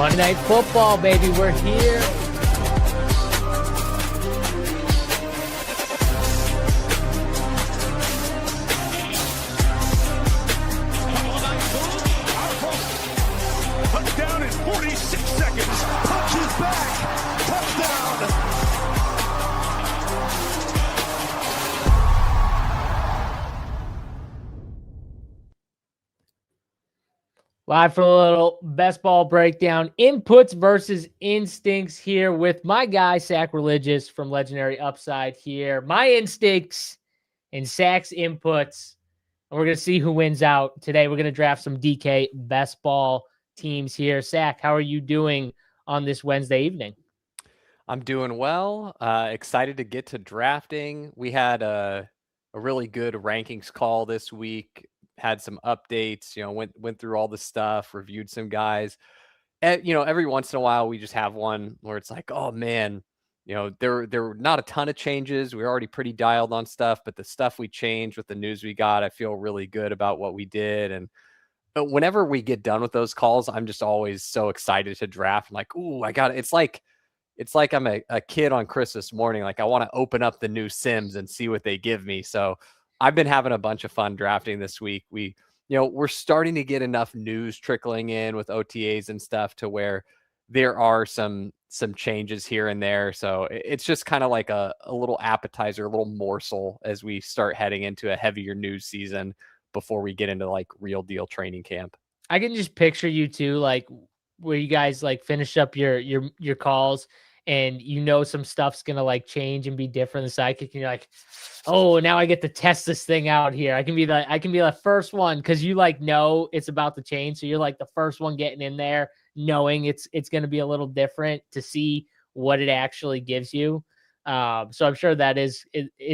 Monday Night Football, baby. We're here. Touchdown in 46 seconds. Punches back. Touchdown. Live for a little best ball breakdown. Inputs versus instincts here with my guy, Sackreligious from Legendary Upside here. My instincts and Sack's inputs. And we're going to see who wins out. Today, we're going to draft some DK best ball teams here. Sack, how are you doing on this Wednesday evening? I'm doing well. Excited to get to drafting. We had a really good rankings call this week. Had some updates. Went through all the stuff. Reviewed some guys. Every once in a while we just have one where it's like, oh man, there were not a ton of changes. We were already pretty dialed on stuff, but the stuff we changed with the news we got, I feel really good about what we did. And whenever we get done with those calls, I'm just always so excited to draft. I'm like, ooh, I got it. It's like I'm a kid on Christmas morning. Like I want to open up the new Sims and see what they give me. So I've been having a bunch of fun drafting this week. We're starting to get enough news trickling in with OTAs and stuff to where there are some changes here and there. So it's just kind of like a little appetizer, a little morsel as we start heading into a heavier news season before we get into like real deal training camp. I can just picture you two, like where you guys like finish up your calls and some stuff's gonna like change and be different. The sidekick, and you're like, oh, now I get to test this thing out here. I can be the first one because you like know it's about to change. So you're like the first one getting in there, knowing it's gonna be a little different to see what it actually gives you. So I'm sure that is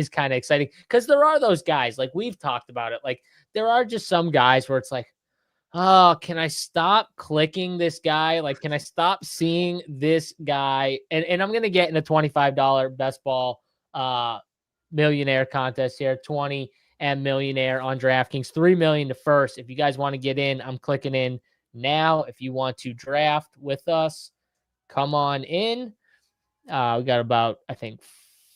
kind of exciting because there are those guys, like we've talked about it. Like there are just some guys where it's like, oh, can I stop clicking this guy? Like, can I stop seeing this guy? And I'm going to get in a $25 best ball millionaire contest here, 20 and millionaire on DraftKings, 3 million to first. If you guys want to get in, I'm clicking in now. If you want to draft with us, come on in. We got about, I think,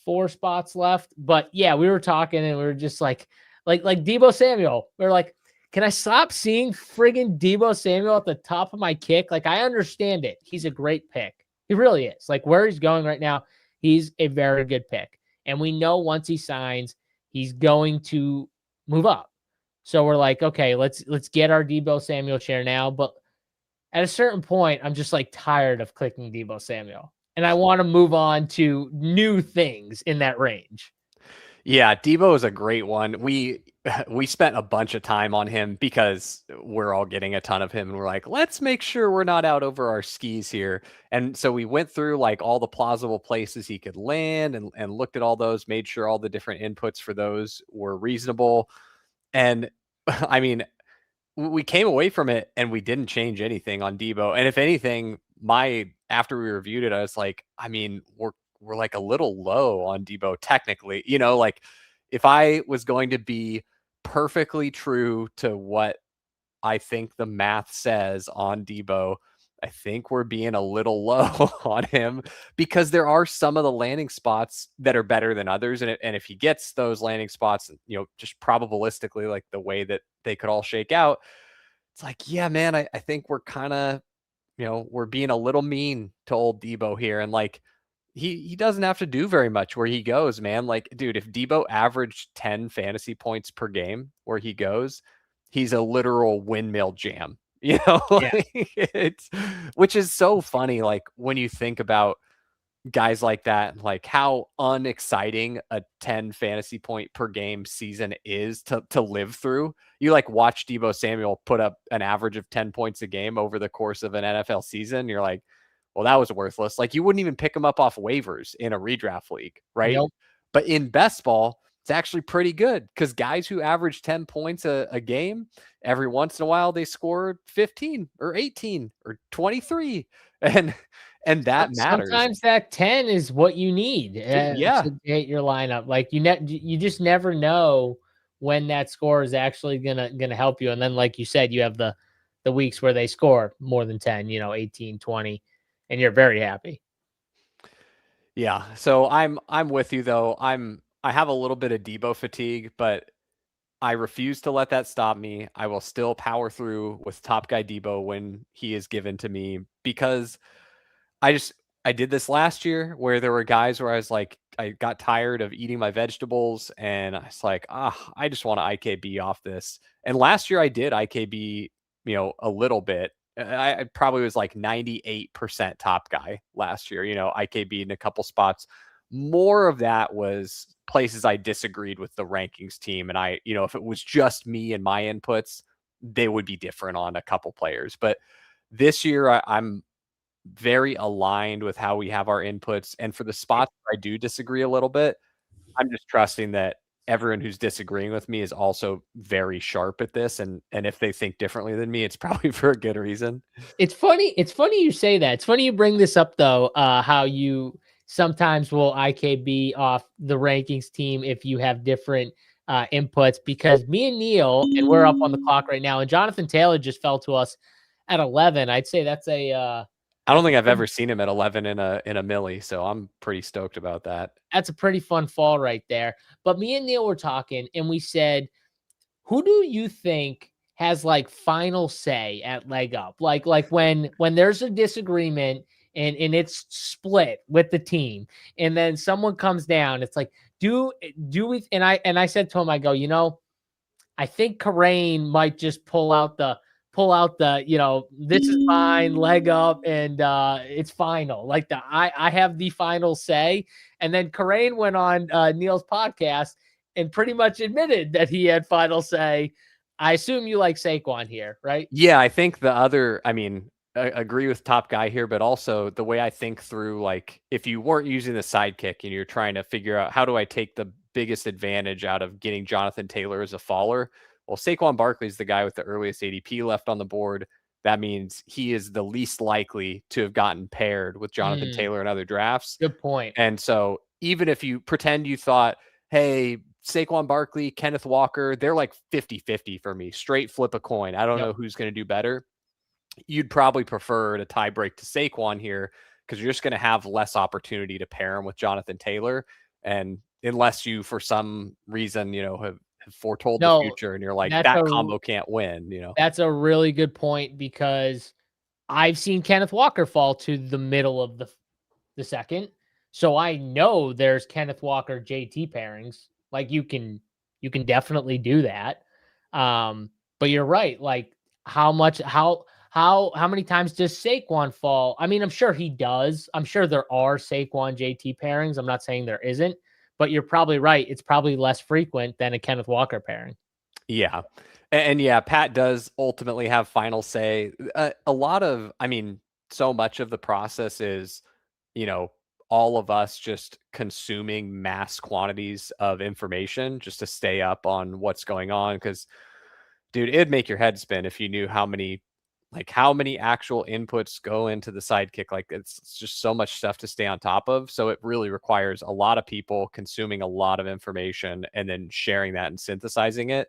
4 spots left. But yeah, we were talking and we were just like Deebo Samuel. We were like, can I stop seeing friggin' Deebo Samuel at the top of my kick? Like, I understand it. He's a great pick. He really is. Like, where he's going right now, he's a very good pick. And we know once he signs, he's going to move up. So we're like, okay, let's get our Deebo Samuel share now. But at a certain point, I'm just like tired of clicking Deebo Samuel. And I want to move on to new things in that range. Yeah, Deebo is a great one. We spent a bunch of time on him because we're all getting a ton of him and we're like, let's make sure we're not out over our skis here. And so we went through like all the plausible places he could land and looked at all those, made sure all the different inputs for those were reasonable. And I mean, we came away from it and we didn't change anything on Deebo. And if anything, after we reviewed it, I was like, I mean, we're like a little low on Deebo technically, like if I was going to be perfectly true to what I think the math says on Deebo, I think we're being a little low on him because there are some of the landing spots that are better than others. And if he gets those landing spots, just probabilistically, like the way that they could all shake out, it's like, yeah, man, I think we're kind of, we're being a little mean to old Deebo here. And like, he doesn't have to do very much where he goes, man. Like, dude, if Deebo averaged 10 fantasy points per game where he goes, he's a literal windmill jam, Yeah. which is so funny. Like when you think about guys like that, like how unexciting a 10 fantasy point per game season is to live through. You like watch Deebo Samuel put up an average of 10 points a game over the course of an NFL season. You're like, well, that was worthless. Like you wouldn't even pick him up off waivers in a redraft league, right? Nope. But in best ball, it's actually pretty good because guys who average 10 points a game, every once in a while they score 15 or 18 or 23. And that matters. Sometimes that 10 is what you need Yeah. to get your lineup. Like you just never know when that score is actually gonna help you. And then, like you said, you have the the weeks where they score more than 10, 18, 20, and you're very happy. Yeah. So I'm with you though. I have a little bit of Debo fatigue, but I refuse to let that stop me. I will still power through with top guy Debo when he is given to me because I just I did this last year where there were guys where I was like I got tired of eating my vegetables and I was like, I just want to IKB off this. And last year I did IKB, a little bit. I probably was like 98% top guy last year, IKB in a couple spots. More of that was places I disagreed with the rankings team. And if it was just me and my inputs, they would be different on a couple players. But this year I'm very aligned with how we have our inputs. And for the spots where I do disagree a little bit, I'm just trusting that everyone who's disagreeing with me is also very sharp at this. And if they think differently than me, it's probably for a good reason. It's funny. It's funny you say that. It's funny you bring this up though. How you sometimes will IKB off the rankings team if you have different inputs. Because me and Neil, and we're up on the clock right now, and Jonathan Taylor just fell to us at 11. I'd say that's a. I don't think I've ever seen him at 11 in a milli, so I'm pretty stoked about that. That's a pretty fun fall right there. But me and Neil were talking, and we said, who do you think has like final say at leg up? Like when there's a disagreement and it's split with the team, and then someone comes down, it's like, do we? And I said to him, I go, I think Karain might just pull out the, this is mine, leg up, and it's final. Like I have the final say. And then Karain went on Neil's podcast and pretty much admitted that he had final say. I assume you like Saquon here, right? Yeah, I think I agree with top guy here, but also the way I think through, like, if you weren't using the sidekick and you're trying to figure out how do I take the biggest advantage out of getting Jonathan Taylor as a faller, well, Saquon Barkley is the guy with the earliest ADP left on the board. That means he is the least likely to have gotten paired with Jonathan Taylor in other drafts. Good point. And so even if you pretend you thought, hey, Saquon Barkley, Kenneth Walker, they're like 50-50 for me. Straight flip a coin. I don't know who's going to do better. You'd probably prefer to tie break to Saquon here because you're just going to have less opportunity to pair him with Jonathan Taylor. And unless you, for some reason, have foretold the future and you're like, that combo can't win, That's a really good point because I've seen Kenneth Walker fall to the middle of the second. So I know there's Kenneth Walker JT pairings. Like you can definitely do that. But you're right. Like how many times does Saquon fall? I mean, I'm sure he does. I'm sure there are Saquon JT pairings. I'm not saying there isn't, but you're probably right. It's probably less frequent than a Kenneth Walker pairing. Yeah. And yeah, Pat does ultimately have final say. So much of the process is, all of us just consuming mass quantities of information just to stay up on what's going on. Because, dude, it'd make your head spin if you knew how many actual inputs go into the sidekick. Like it's just so much stuff to stay on top of. So it really requires a lot of people consuming a lot of information and then sharing that and synthesizing it.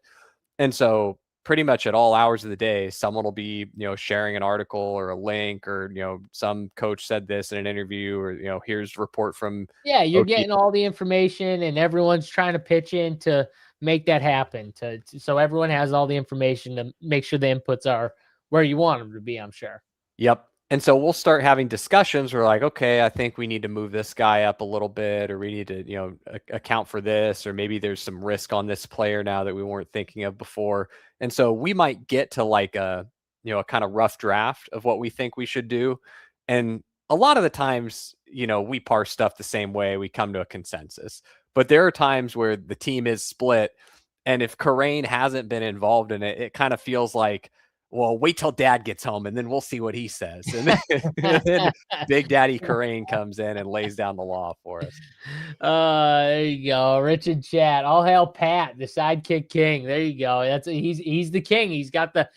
And so pretty much at all hours of the day, someone will be, sharing an article or a link or, some coach said this in an interview or, here's a report from. Yeah, you're getting all the information and everyone's trying to pitch in to make that happen. So everyone has all the information to make sure the inputs are where you want them to be, I'm sure. Yep. And so we'll start having discussions. We're like, okay, I think we need to move this guy up a little bit, or we need to, account for this, or maybe there's some risk on this player now that we weren't thinking of before. And so we might get to like a kind of rough draft of what we think we should do. And a lot of the times, we parse stuff the same way. We come to a consensus. But there are times where the team is split. And if Karain hasn't been involved in it, it kind of feels like, well, wait till dad gets home and then we'll see what he says. And then Big Daddy Karain comes in and lays down the law for us. There you go. Rich in chat. All hail Pat, the sidekick king. There you go. He's the king. He's got the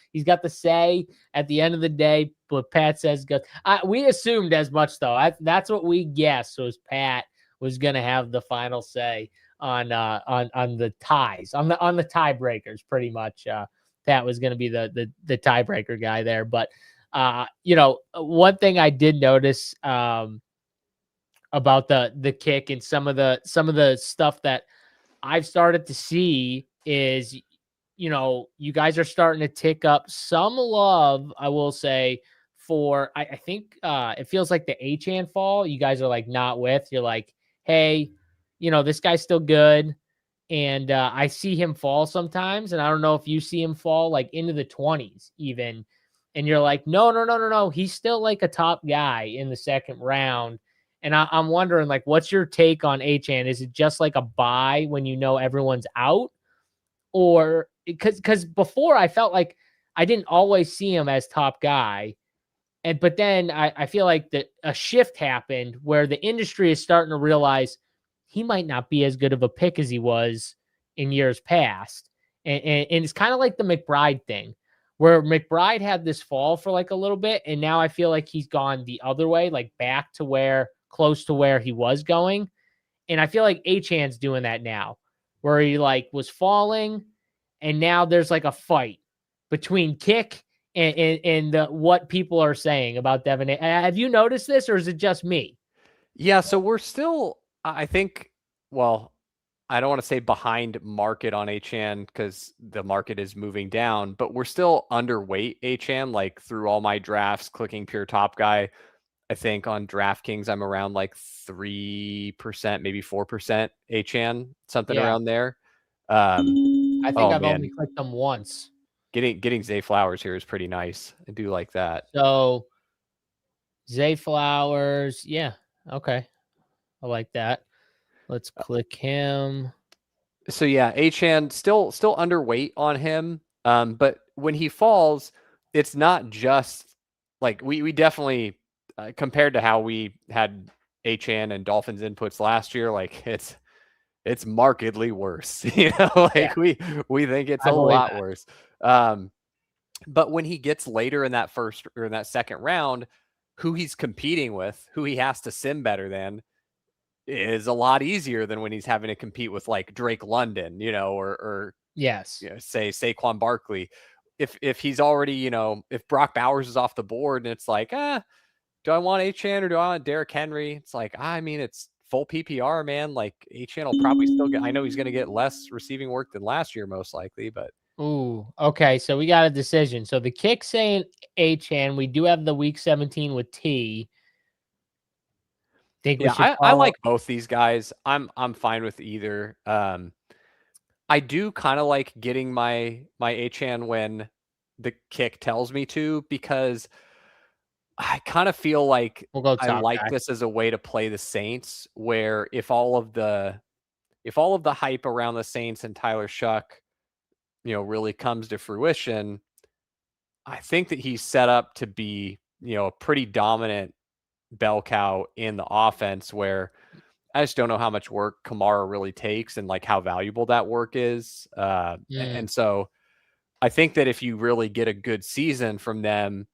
say at the end of the day. But Pat says good. We assumed as much though. That's what we guessed was Pat was gonna have the final say on the ties, on the tiebreakers, pretty much. Pat was going to be the tiebreaker guy there. But one thing I did notice about the kick and some of the stuff that I've started to see is, you guys are starting to tick up some love, I will say, for I think it feels like the Achane fall. You guys are like not with. You're like, hey, this guy's still good. And I see him fall sometimes, and I don't know if you see him fall like into the 20s even. And you're like, no, no, no, no, no. He's still like a top guy in the second round. And I'm wondering, like, what's your take on Achane? Is it just like a buy when everyone's out? Or because before I felt like I didn't always see him as top guy. But then I feel like that a shift happened where the industry is starting to realize he might not be as good of a pick as he was in years past. And it's kind of like the McBride thing, where McBride had this fall for like a little bit, and now I feel like he's gone the other way, like back to close to where he was going. And I feel like Achane's doing that now, where he like was falling, and now there's like a fight between kick and what people are saying about Devin. Have you noticed this, or is it just me? Yeah, so we're still, I think, well, I don't want to say behind market on Achan because the market is moving down, but we're still underweight Achan. Like through all my drafts, clicking pure top guy, I think on DraftKings I'm around like 3%, maybe 4% Achan, something Yeah. around there. I think Oh I've man, only clicked them once. getting Zay Flowers here is pretty nice. I do like that. So Zay Flowers, yeah, okay, I like that. Let's click him. So yeah, Achan still underweight on him. But when he falls, it's not just like we definitely compared to how we had Achan and Dolphins inputs last year, like it's markedly worse. Yeah, we think it's I a believe lot that. worse. But when he gets later in that first or in that second round, who he's competing with, who he has to sim better than, is a lot easier than when he's having to compete with like Drake London, or Yes. say Saquon Barkley. If he's already, if Brock Bowers is off the board and it's like, do I want Achan or do I want Derrick Henry? It's like, I mean, it's full PPR, man. Like Achan will probably still get. I know he's going to get less receiving work than last year, most likely, but Ooh, okay, so we got a decision. So the kick saying Achan. We do have the week 17 with T. Think we yeah, should I follow? like both these guys. I'm fine with either. I do kind of like getting my Achan when the kick tells me to, because I kind of feel like We'll go I top like guy. this as a way to play the Saints, where if all of the hype around the Saints and Tyler Shuck, really comes to fruition, I think that he's set up to be, a pretty dominant bell cow in the offense, where I just don't know how much work Kamara really takes and like how valuable that work is. Mm, And so I think that if you really get a good season from them,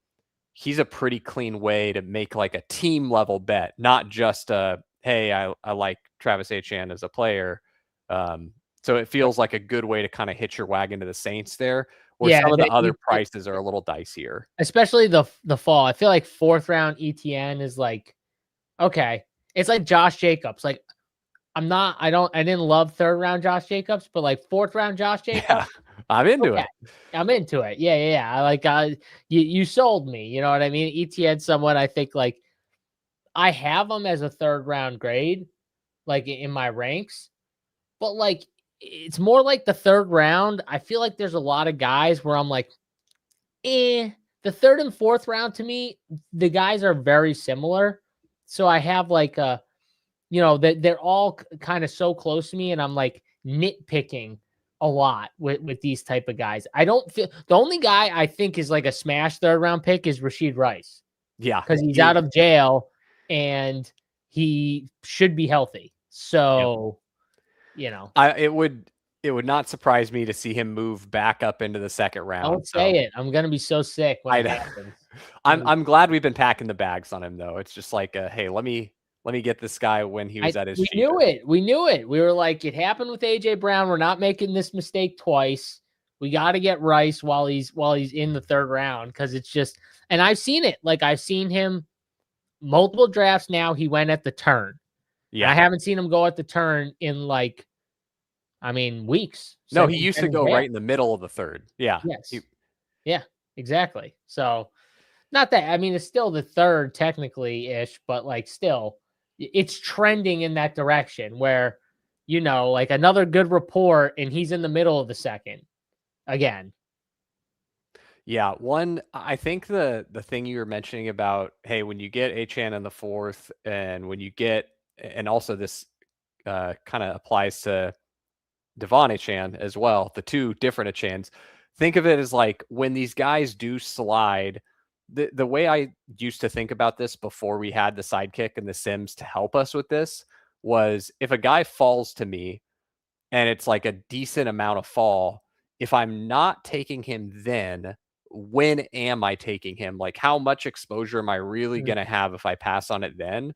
he's a pretty clean way to make like a team level bet, not just hey, I like Travis Etienne as a player. So it feels like a good way to kind of hitch your wagon to the Saints there, where yeah, some of the other prices are a little dicier. especially the fall. I feel like fourth round ETN is like, okay. It's like Josh Jacobs. Like I didn't love third round Josh Jacobs, but like fourth round Josh Yeah, Jacobs, I'm into okay. it. I'm into it. Yeah, yeah, yeah. I like you sold me. You know what I mean? ETN someone I think like I have him as a third round grade, like in my ranks, but like it's more like the third round. I feel like there's a lot of guys where I'm like, the third and fourth round to me, the guys are very similar. So I have like that they're all kind of so close to me, and I'm like nitpicking a lot with these type of guys. I don't feel the only guy I think is like a smash third round pick is Rashid Rice, Yeah, because he's out of jail and he should be healthy. yep. So, It would not surprise me to see him move back up into the second round. don't say So it. I'm gonna be so sick when it I happens. I'm glad we've been packing the bags on him though. It's just like hey, let me get this guy when he was at his We knew cheapest. it. We knew it. We were like, it happened with AJ Brown. We're not making this mistake twice. We got to get Rice while he's in the third round, because it's just, and I've seen it. Like, I've seen him multiple drafts now. He went at the turn. And I Yeah. haven't seen him go at the turn in weeks. No, Since he he's used been to in go camp. right in the middle of the third. Yeah. Yes. Yeah, exactly. So not that, it's still the third technically ish, but like still it's trending in that direction where, like another good report and he's in the middle of the second again. Yeah, I think the thing you were mentioning about, hey, when you get Achan in the fourth, and when you get, and also this kind of applies to Devon Achan as well, the two different Achans. Think of it as like when these guys do slide. The way I used to think about this before we had the sidekick and the Sims to help us with this was, if a guy falls to me and it's like a decent amount of fall, if I'm not taking him then, when am I taking him? Like, how much exposure am I really going to have if I pass on it then?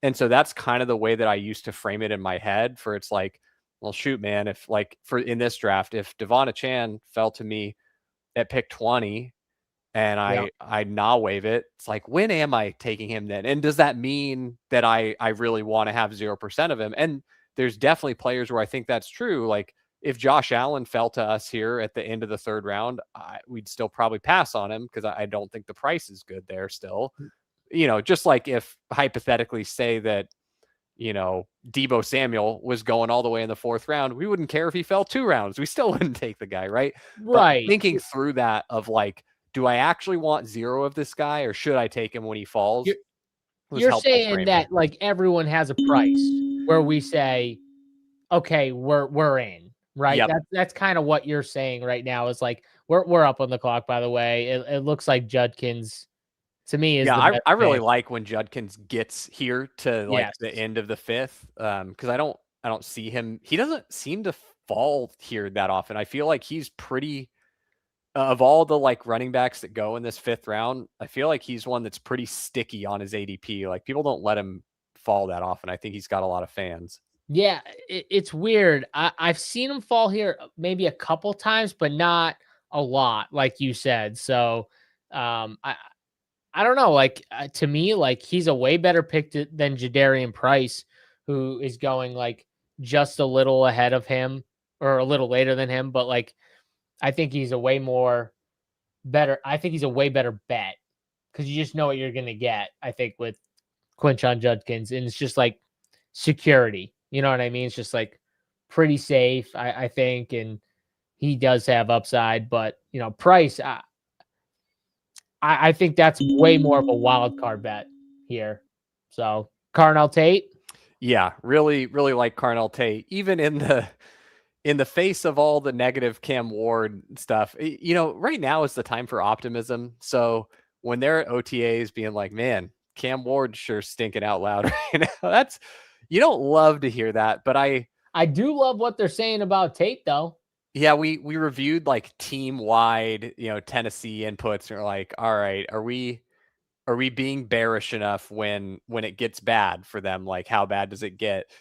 And so that's kind of the way that I used to frame it in my head, for it's like, well, shoot, man, if like for in this draft, if Devon Achan fell to me at pick 20 and Yeah. I nah wave it, it's like, when am I taking him then? And does that mean that I really want to have 0% of him? And there's definitely players where I think that's true. Like, if Josh Allen fell to us here at the end of the third round, we'd still probably pass on him because I don't think the price is good there still. Just like if hypothetically say that, Deebo Samuel was going all the way in the fourth round, we wouldn't care if he fell 2 rounds. We still wouldn't take the guy, right? But Right. thinking through that of like, do I actually want 0 of this guy, or should I take him when he falls? You're saying that like everyone has a price where we say, okay, we're in, right? Yep. That's kind of what you're saying right now, is like we're up on the clock, by the way. It looks like Judkins to me is the Yeah, best I really pick. like when Judkins gets here to like Yes. the end of the fifth, because I don't see him. He doesn't seem to fall here that often. I feel like he's pretty, of all the like running backs that go in this fifth round, I feel like he's one that's pretty sticky on his ADP. Like, people don't let him fall that often. I think he's got a lot of fans. Yeah, it's weird. I've seen him fall here maybe a couple times, but not a lot, like you said. So, I don't know. Like, to me, like he's a way better pick than Jadarian Price, who is going like just a little ahead of him or a little later than him. But like, I think he's a way more better. I think he's a way better bet because you just know what you're gonna get. I think with Quinshon Judkins, and it's just like security. You know what I mean? It's just like pretty safe, I think, and he does have upside. But Price, I think that's way more of a wild card bet here. So Carnell Tate. Yeah, really, really like Carnell Tate, even in the face of all the negative Cam Ward stuff. Right now is the time for optimism. So when they're at OTAs being like, man, Cam Ward sure stinking out loud right now, that's, you don't love to hear that, but I do love what they're saying about Tate, though. Yeah, we reviewed like team wide, Tennessee inputs, and we're like, all right, are we being bearish enough when it gets bad for them? Like, how bad does it get?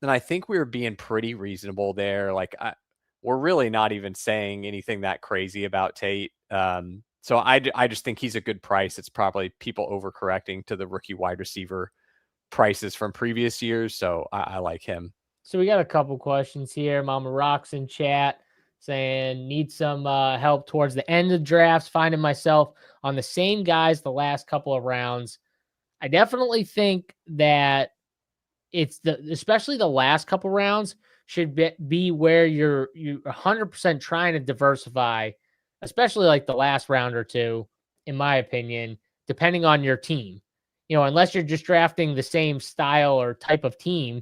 And I think we were being pretty reasonable there. Like, we're really not even saying anything that crazy about Tate. So I just think he's a good price. It's probably people overcorrecting to the rookie wide receiver prices from previous years. So I like him. So we got a couple questions here. Mama Rocks in chat saying, need some help towards the end of drafts, finding myself on the same guys the last couple of rounds. I definitely think that it's especially the last couple rounds should be where you're 100% trying to diversify, especially like the last round or two, in my opinion, depending on your team. Unless you're just drafting the same style or type of team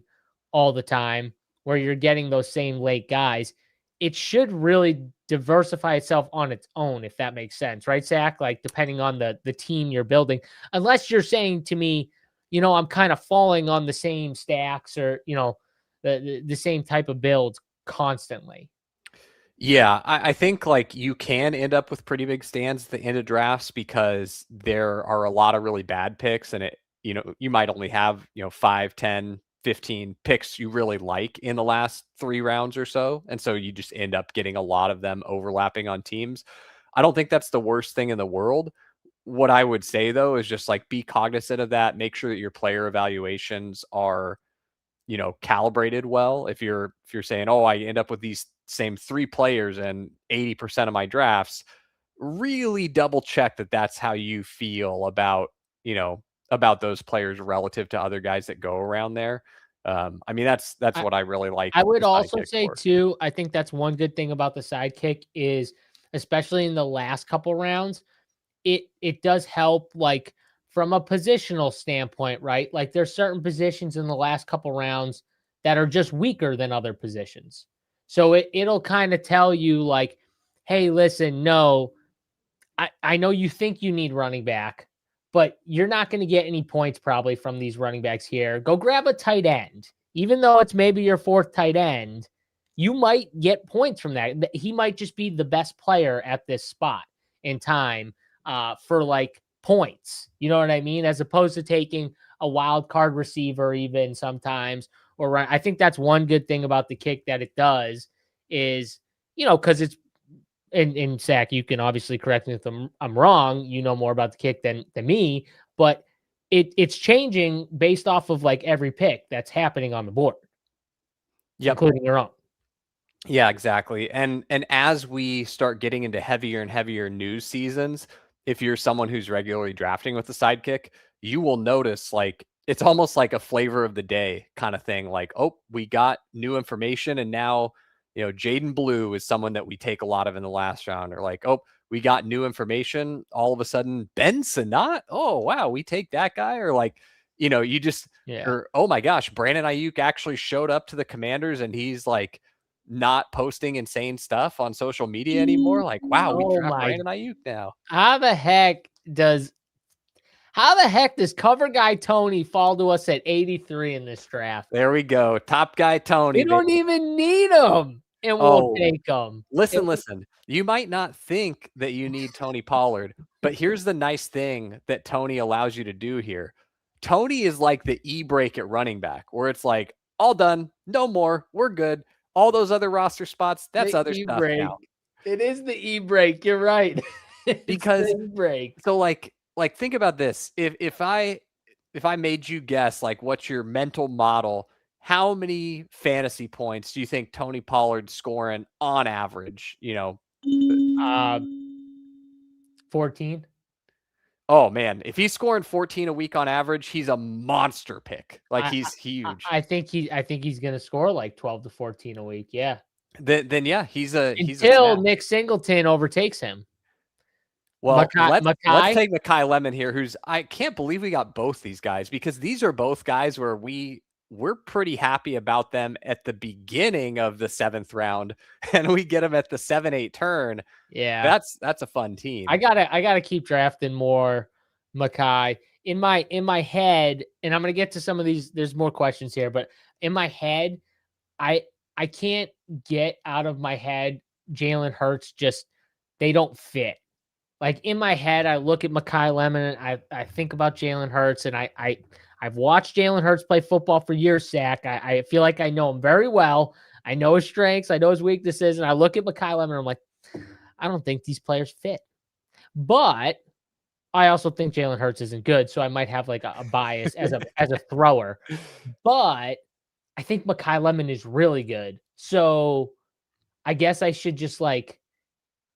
all the time, where you're getting those same late guys, it should really diversify itself on its own, if that makes sense, right, Zach? Like, depending on the team you're building, unless you're saying to me, I'm kind of falling on the same stacks or, the same type of builds constantly. Yeah, I think like you can end up with pretty big stands at the end of drafts because there are a lot of really bad picks, and you might only have, 5, 10, 15 picks you really like in the last 3 rounds or so. And so you just end up getting a lot of them overlapping on teams. I don't think that's the worst thing in the world. What I would say though is just like be cognizant of that. Make sure that your player evaluations are, calibrated well. If you're saying, oh, I end up with these same 3 players and 80% of my drafts, really double check that that's how you feel about those players relative to other guys that go around there. I mean, that's I, what I really like I would the also sidekick say for. too, I think that's one good thing about the sidekick is, especially in the last couple rounds, it does help like from a positional standpoint, right? Like there's certain positions in the last couple rounds that are just weaker than other positions. So it'll kind of tell you like, hey, listen, no, I know you think you need running back, but you're not going to get any points probably from these running backs here. Go grab a tight end. Even though it's maybe your 4th tight end, you might get points from that. He might just be the best player at this spot in time for like points. You know what I mean? As opposed to taking a wild card receiver, even sometimes. Or I think that's one good thing about the kick that it does is, because it's and Sack, you can obviously correct me if I'm wrong. You know more about the kick than me, but it's changing based off of like every pick that's happening on the board, Yep. including your own. Yeah, exactly. And as we start getting into heavier and heavier news seasons, if you're someone who's regularly drafting with the sidekick, you will notice like it's almost like a flavor of the day kind of thing. Like, oh, we got new information, and now Jaden Blue is someone that we take a lot of in the last round. Or like, oh, we got new information. All of a sudden, Ben Sinnott. Oh, wow, we take that guy. Or like, you just or oh my gosh, Brandon Ayuk actually showed up to the Commanders, and he's like not posting insane stuff on social media anymore. Like, wow, we Oh draft my! Brandon Ayuk now. How the heck does cover guy Tony fall to us at 83 in this draft? There we go. Top guy Tony. We don't even need him, and we'll Oh, take him. listen. You might not think that you need Tony Pollard, but here's the nice thing that Tony allows you to do here. Tony is like the e-break at running back, where it's like, all done, no more, we're good. All those other roster spots, that's The other stuff e-break. now. It is the e-break. You're right. Because e-break. so like think about this. If I made you guess like what's your mental model, how many fantasy points do you think Tony Pollard's scoring on average? 14. Oh man, if he's scoring 14 a week on average, he's a monster pick. Like he's huge. I think he's gonna score like 12 to 14 a week. Yeah. Then yeah, he's a Until snap. Nick Singleton overtakes him. Well, let's Mackay? take Mackay Lemon here, who's I can't believe we got both these guys, because these are both guys where we're pretty happy about them at the beginning of the 7th round, and we get them at the 7-8 turn. Yeah. That's a fun team. I gotta keep drafting more Mackay. In my head, and I'm gonna get to some of these. There's more questions here, but in my head, I can't get out of my head Jalen Hurts. Just they don't fit. Like in my head, I look at Mackay Lemon and I think about Jalen Hurts, and I've watched Jalen Hurts play football for years, Sack. I feel like I know him very well. I know his strengths, I know his weaknesses, and I look at Mackay Lemon and I'm like, I don't think these players fit. But I also think Jalen Hurts isn't good, so I might have like a bias as a thrower. But I think Mackay Lemon is really good. So I guess I should just like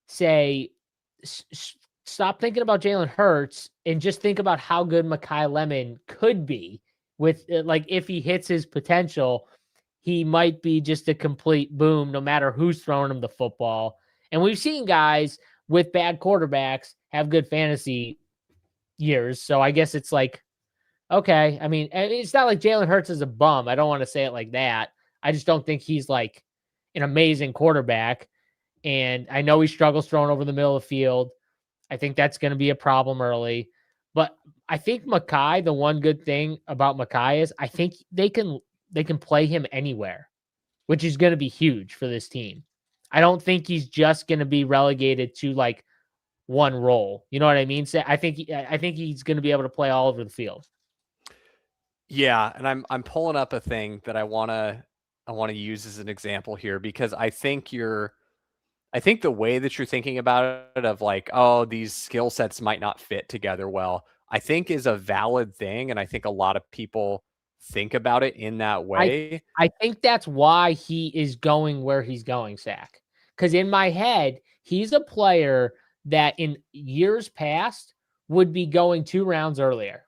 say stop thinking about Jalen Hurts and just think about how good Mackay Lemon could be with like if he hits his potential, he might be just a complete boom no matter who's throwing him the football. And we've seen guys with bad quarterbacks have good fantasy years. So I guess it's like, okay. I mean, it's not like Jalen Hurts is a bum. I don't want to say it like that. I just don't think he's like an amazing quarterback. And I know he struggles throwing over the middle of the field. I think that's going to be a problem early. But I think Mackay, the one good thing about Mackay is I think they can play him anywhere, which is going to be huge for this team. I don't think he's just going to be relegated to like one role. You know what I mean? So I think he's going to be able to play all over the field. Yeah, and I'm pulling up a thing that I wanna use as an example here because I think the way that you're thinking about it of like, oh, these skill sets might not fit together well, I think is a valid thing, and I think a lot of people think about it in that I way. I think that's why he is going where he's going, Zach. Because in my head, he's a player that in years past would be going 2 rounds earlier.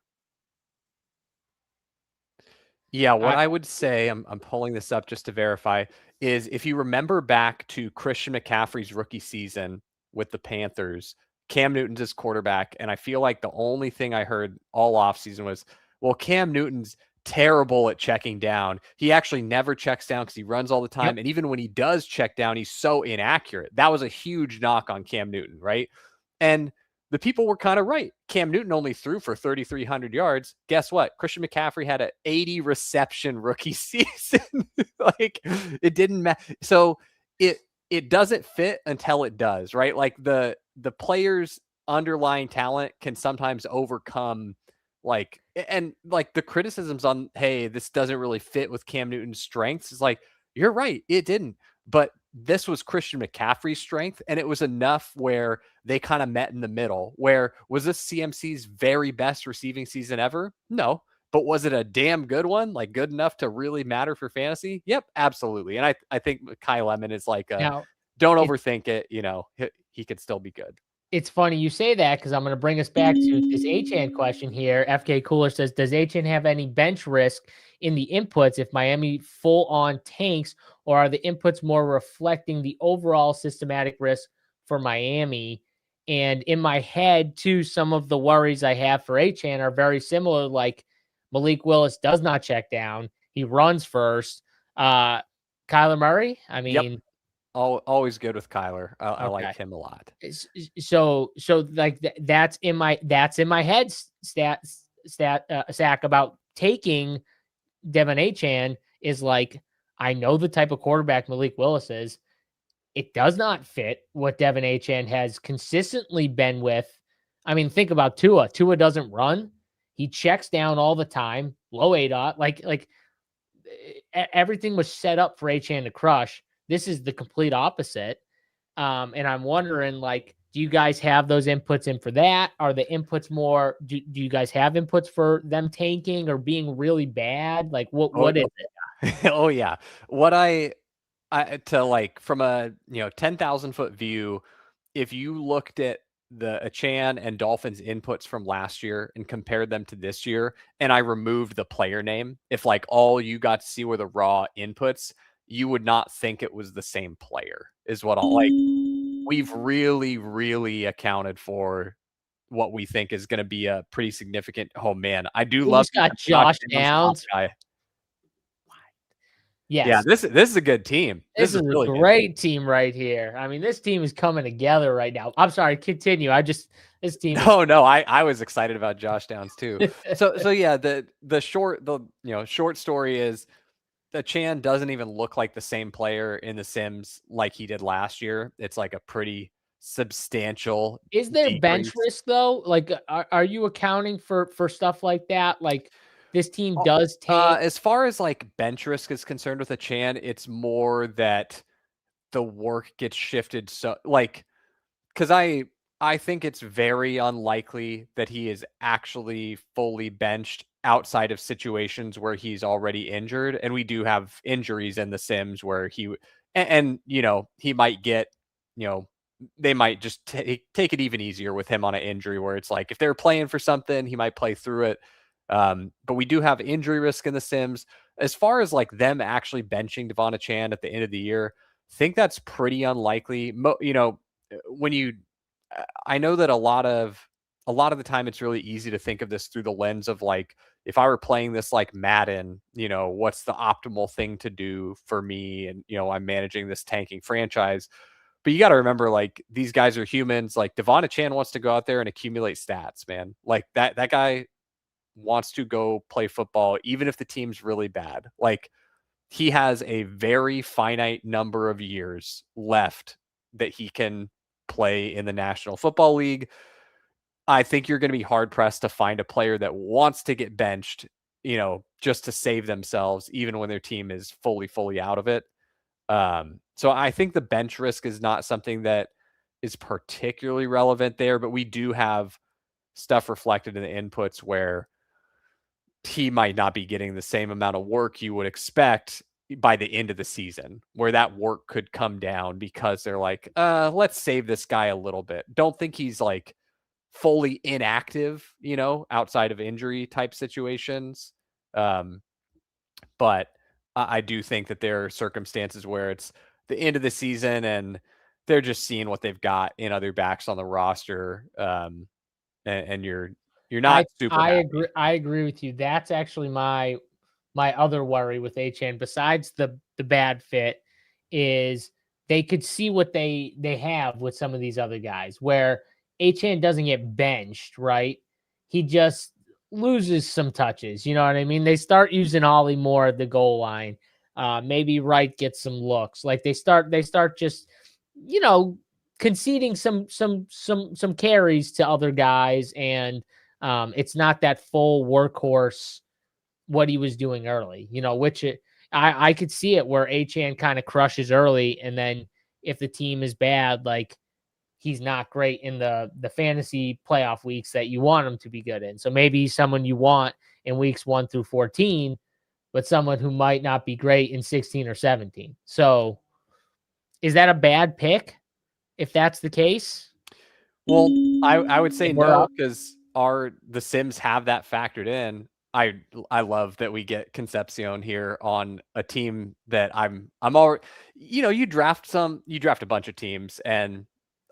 Yeah, what I I would say, I'm pulling this up just to verify, is if you remember back to Christian McCaffrey's rookie season with the Panthers, Cam Newton's his quarterback, and I feel like the only thing I heard all offseason was, well, Cam Newton's terrible at checking down. He actually never checks down because he runs all the Yep. time. And even when he does check down, he's so inaccurate. That was a huge knock on Cam Newton, right? And the people were kind of right. Cam Newton only threw for 3,300 yards. Guess what? Christian McCaffrey had an 80 reception rookie season. Like it didn't matter. So it doesn't fit until it does, right? Like the player's underlying talent can sometimes overcome like and like the criticisms on, hey, this doesn't really fit with Cam Newton's strengths. Is like, you're right, it didn't. But this was Christian McCaffrey's strength, and it was enough where they kind of met in the middle. Where was this CMC's very best receiving season ever? No. But was it a damn good one? Like good enough to really matter for fantasy? Yep, absolutely. And I think Kyle Lemon is like a Now, don't it overthink it. You know, he could still be good. it's funny you say that because I'm gonna bring us back to this Achan question here. FK Cooler says, "Does Achan have any bench risk in the inputs if Miami full on tanks, or are the inputs more reflecting the overall systematic risk for Miami?" And in my head, too, some of the worries I have for Achan are very similar. Like Malik Willis does not check down; he runs first. Uh, Kyler Murray, I Yep. mean, Always good with Kyler. I like okay. him a lot. So like that's in my head sack about taking Devon Achan is like I know the type of quarterback Malik Willis is. It does not fit what Devon Achan has consistently been with. I mean, think about Tua. Tua doesn't run. He checks down all the time, low ADOT. Everything was set up for Achan to crush. This is the complete opposite. And I'm wondering, like, do you guys have those inputs in for that? Are the inputs more? Do you guys have inputs for them tanking or being really bad? Like, Oh, what is it? oh yeah. What I to like from a 10,000 foot view, if you looked at the Achan and Dolphins inputs from last year and compared them to this year, and I removed the player name, if like all you got to see were the raw inputs, you would not think it was the same player. Is what I'll like. We've really, really accounted for what we think is going to be a pretty significant. Oh man, I do We love just me got some Josh Josh Downs top Downs. guy. Yeah, Yes, this is a good team. This this is is a really good. great team right here. I mean, this team is coming together right now. I'm sorry, continue. This team is. No, no, I was excited about Josh Downs too. So yeah, the short story is that Chan doesn't even look like the same player in the Sims like he did last year. It's like a pretty substantial Is there bench decrease. risk though? Like, are you accounting for stuff like that? Like, this team Uh, does tank. as far as like bench risk is concerned with a Chan, it's more that the work gets shifted so like because I think it's very unlikely that he is actually fully benched outside of situations where he's already injured, and we do have injuries in the Sims where and he might get you know they might just take it even easier with him on an injury where it's like if they're playing for something he might play through it. But we do have injury risk in the Sims. As far as like them actually benching Devon Chan at the end of the year, think that's pretty unlikely. When you I know that a lot of the time it's really easy to think of this through the lens of like if I were playing this like Madden, what's the optimal thing to do for me, and I'm managing this tanking franchise. But you got to remember, like these guys are humans. Like Devon Chan wants to go out there and accumulate stats, man. Like that guy wants to go play football, even if the team's really bad. Like he has a very finite number of years left that he can play in the National Football League. I think you're going to be hard pressed to find a player that wants to get benched just to save themselves, even when their team is fully out of it. So I think the bench risk is not something that is particularly relevant there, but we do have stuff reflected in the inputs where he might not be getting the same amount of work you would expect by the end of the season, where that work could come down because they're like, let's save this guy a little bit. Don't think he's like fully inactive, outside of injury type situations. But I do think that there are circumstances where it's the end of the season and they're just seeing what they've got in other backs on the roster. And you're not super I happy. agree. I agree with you. That's actually my other worry with HN, besides the bad fit, is they could see what they have with some of these other guys, where HN doesn't get benched, right? He just loses some touches. You know what I mean? They start using Ollie more at the goal line. Maybe Wright gets some looks. Like they start just, conceding some carries to other guys, and it's not that full workhorse what he was doing early, which I could see it where HN kind of crushes early, and then if the team is bad, like he's not great in the fantasy playoff weeks that you want him to be good in. So maybe he's someone you want in weeks 1 through 14, but someone who might not be great in 16 or 17. So is that a bad pick if that's the case? Well, I would say We're no, up. because the Sims have that factored in. I love that we get Concepcion here on a team that I'm already, you draft a bunch of teams, and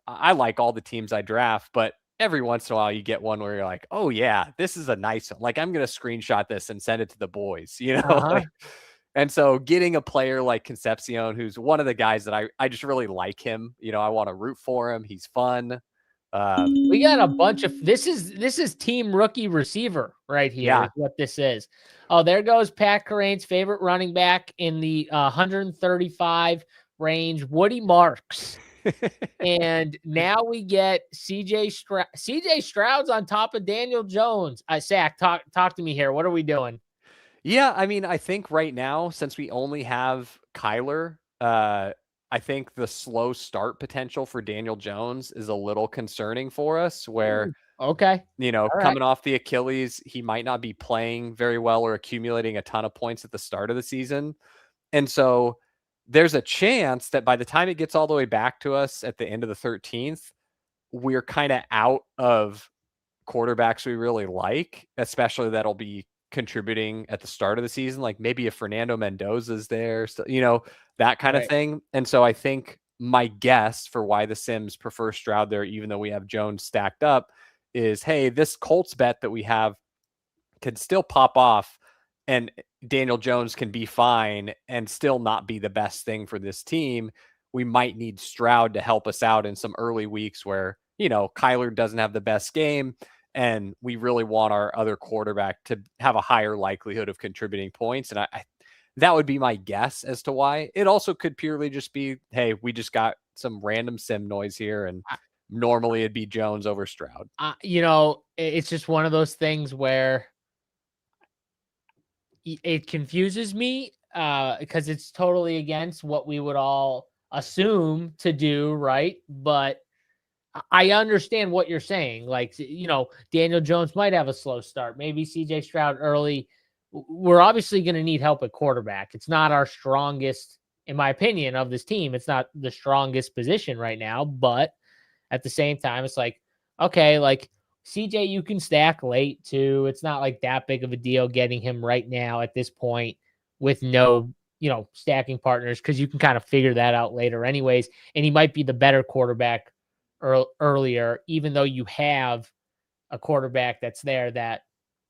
I like all the teams I draft, but every once in a while you get one where you're like, oh yeah, this is a nice one. Like I'm gonna screenshot this and send it to the boys, Uh-huh. like. And so getting a player like Concepcion, who's one of the guys that I just really like him, I want to root for him. He's fun. We got a bunch of this is team rookie receiver right here Yeah. is what this is. Oh, there goes Pat Carane's favorite running back in the 135 range, Woody Marks. And now we get CJ Stroud's on top of Daniel Jones. Sack, talk to me here. What are we doing? Yeah, I mean, I think right now, since we only have Kyler, I think the slow start potential for Daniel Jones is a little concerning for us, where, Okay. All right. coming off the Achilles, he might not be playing very well or accumulating a ton of points at the start of the season. And so there's a chance that by the time it gets all the way back to us at the end of the 13th, we're kind of out of quarterbacks we really like, especially that'll be contributing at the start of the season. Like maybe if Fernando Mendoza's there, so, that kind of Right. thing. And so I think my guess for why the Sims prefer Stroud there, even though we have Jones stacked up, is, hey, this Colts bet that we have can still pop off, and Daniel Jones can be fine and still not be the best thing for this team. We might need Stroud to help us out in some early weeks where, Kyler doesn't have the best game, and we really want our other quarterback to have a higher likelihood of contributing points. And I that would be my guess as to why. It also could purely just be, hey, we just got some random sim noise here, and normally it'd be Jones over Stroud. It's just one of those things where it confuses me because it's totally against what we would all assume to do, right? But I understand what you're saying. Like, Daniel Jones might have a slow start. Maybe CJ Stroud early. We're obviously going to need help at quarterback. It's not our strongest, in my opinion, of this team. It's not the strongest position right now. But at the same time, it's like, okay, like CJ, you can stack late too. It's not like that big of a deal getting him right now at this point with no, stacking partners, because you can kind of figure that out later anyways. And he might be the better quarterback earlier, even though you have a quarterback that's there that,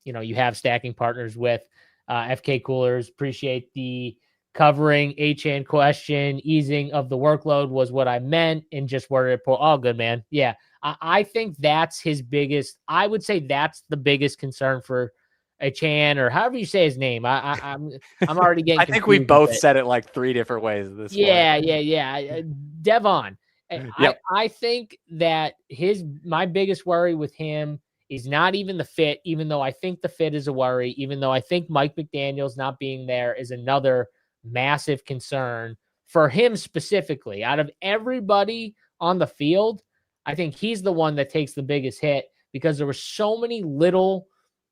you have stacking partners with. FK Coolers, appreciate the covering HN question. Easing of the workload was what I meant, and just worded it. All good, man. Yeah. I think that's his biggest, I would say that's the biggest concern for a Chan, or however you say his name. I'm already getting I think we confused with both it. said it like 3 different ways at this point. Yeah. Devon. Yep. I think that my biggest worry with him He's not even the fit, even though I think the fit is a worry, even though I think Mike McDaniel's not being there is another massive concern for him specifically. Out of everybody on the field, I think he's the one that takes the biggest hit because there were so many little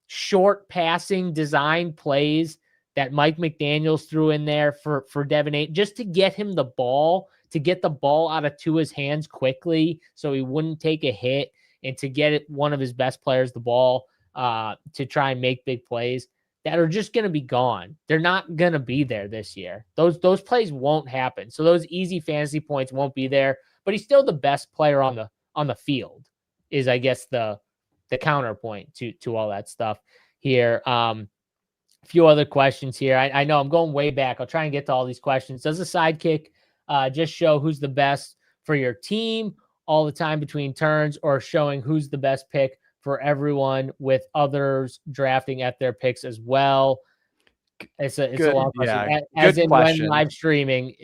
short passing design plays that Mike McDaniels threw in there for Devin A, just to get him the ball, to get the ball out of Tua's hands quickly so he wouldn't take a hit, and to get one of his best players the ball to try and make big plays that are just going to be gone. They're not going to be there this year. Those plays won't happen. So those easy fantasy points won't be there, but he's still the best player on the field is, I guess, the counterpoint to all that stuff here. A few other questions here. I know I'm going way back. I'll try and get to all these questions. Does a sidekick just show who's the best for your team all the time between turns, or showing who's the best pick for everyone with others drafting at their picks as well? It's a long question. Yeah, As good in question. when live streaming,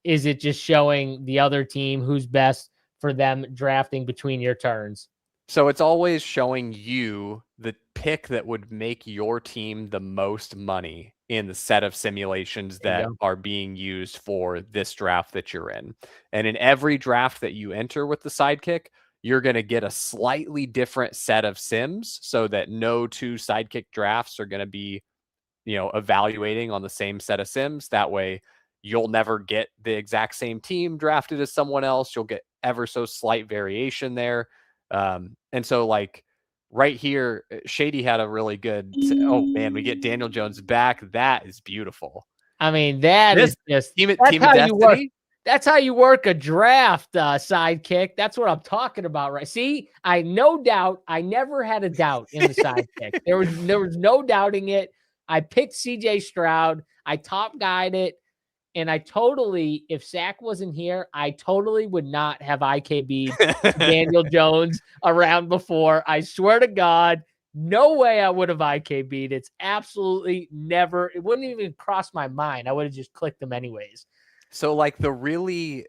is it just showing the other team who's best for them drafting between your turns? So it's always showing you the pick that would make your team the most money in the set of simulations that are being used for this draft that you're in. And in every draft that you enter with the sidekick, you're going to get a slightly different set of sims so that no two sidekick drafts are going to be, evaluating on the same set of sims. That way you'll never get the exact same team drafted as someone else. You'll get ever so slight variation there. And so like right here, Shady had a really good, oh man, we get Daniel Jones back. That is beautiful. I mean, that's Team of Destiny. That's how you work a draft sidekick. That's what I'm talking about, right? See, I never had a doubt in the sidekick. There was no doubting it. I picked CJ Stroud. I top guide it. And I totally, if Sack wasn't here, I totally would not have IKB'd Daniel Jones around before. I swear to God, no way I would have IKB'd. It's absolutely never. It wouldn't even cross my mind. I would have just clicked them anyways. So like the really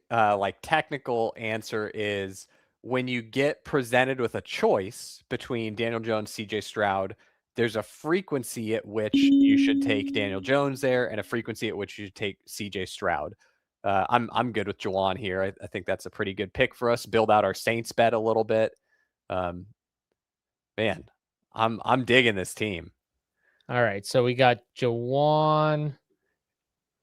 technical answer is when you get presented with a choice between Daniel Jones, CJ Stroud, there's a frequency at which you should take Daniel Jones there and a frequency at which you should take CJ Stroud. I'm good with Jawan here. I think that's a pretty good pick for us. Build out our Saints bet a little bit. Man, I'm digging this team. All right, so we got Jawan.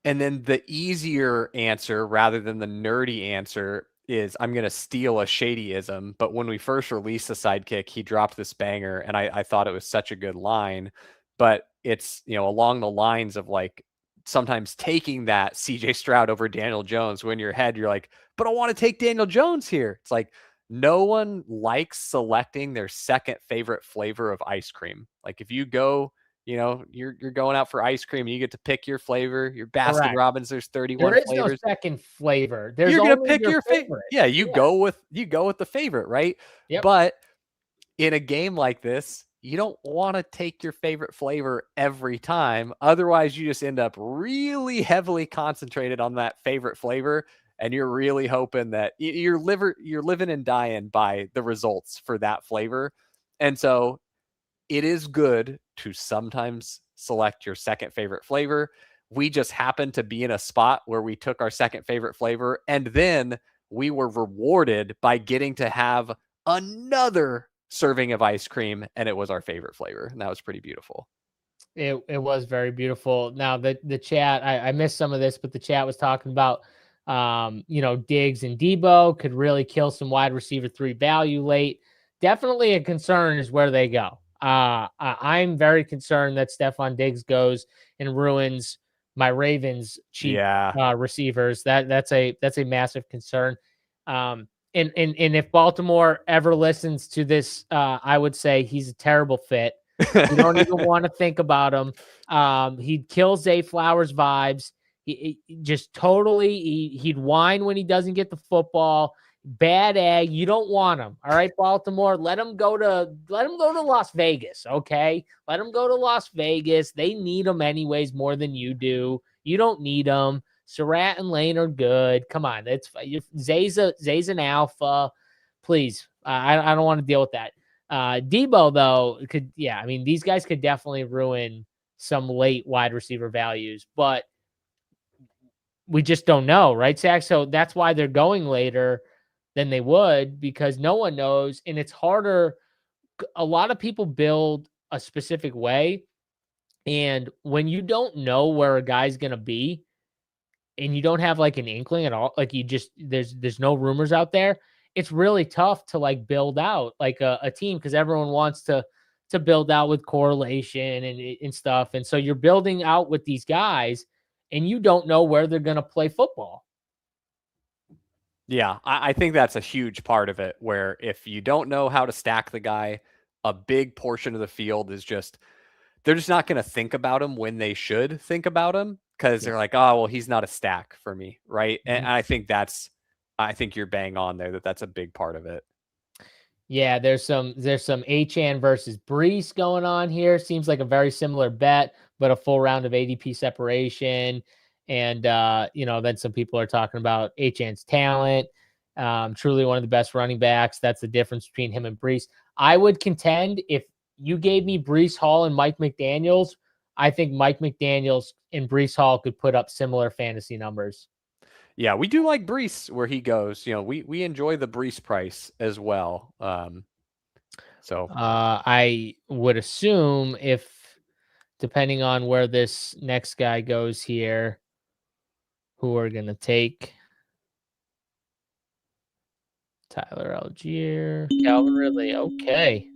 And then the easier answer rather than the nerdy answer is I'm going to steal a Shadyism. But when we first released the sidekick, he dropped this banger and I thought it was such a good line, but it's, along the lines of like sometimes taking that CJ Stroud over Daniel Jones. When in your head, you're like, but I want to take Daniel Jones here. It's like, no one likes selecting their second favorite flavor of ice cream. Like if you go, you're going out for ice cream and you get to pick your flavor, your Baskin Robbins, there's 31 there is flavors. No second flavor. You're going to pick your favorite. Yeah, you go with the favorite, right? Yep. But in a game like this, you don't want to take your favorite flavor every time. Otherwise, you just end up really heavily concentrated on that favorite flavor. And you're really hoping that you're living and dying by the results for that flavor. And so it is good to sometimes select your second favorite flavor. We just happened to be in a spot where we took our second favorite flavor, and then we were rewarded by getting to have another serving of ice cream, and it was our favorite flavor. And that was pretty beautiful. It was very beautiful. Now the chat, I missed some of this, but the chat was talking about Diggs and Debo could really kill some wide receiver 3 value late. Definitely a concern is where they go. I'm very concerned that Stephon Diggs goes and ruins my Ravens cheap receivers. That's a massive concern. And if Baltimore ever listens to this, I would say he's a terrible fit. You don't even want to think about him. He'd kill Zay Flowers vibes. He just totally, he'd whine when he doesn't get the football. Bad egg. You don't want him. All right, Baltimore. Let him go to Las Vegas. Okay, let him go to Las Vegas. They need him anyways more than you do. You don't need him. Surratt and Lane are good. Come on, Zay's an alpha. Please, I don't want to deal with that. Debo though could, I mean, these guys could definitely ruin some late wide receiver values, but we just don't know, right, Zach? So that's why they're going later than they would, because no one knows, and it's harder. A lot of people build a specific way, and when you don't know where a guy's gonna be, and you don't have like an inkling at all, like you just there's no rumors out there, it's really tough to like build out like a team, because everyone wants to build out with correlation and stuff. And so you're building out with these guys and you don't know where they're gonna play football. Yeah, I think that's a huge part of it, where if you don't know how to stack the guy, a big portion of the field is just they're just not going to think about him when they should think about him, because Yeah. they're like, oh, well, he's not a stack for me, right? And Mhm. I think you're bang on there, that's a big part of it. Yeah, there's some Achan versus Brees going on here. Seems like a very similar bet, but a full round of ADP separation. And then some people are talking about Achan's talent. Truly one of the best running backs. That's the difference between him and Brees. I would contend, if you gave me Brees Hall and Mike McDaniels, I think Mike McDaniels and Brees Hall could put up similar fantasy numbers. Yeah, we do like Brees where he goes. We enjoy the Brees price as well. So I would assume, if depending on where this next guy goes here, who we're gonna take. Tyler Algier, Calvin Ridley. Okay.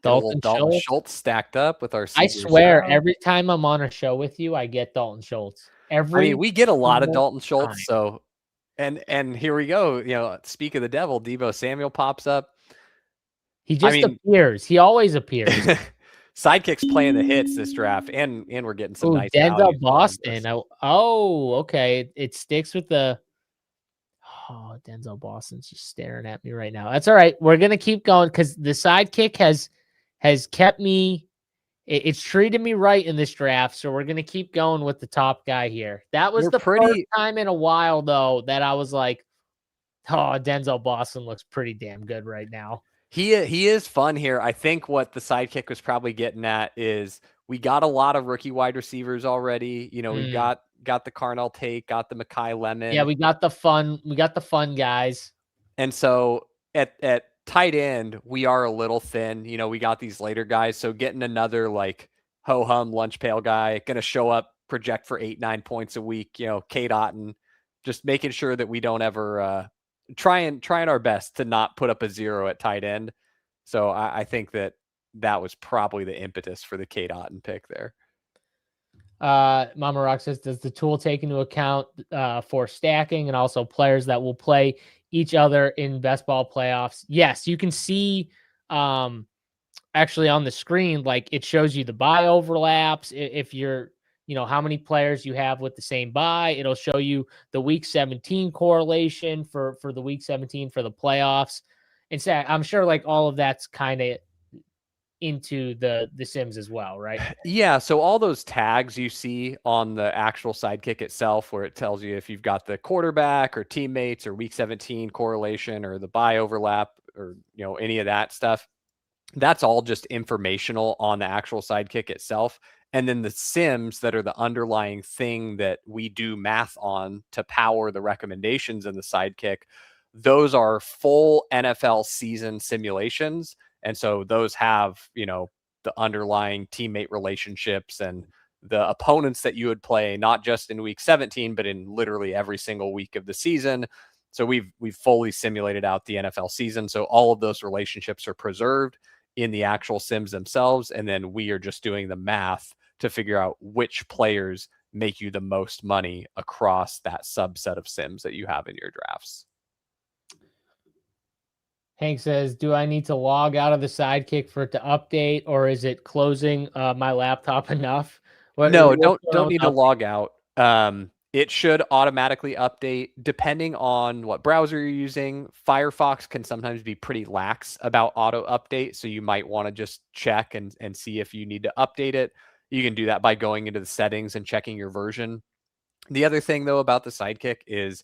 get a little Dalton Dalton Schultz. Schultz stacked up with our I CJ swear, Stroud. every time I'm on a show with you, I get Dalton Schultz. I mean, Every we get a lot of single Dalton time. Schultz. So, and here we go. Speak of the devil, Debo Samuel pops up. He I just mean, appears. He always appears. Sidekick's playing the hits this draft, and we're getting some Ooh, nice Denzel values on him. Boston. Oh, okay. It sticks with the. Oh, Denzel Boston's just staring at me right now. That's all right. We're gonna keep going because the sidekick has kept me. It's treated me right in this draft, so we're gonna keep going with the top guy here. That was We're the first pretty. time in a while, though, that I was like, "Oh, Denzel Boston looks pretty damn good right now." He is fun here. I think what the sidekick was probably getting at is we got a lot of rookie wide receivers already. We've Mm. got the Carnell Tate, got the Makai Yeah, Lemon. we got the fun. We got the fun guys. And so at tight end, we are a little thin. We got these later guys. So getting another like ho hum lunch pail guy, going to show up, project for 8-9 points a week. Kate Otten, just making sure that we don't ever trying our best to not put up a zero at tight end. So I think that was probably the impetus for the Kate Otten pick there. Mama Rock says, does the tool take into account for stacking and also players that will play each other in best ball playoffs? Yes, you can see actually on the screen, like it shows you the buy overlaps. If you're, how many players you have with the same buy, it'll show you the week 17 correlation for the week 17 for the playoffs. And so I'm sure like all of that's kind of into the Sims as well, right? Yeah, so all those tags you see on the actual sidekick itself, where it tells you if you've got the quarterback or teammates or week 17 correlation or the buy overlap or any of that stuff, that's all just informational on the actual sidekick itself. And then the sims that are the underlying thing that we do math on to power the recommendations in the sidekick, those are full NFL season simulations. And so those have, the underlying teammate relationships and the opponents that you would play, not just in week 17, but in literally every single week of the season. So we've fully simulated out the NFL season. So all of those relationships are preserved in the actual sims themselves. And then we are just doing the math to figure out which players make you the most money across that subset of sims that you have in your drafts. Hank says, do I need to log out of the sidekick for it to update, or is it closing my laptop enough? No, What's going on don't with need to update? log out. It should automatically update depending on what browser you're using. Firefox can sometimes be pretty lax about auto update, so you might want to just check and see if you need to update it. You can do that by going into the settings and checking your version. The other thing though about the Sidekick is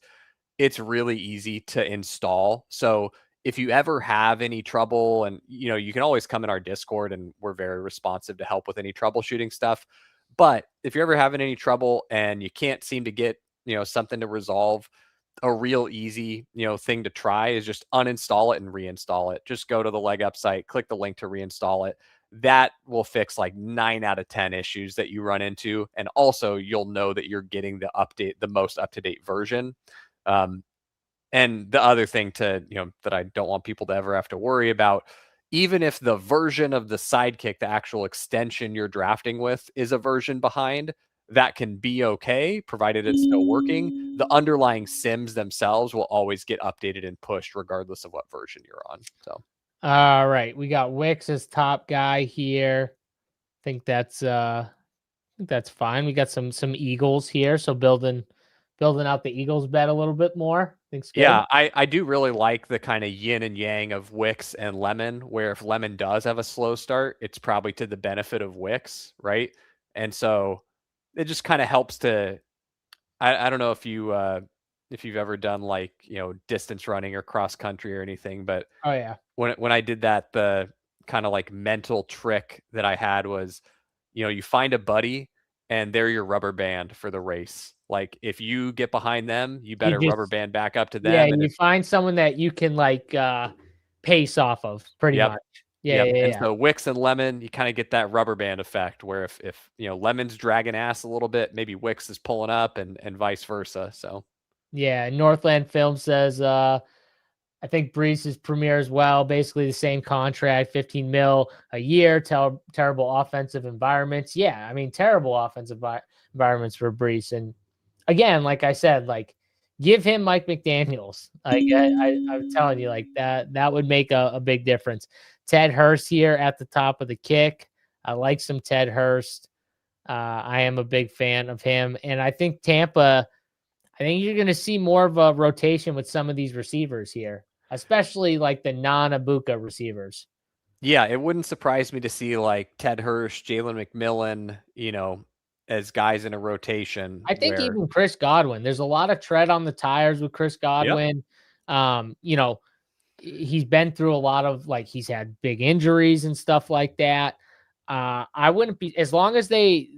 it's really easy to install. So if you ever have any trouble, and you can always come in our Discord and we're very responsive to help with any troubleshooting stuff. But if you're ever having any trouble and you can't seem to get, something to resolve, a real easy, thing to try is just uninstall it and reinstall it. Just go to the Leg Up site, click the link to reinstall it. That will fix like 9 out of 10 issues that you run into. And also you'll know that you're getting the most up-to-date version. And the other thing that I don't want people to ever have to worry about, even if the version of the Sidekick, the actual extension you're drafting with, is a version behind, that can be okay, provided it's still working. The underlying sims themselves will always get updated and pushed regardless of what version you're on. So, all right, we got Wix as top guy here. I think that's fine. We got some Eagles here, so building out the Eagles bet a little bit more. Think's good. yeah, I do really like the kind of yin and yang of Wix and Lemon, where if Lemon does have a slow start, it's probably to the benefit of Wix, right? And so it just kind of helps to, I don't know if you've ever done like, distance running or cross country or anything, but Oh yeah, when I did that, the kind of like mental trick that I had was, you find a buddy and they're your rubber band for the race. Like if you get behind them, you better rubber band back up to yeah, them. And you find someone that you can like pace off of pretty yep, much. Yeah, yep. yeah, And yeah. so Wix and Lemon, you kind of get that rubber band effect where if Lemon's dragging ass a little bit, maybe Wix is pulling up and vice versa. So Yeah, Northland Film says I think Brees is premier as well. Basically the same contract, 15 mil a year. Terrible offensive environments. Yeah, I mean terrible offensive environments for Brees. And again, like I said, like give him Mike McDaniels. Like I'm telling you, like that would make a big difference. Ted Hurst here at the top of the kick. I like some Ted Hurst. I am a big fan of him, and I think Tampa. I think you're going to see more of a rotation with some of these receivers here, especially like the non-Abuka receivers. yeah, it wouldn't surprise me to see like Ted Hurst, Jalen McMillan, as guys in a rotation I think where, even Chris Godwin, there's a lot of tread on the tires with Chris yep. Godwin. He's been through a lot of like he's had big injuries and stuff like that. I wouldn't be as long as they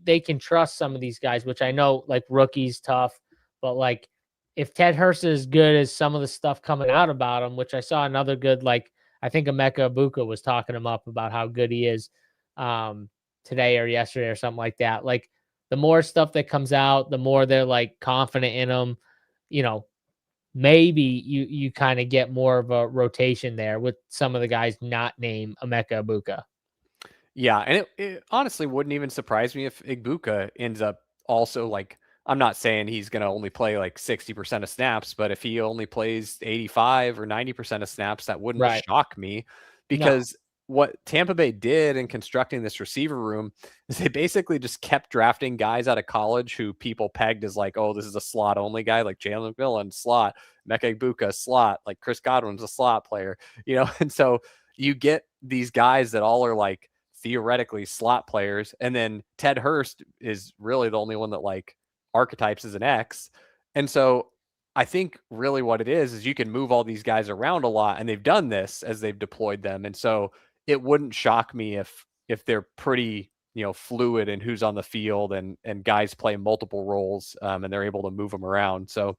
can trust some of these guys, which I know like rookies tough, but like if Ted Hurst is good as some of the stuff coming out about him, which I saw another good like I think Emeka Ibuka was talking him up about how good he is today or yesterday or something like that. Like the more stuff that comes out, the more they're like confident in him. Maybe you kind of get more of a rotation there with some of the guys not named Emeka Ibuka. Yeah, and it honestly wouldn't even surprise me if Igbuka ends up also like, I'm not saying he's going to only play like 60% of snaps, but if he only plays 85 or 90% of snaps, that wouldn't Right. shock me, No. because what Tampa Bay did in constructing this receiver room is they basically just kept drafting guys out of college who people pegged as like, oh, this is a slot only guy, like Jalen McMillan, slot, Emeka Igbuka, slot, like Chris Godwin's a slot player, and so you get these guys that all are like theoretically slot players, and then Ted Hurst is really the only one that like archetypes as an X. And so I think really what it is you can move all these guys around a lot, and they've done this as they've deployed them. And so it wouldn't shock me if they're pretty, fluid in who's on the field, and guys play multiple roles, and they're able to move them around. So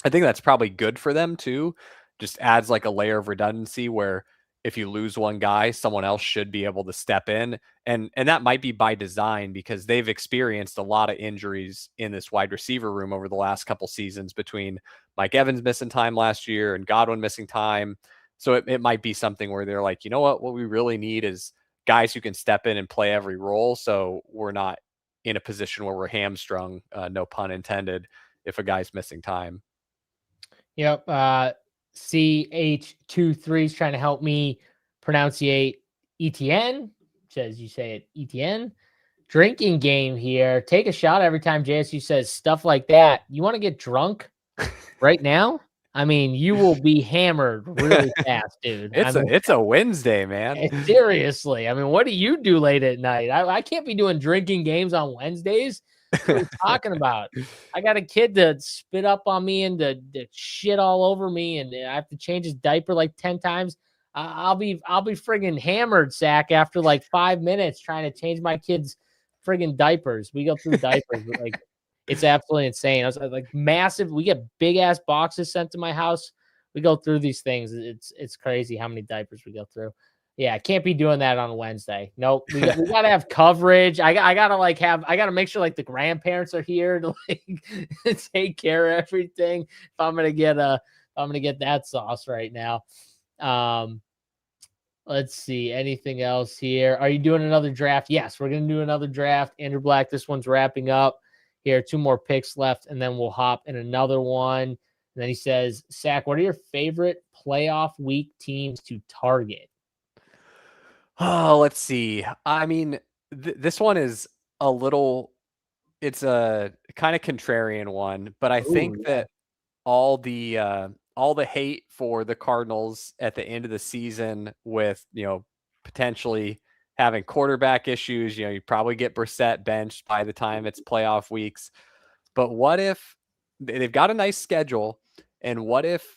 I think that's probably good for them too. Just adds like a layer of redundancy where if you lose one guy, someone else should be able to step in. And that might be by design, because they've experienced a lot of injuries in this wide receiver room over the last couple seasons, between Mike Evans missing time last year and Godwin missing time. So it might be something where they're like, you know what we really need is guys who can step in and play every role. So we're not in a position where we're hamstrung, no pun intended, if a guy's missing time. Yep. CH23 is trying to help me pronunciate ETN. Says you say it ETN. Drinking game here. Take a shot every time JSU says stuff like that. You want to get drunk right now? I mean, you will be hammered really fast, dude. It's a Wednesday, man. Seriously. I mean, what do you do late at night? I can't be doing drinking games on Wednesdays. What are we talking about? I got a kid to spit up on me and to shit all over me, and I have to change his diaper like 10 times. I'll be friggin' hammered, Sack, after like 5 minutes trying to change my kid's friggin' diapers. We go through diapers, like it's absolutely insane. I was like massive. We get big ass boxes sent to my house. We go through these things. It's crazy how many diapers we go through. Yeah, I can't be doing that on a Wednesday. Nope. We gotta have coverage. I gotta make sure like the grandparents are here to like take care of everything. If I'm gonna get that sauce right now. Let's see. Anything else here? Are you doing another draft? Yes, we're gonna do another draft. Andrew Black, this one's wrapping up. Here, 2 more picks left, and then we'll hop in another one. And then he says, Sack, what are your favorite playoff week teams to target? Oh, let's see. I mean, this one is a little, it's a kind of contrarian one, but I Ooh, think yeah. that all the hate for the Cardinals at the end of the season with, potentially having quarterback issues, you probably get Brissett benched by the time it's playoff weeks. But what if they've got a nice schedule, and what if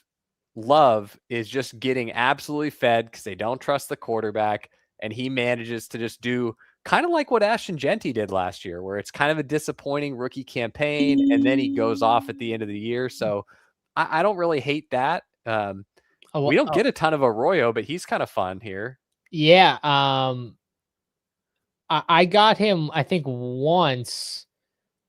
Love is just getting absolutely fed because they don't trust the quarterback, and he manages to just do kind of like what Ashton Genty did last year, where it's kind of a disappointing rookie campaign, and then he goes off at the end of the year. So I don't really hate that. We don't get a ton of Arroyo, but he's kind of fun here. Yeah. I got him, I think, once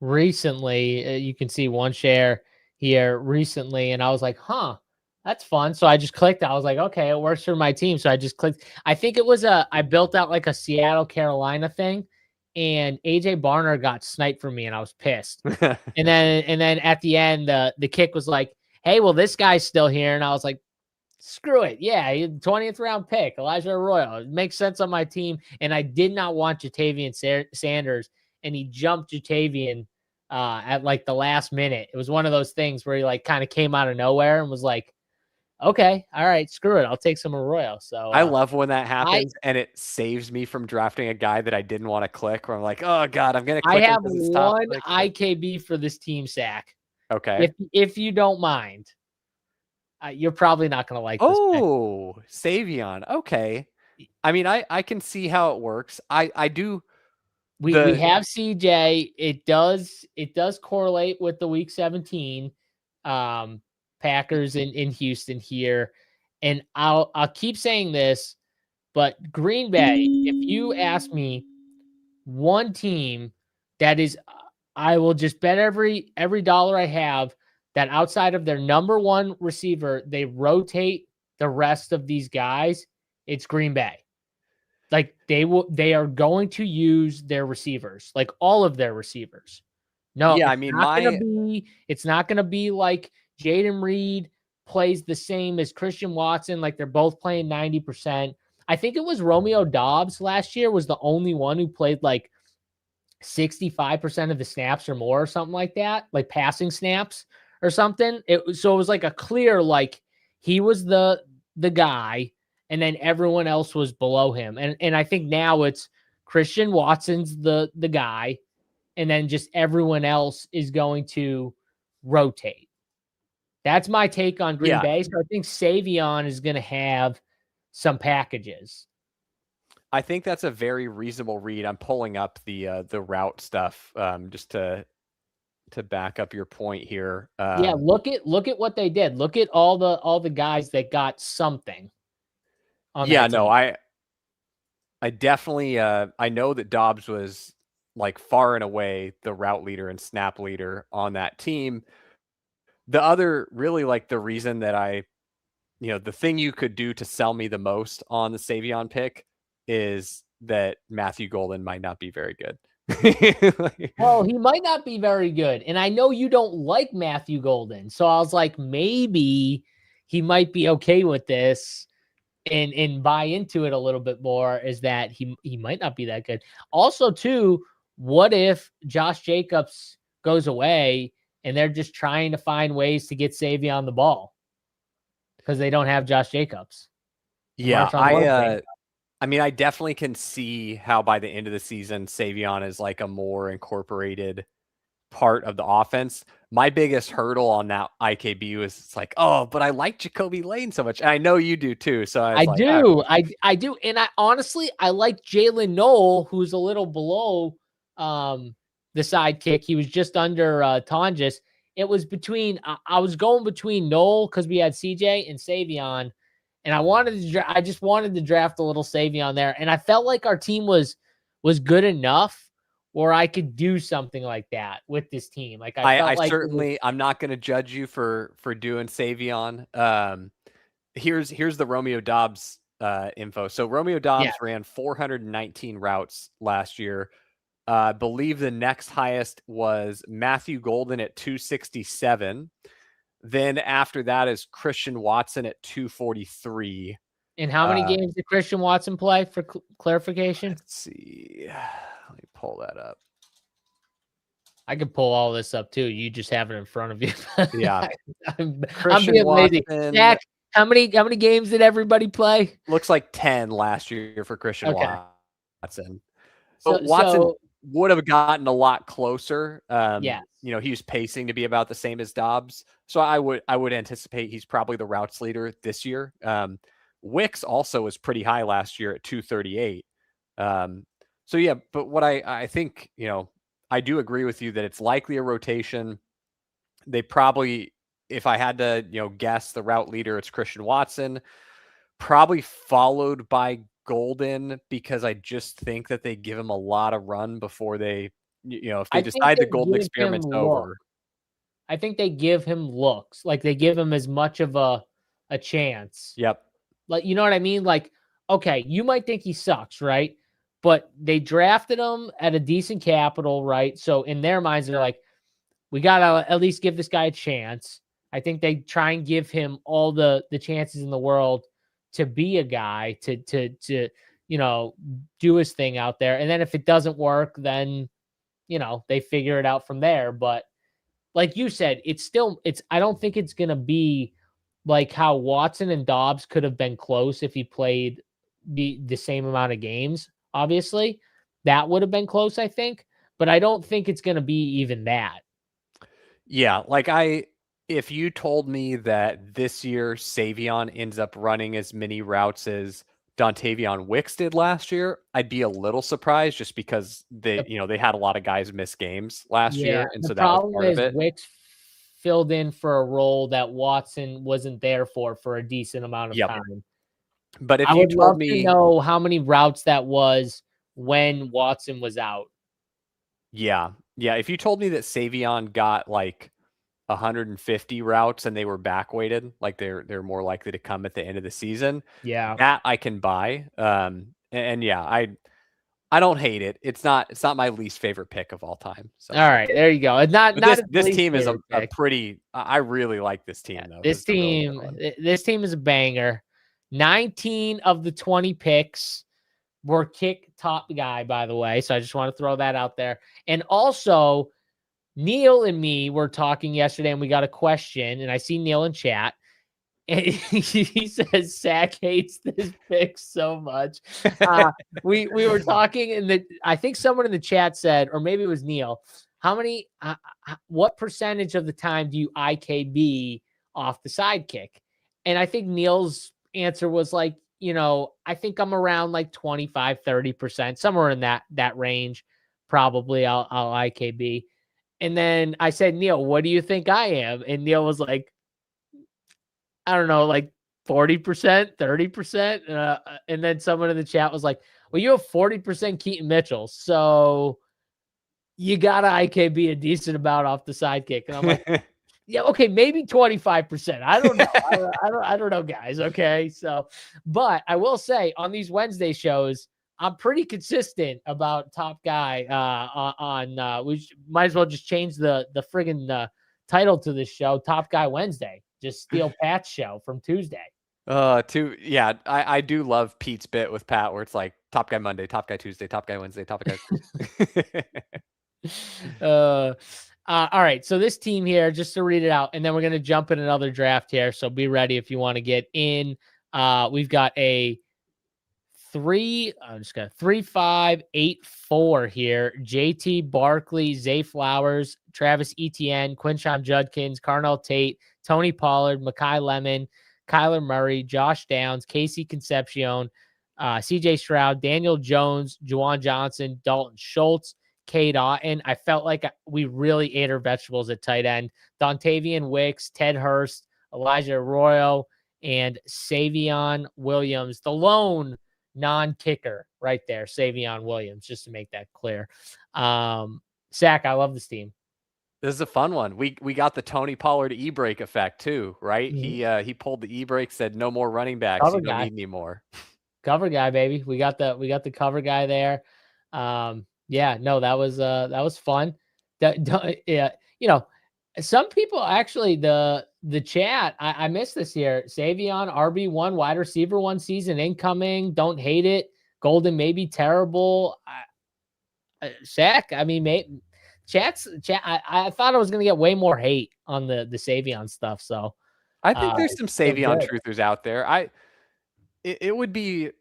recently. You can see one share here recently, and I was like, huh, that's fun. So I just clicked. I was like, okay, it works for my team. So I just clicked. I think it was I built out like a Seattle, Carolina thing, and AJ Barner got sniped from me, and I was pissed. And then at the end, the kick was like, hey, well, this guy's still here. And I was like, screw it. Yeah, 20th round pick, Elijah Arroyo. It makes sense on my team. And I did not want Jatavian Sanders, and he jumped Jatavian at like the last minute. It was one of those things where he like kind of came out of nowhere and was like, okay, all right, screw it. I'll take some Arroyo. So I love when that I happens, and it saves me from drafting a guy that I didn't want to click, where I'm like, oh God, I'm going to I click him have because it's top one 6. IKB for this team, Sack. Okay. If you don't mind, you're probably not going to like this pick. Oh, Savion. Okay. I mean, I can see how it works. I do. We have CJ. It does correlate with the week 17 Packers in Houston here. And I'll keep saying this, but Green Bay, if you ask me one team that is, I will just bet every dollar I have that outside of their number one receiver, they rotate the rest of these guys. It's Green Bay. Like they are going to use their receivers, like all of their receivers. No, Yeah, I it's mean, not gonna be like Jaden Reed plays the same as Christian Watson, like they're both playing 90%. I think it was Romeo Dobbs last year was the only one who played like 65% of the snaps or more, or something like that, like passing snaps or something. So it was like a clear, like he was the guy, and then everyone else was below him. And I think now it's Christian Watson's the guy, and then just everyone else is going to rotate. That's my take on Green yeah, Bay. So I think Savion is going to have some packages. I think that's a very reasonable read. I'm pulling up the route stuff just to back up your point here. Yeah, look at what they did. Look at all the guys that got something on Yeah, that no, team. I definitely I know that Dobbs was like far and away the route leader and snap leader on that team. The other really like the reason that the thing you could do to sell me the most on the Savion pick is that Matthew Golden might not be very good. Well, he might not be very good. And I know you don't like Matthew Golden. So I was like, maybe he might be okay with this and buy into it a little bit more, is that he might not be that good. Also, too, what if Josh Jacobs goes away and they're just trying to find ways to get Savion the ball because they don't have Josh Jacobs and Yeah, Marshawn Lynch? I mean, I definitely can see how by the end of the season, Savion is like a more incorporated part of the offense. My biggest hurdle on that IKB was it's like, oh, but I like Jacoby Lane so much. And I know you do too. So I I was like, all right. do. I do. And I honestly, I like Jalen Noel, who's a little below the sidekick. He was just under Tonjes. It was between, I was going between Noel because we had CJ and Savion. And I just wanted to draft a little Savion there. And I felt like our team was good enough where I could do something like that with this team. Like I felt I like certainly, I'm not going to judge you for doing Savion. Here's the Romeo Dobbs info. So Romeo yeah. Dobbs ran 419 routes last year. I believe the next highest was Matthew Golden at 267. Then after that is Christian Watson at 243. And how many games did Christian Watson play for clarification? Let's see. Let me pull that up. I could pull all this up too. You just have it in front of you. Yeah. I'm Christian being lazy. Watson, Zach, how many games did everybody play? looks like 10 last year for Christian Okay. Watson. So But Watson would have gotten a lot closer. yeah. You know, he was pacing to be about the same as Dobbs. So I would anticipate he's probably the routes leader this year. Wicks also was pretty high last year at 238. So yeah, but what I think, you know, I do agree with you that it's likely a rotation. They probably, if I had to, you know, guess the route leader, it's Christian Watson, probably followed by Golden, because I just think that they give him a lot of run before they, you know, if they I think decide the they Golden give him experiment's look. over. I think they give him looks. Like they give him as much of a chance. Yep. Like, you know what I mean? Like, okay, you might think he sucks, right? But they drafted him at a decent capital, right? So in their minds, they're like, we gotta at least give this guy a chance. I think they try and give him all the chances in the world to be a guy, to you know, do his thing out there. And then if it doesn't work, then you know, they figure it out from there. But like you said, I don't think it's gonna be like how Watson and Dobbs could have been close if he played the same amount of games. Obviously, that would have been close, I think. But I don't think it's gonna be even that. Yeah, like if you told me that this year Savion ends up running as many routes as Dontavion Wicks did last year, I'd be a little surprised just because they, The you know, they had a lot of guys miss games last Yeah, year, and the so that was problem part of is it. Wicks filled in for a role that Watson wasn't there for a decent amount of Yep. time. But if I you would told love to me, know how many routes that was when Watson was out. yeah, if you told me that Savion got like 150 routes and they were back weighted, like they're more likely to come at the end of the season, Yeah. that I can buy. And yeah, I don't hate it. It's not my least favorite pick of all time. So All right, there you go. It's not but not this his least team is favorite a pick. pretty. I really like this team though. This It's a really good team, one. this team is a banger. 19 of the 20 picks were kick top guy, by the way. So I just want to throw that out there. And also, Neil and me were talking yesterday, and we got a question, and I see Neil in chat. And he says Sack hates this pick so much. We were talking, and I think someone in the chat said, or maybe it was Neil, what percentage of the time do you IKB off the sidekick? And I think Neil's answer was like, you know, I think I'm around like 25, 30%, somewhere in that range. Probably I'll IKB. And then I said, Neil, what do you think I am? And Neil was like, I don't know, like 40%, 30%. And then someone in the chat was like, well, you have 40% Keaton Mitchell. So you got to IKB a decent amount off the sidekick. And I'm like, yeah, okay, maybe 25%. I don't know. I don't know, guys. Okay. So, but I will say on these Wednesday shows, I'm pretty consistent about top guy we might as well just change the friggin' title to this show, Top Guy Wednesday. Just steal Pat's show from Tuesday. Yeah, I do love Pete's bit with Pat where it's like Top Guy Monday, Top Guy Tuesday, Top Guy Wednesday, Top Guy. All right. So this team here, just to read it out, and then we're going to jump in another draft here. So be ready if you want to get in. We've got a I'm just gonna 3-5-8-4 here. JT Barkley, Zay Flowers, Travis Etienne, Quinshon Judkins, Carnell Tate, Tony Pollard, Mekhi Lemon, Kyler Murray, Josh Downs, Casey Concepcion, CJ Stroud, Daniel Jones, Juwan Johnson, Dalton Schultz, Cade Otton. I felt like we really ate our vegetables at tight end. Dontavian Wicks, Ted Hurst, Elijah Arroyo, and Savion Williams, the lone non-kicker right there, Savion Williams, just to make that clear. Sack, I love this team. This is a fun one. We got the Tony Pollard e-brake effect too, right? He pulled the e-brake, said no more running backs. Cover You don't guy. need any more. Cover guy, baby. We got the cover guy there. Yeah, no, that was fun. Yeah, some people actually the chat. I missed this here. Savion RB1 wide receiver 1 season incoming. Don't hate it. Golden may be terrible. Shaq. I mean, chat. I thought I was gonna get way more hate on the Savion stuff. So I think there's some Savion truthers out there. It would be.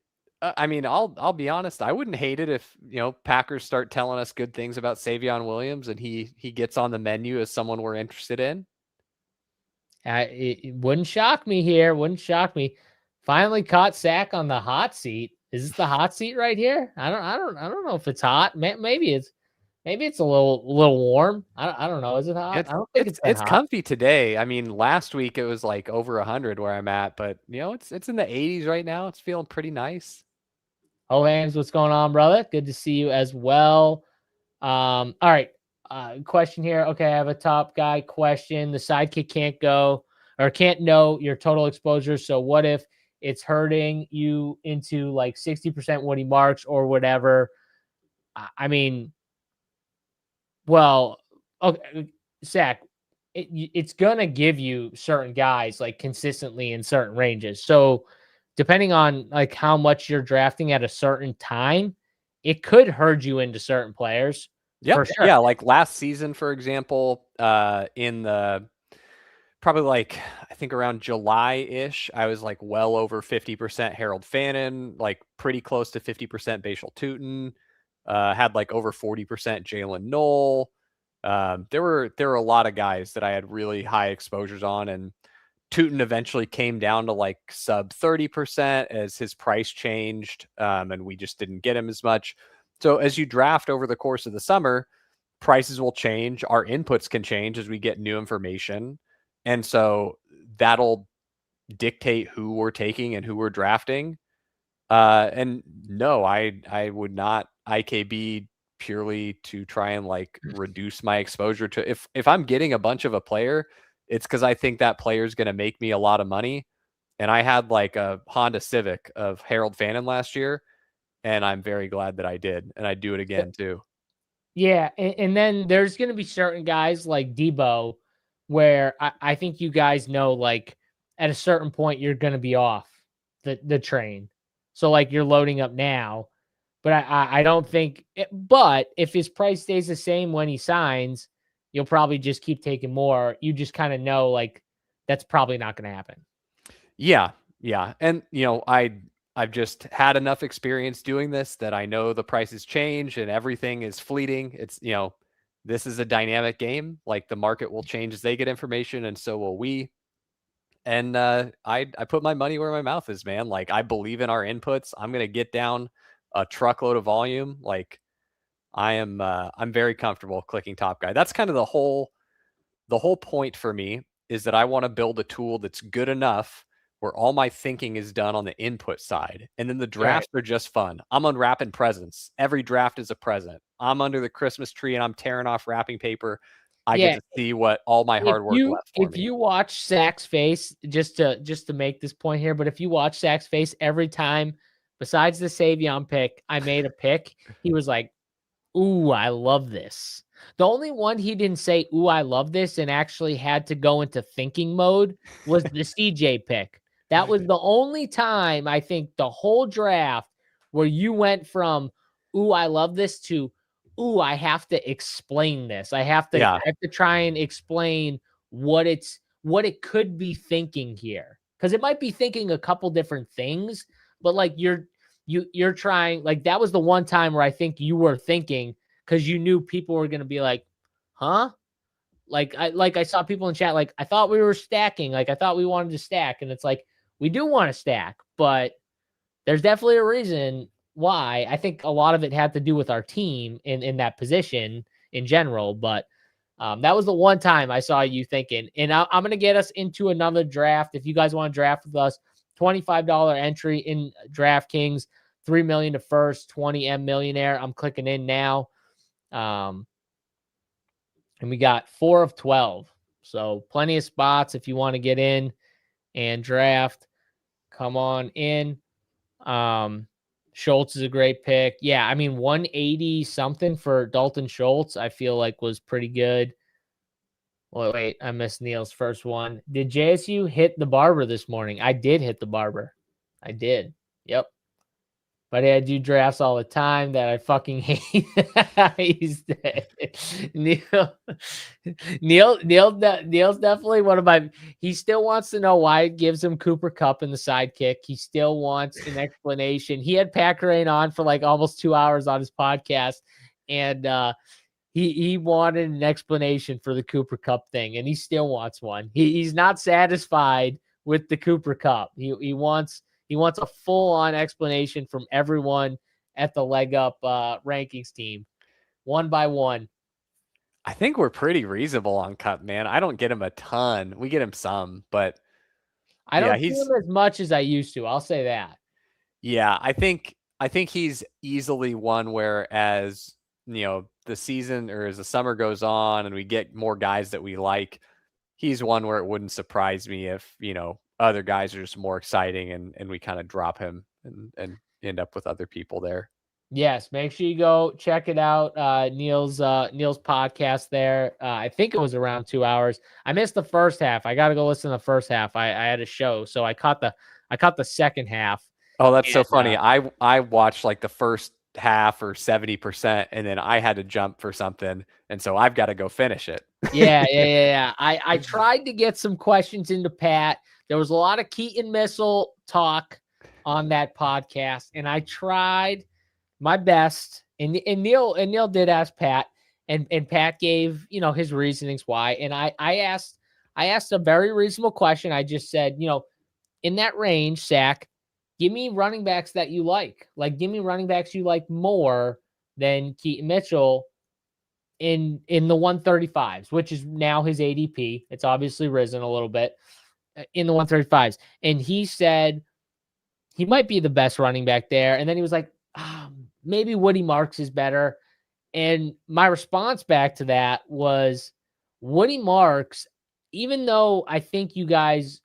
I mean, I'll be honest. I wouldn't hate it if Packers start telling us good things about Savion Williams and he gets on the menu as someone we're interested in. It wouldn't shock me here. Wouldn't shock me. Finally caught Sack on the hot seat. Is this the hot seat right here? I don't know if it's hot. Maybe it's a little warm. I don't know. Is it hot? I don't think it's hot. comfy today. I mean, last week it was like over 100 where I'm at, but it's in the 80s right now. It's feeling pretty nice. Oh, Ames, what's going on, brother? Good to see you as well. All right. Question here. Okay, I have a top guy question. The sidekick can't know your total exposure. So what if it's hurting you into like 60% what he marks or whatever? I mean, well, okay, Zach, it's gonna give you certain guys like consistently in certain ranges. So depending on like how much you're drafting at a certain time, it could herd you into certain players. Yep. For sure. Yeah, like last season, for example, in the probably like I think around July-ish, I was like well over 50% Harold Fannin, like pretty close to 50% Bashal Tutin, had like over 40% Jalen Knoll. There were a lot of guys that I had really high exposures on, and Tutin eventually came down to like sub 30% as his price changed, and we just didn't get him as much. So as you draft over the course of the summer, prices will change. Our inputs can change as we get new information. And so that'll dictate who we're taking and who we're drafting. And no, I would not IKB purely to try and like reduce my exposure to if I'm getting a bunch of a player, it's because I think that player is going to make me a lot of money. And I had like a Honda Civic of Harold Fannin last year, and I'm very glad that I did. And I'd do it again too. Yeah. And then there's going to be certain guys like Debo where I think you guys know, like at a certain point, you're going to be off the train. So like you're loading up now, but I don't think but if his price stays the same when he signs, you'll probably just keep taking more. You just kind of know like that's probably not going to happen. Yeah. Yeah. And I've just had enough experience doing this that I know the prices change and everything is fleeting. It's, this is a dynamic game. Like the market will change as they get information, and so will we. And I put my money where my mouth is, man. Like I believe in our inputs. I'm going to get down a truckload of volume. Like I'm very comfortable clicking top guy. That's kind of the whole point for me, is that I want to build a tool that's good enough where all my thinking is done on the input side. And then the drafts are just fun. I'm unwrapping presents. Every draft is a present. I'm under the Christmas tree and I'm tearing off wrapping paper. I get to see what all my hard work left for me. If you watch Sack's face, just to make this point here, but if you watch Sack's face every time, besides the Savion pick, I made a pick, he was like, ooh, I love this. The only one he didn't say, ooh, I love this, and actually had to go into thinking mode was the CJ pick. That was the only time, I think, the whole draft where you went from, ooh, I love this to, ooh, I have to explain this. I have to try and explain what it could be thinking here. Because it might be thinking a couple different things, but like you're trying, like, that was the one time where I think you were thinking, because you knew people were going to be like, huh? Like I saw people in chat, like, I thought we were stacking. Like, I thought we wanted to stack. And it's like, we do want to stack, but there's definitely a reason why. I think a lot of it had to do with our team in that position in general. But that was the one time I saw you thinking. And I'm going to get us into another draft. If you guys want to draft with us, $25 entry in DraftKings, 3 million to first, 20M millionaire. I'm clicking in now. And we got 4 of 12. So plenty of spots if you want to get in and draft. Come on in. Schultz is a great pick. Yeah, I mean, 180 something for Dalton Schultz, I feel like was pretty good. Well, wait, I missed Neil's first one. Did JSU hit the barber this morning? I did hit the barber. I did. Yep. But I do drafts all the time that I fucking hate. He's dead. Neil's definitely one of my. He still wants to know why it gives him Cooper Kupp in the sidekick. He still wants an explanation. He had Pat Crane on for like almost 2 hours on his podcast, and he wanted an explanation for the Cooper Kupp thing, and he still wants one. He's not satisfied with the Cooper Kupp. He wants a full-on explanation from everyone at the Leg Up rankings team, one by one. I think we're pretty reasonable on Kupp, man. I don't get him a ton. We get him some, but I don't see him as much as I used to. I'll say that. Yeah, I think he's easily one where, as the season or as the summer goes on and we get more guys that we like, he's one where it wouldn't surprise me if, other guys are just more exciting and we kind of drop him and end up with other people there. Yes, make sure you go check it out. Neil's podcast there. I think it was around 2 hours. I missed the first half. I got to go listen to the first half. I had a show, so I caught the second half. Oh, that's so funny. I watched like the first half or 70%, and then I had to jump for something, and so I've got to go finish it. Yeah. I tried to get some questions into Pat. There was a lot of Keaton Missile talk on that podcast, and I tried my best. And Neil did ask Pat, and Pat gave his reasonings why. And I asked a very reasonable question. I just said, in that range, Sack, give me running backs that you like. Like, give me running backs you like more than Keaton Mitchell in the 135s, which is now his ADP. It's obviously risen a little bit in the 135s. And he said he might be the best running back there. And then he was like, maybe Woody Marks is better. And my response back to that was, Woody Marks, even though I think you guys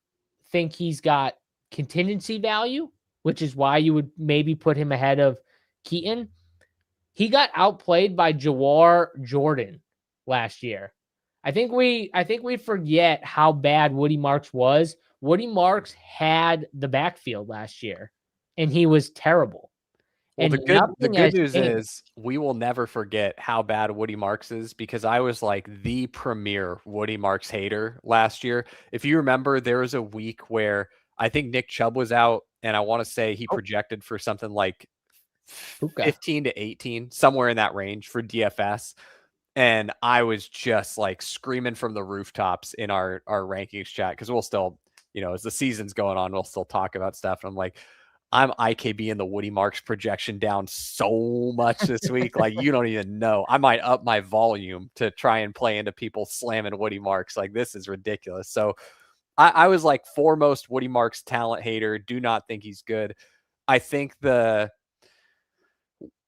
think he's got contingency value, which is why you would maybe put him ahead of Keaton, he got outplayed by Jawar Jordan last year. I think we forget how bad Woody Marks was. Woody Marks had the backfield last year, and he was terrible. Well, the good news is we will never forget how bad Woody Marks is, because I was like the premier Woody Marks hater last year. If you remember, there was a week where I think Nick Chubb was out, and I want to say he projected for something like 15 to 18, somewhere in that range for DFS. And I was just like screaming from the rooftops in our rankings chat, because we'll still, as the season's going on, we'll still talk about stuff. And I'm like, I'm IKB in the Woody Marks projection down so much this week. Like, you don't even know. I might up my volume to try and play into people slamming Woody Marks. Like, this is ridiculous. So I was like foremost Woody Marks talent hater. Do not think he's good. I think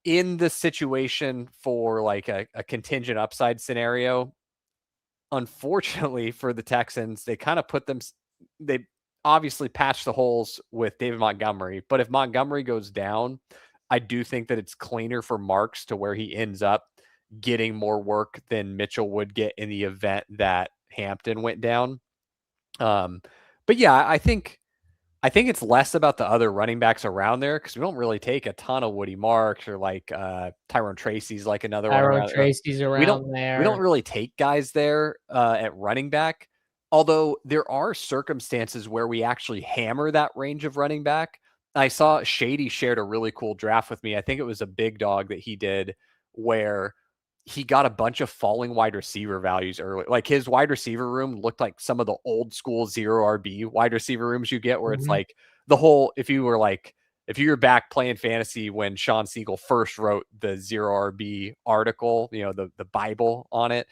in the situation for like a contingent upside scenario, unfortunately for the Texans, they kind of they obviously patch the holes with David Montgomery. But if Montgomery goes down, I do think that it's cleaner for Marks to where he ends up getting more work than Mitchell would get in the event that Hampton went down. But yeah, I think it's less about the other running backs around there, because we don't really take a ton of Woody Marks, or like Tyrone Tracy's like another one. Tyrone Tracy's around there. We don't really take guys there at running back. Although there are circumstances where we actually hammer that range of running back. I saw Shady shared a really cool draft with me. I think it was a big dog that he did where he got a bunch of falling wide receiver values early. Like his wide receiver room looked like some of the old school zero RB wide receiver rooms you get where it's Mhm. like the whole, if you were back playing fantasy when Sean Siegel first wrote the zero RB article, the Bible on it,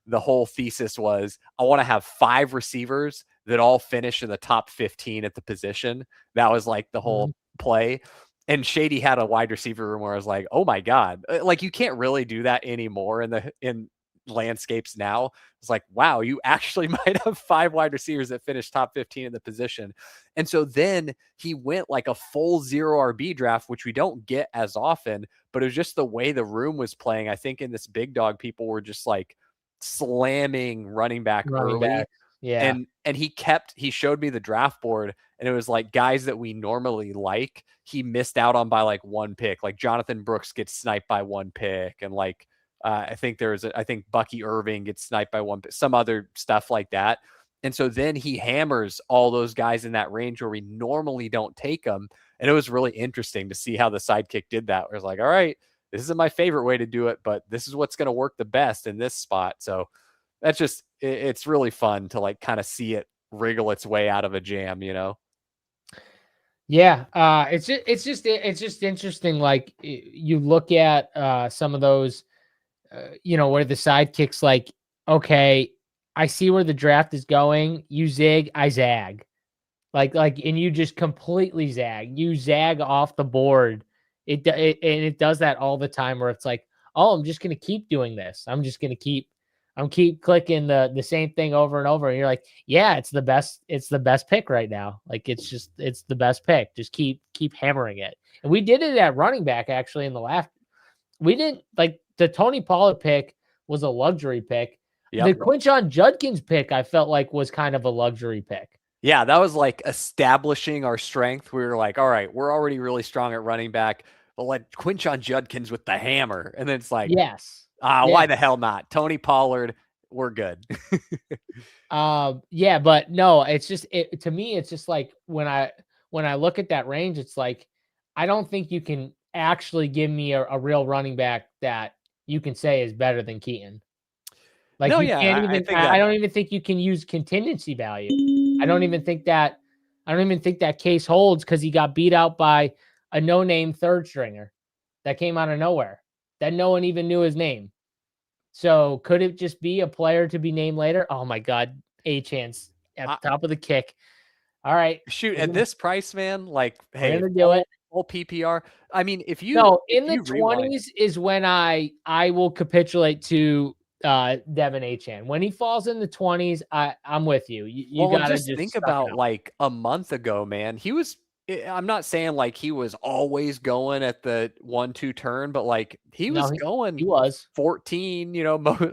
the whole thesis was I want to have 5 receivers that all finish in the top 15 at the position. That was like the whole Mhm. play. And Shady had a wide receiver room where I was like, oh my God, like you can't really do that anymore in landscapes now. It's like, wow, you actually might have 5 wide receivers that finish top 15 in the position. And so then he went like a full zero RB draft, which we don't get as often, but it was just the way the room was playing. I think in this big dog, people were just like slamming running back Running early. back. Yeah. And he showed me the draft board and it was like guys that we normally like, he missed out on by like 1 pick. Like Jonathan Brooks gets sniped by 1 pick. And like, I think Bucky Irving gets sniped by 1 pick, some other stuff like that. And so then he hammers all those guys in that range where we normally don't take them. And it was really interesting to see how the sidekick did that. Where it's like, all right, this isn't my favorite way to do it, but this is what's going to work the best in this spot. So that's just, it's really fun to like kind of see it wriggle its way out of a jam. Yeah, it's just interesting. Like you look at some of those, where the sidekicks like, okay, I see where the draft is going. You zig, I zag. And you just completely zag. You zag off the board. And it does that all the time where it's like, oh, I'm just gonna keep doing this. I'm keep clicking the same thing over and over. And you're like, yeah, it's the best pick right now. Like it's the best pick. Just keep hammering it. And we did it at running back actually in the last. We didn't like the Tony Pollard pick was a luxury pick. The Yep. Quinshon Judkins pick I felt like was kind of a luxury pick. Yeah, that was like establishing our strength. We were like, all right, we're already really strong at running back, but let Quinshon Judkins with the hammer. And then it's like, Yes. Yeah. why the hell not? Tony Pollard, we're good. Yeah, but no, it's just to me, it's just like when I look at that range, it's like I don't think you can actually give me a real running back that you can say is better than Keaton. Like No, you yeah, can't I even think I that don't even think you can use contingency value. I don't even think that case holds because he got beat out by a no-name third stringer that came out of nowhere that no one even knew his name. So could it just be a player to be named later? Oh my God, a chance at I, the top of the kick. All right, shoot at this price, man. Like, we're hey, gonna do it. full PPR. I mean, No, if in the you rewind, 20s is when I will capitulate to Devin Achan. When he falls in the 20s, I'm with you. You well, gotta just just think suck it about up. like a month ago, man. I'm not saying like he was always going at the 1-2 turn, but like he No, was he going was. 14,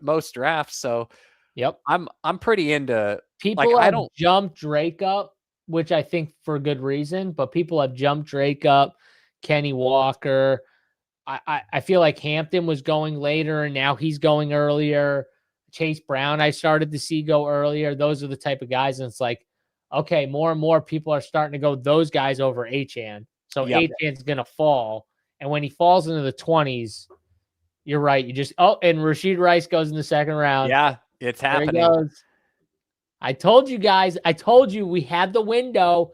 most drafts. So Yep. I'm pretty into like People I have don't jumped Drake up, which I think for good reason, but people have jumped Drake up, Kenny Walker. I feel like Hampton was going later and now he's going earlier. Chase Brown, I started to see go earlier. Those are the type of guys. And it's like, okay, more and more people are starting to go those guys over Achan. So Yep. Achan's going to fall. And when he falls into the 20s, you're right. And Rashid Rice goes in the second round. Yeah, it's There he happening. goes. I told you guys, I told you we had the window.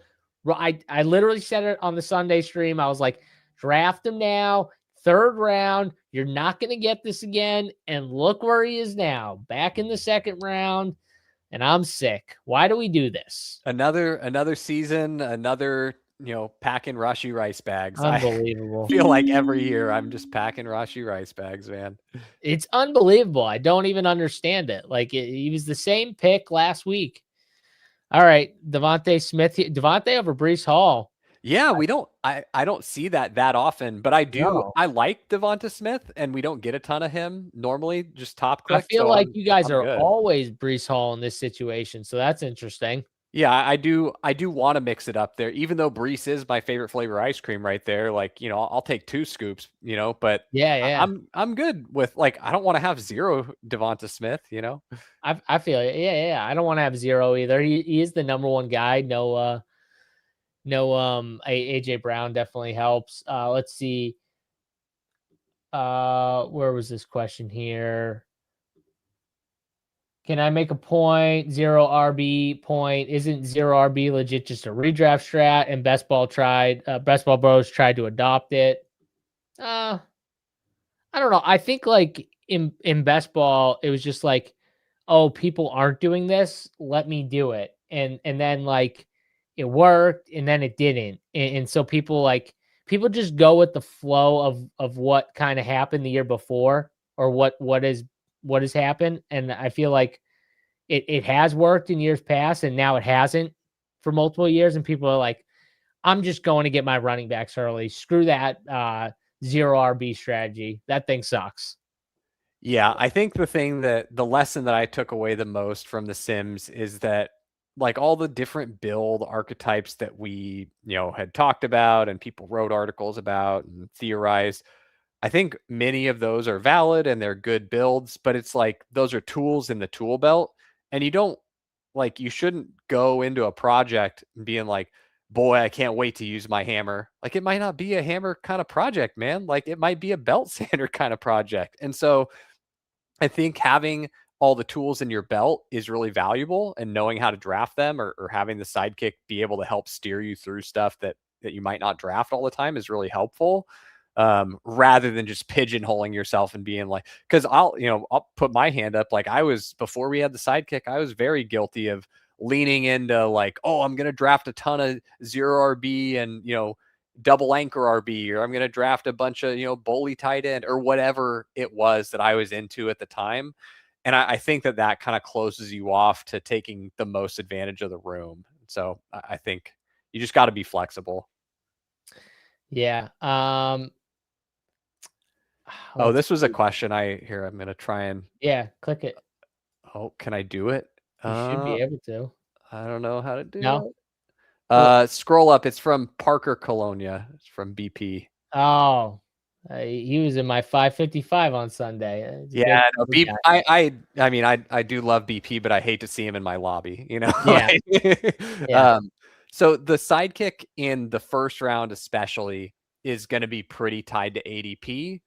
I literally said it on the Sunday stream. I was like, draft him now, third round. You're not going to get this again. And look where he is now, back in the second round. And I'm sick. Why do we do this? Another season, another, packing Rashi rice bags. I Unbelievable. feel like every year I'm just packing Rashi rice bags, man. It's unbelievable. I don't even understand it. He was the same pick last week. All right, Devontae Smith, Devontae over Brees Hall. Yeah, I don't see that often, but No. I like Devonta Smith and we don't get a ton of him normally, just top I click. feel So like you guys I'm are good. always Brees Hall in this situation, so that's interesting. Yeah, I do want to mix it up there, even though Brees is my favorite flavor ice cream right there. Like, I'll take 2 scoops, but Yeah, yeah. I'm good with like I don't want to have 0 Devonta Smith. I feel it. Yeah, yeah. I don't want to have 0 either. He is the number one guy. No, No, AJ Brown definitely helps. Let's see. Where was this question here? Can I make a point? Zero RB point. Isn't zero RB legit just a redraft strat? And Best Ball Bros tried to adopt it. Uh, I don't know. I think like in Best Ball, it was just like, oh, people aren't doing this. Let me do it. And then like it worked and then it didn't. And so people just go with the flow of what kind of happened the year before or what has happened. And I feel like it has worked in years past and now it hasn't for multiple years. And people are like, I'm just going to get my running backs early. Screw that zero RB strategy. That thing sucks. Yeah, I think the lesson that I took away the most from The Sims is that like all the different build archetypes that we, had talked about and people wrote articles about and theorized, I think many of those are valid and they're good builds, but it's like those are tools in the tool belt and you shouldn't go into a project being like, boy, I can't wait to use my hammer. Like it might not be a hammer kind of project, man. Like it might be a belt sander kind of project. And so I think having all the tools in your belt is really valuable, and knowing how to draft them or having the sidekick be able to help steer you through stuff that you might not draft all the time is really helpful. Rather than just pigeonholing yourself and being like, because I'll put my hand up. Like I was before we had the sidekick, I was very guilty of leaning into like, oh, I'm gonna draft a ton of zero RB and double anchor RB, or I'm going to draft a bunch of, bully tight end or whatever it was that I was into at the time. And I think that kind of closes you off to taking the most advantage of the room. So I think you just got to be flexible. Yeah. Oh, Let's this was a see. question I'm going to try and, Yeah, click it. oh, can I do it? You should be able to. I don't know how to do No? it. Well, Scroll up. It's from Parker Colonia. It's from BP. oh, he was in my 555 on Sunday. It's a Yeah, good, no, good guy. I mean, I do love BP, but I hate to see him in my lobby, Yeah, yeah. So the sidekick in the first round especially is gonna be pretty tied to ADP.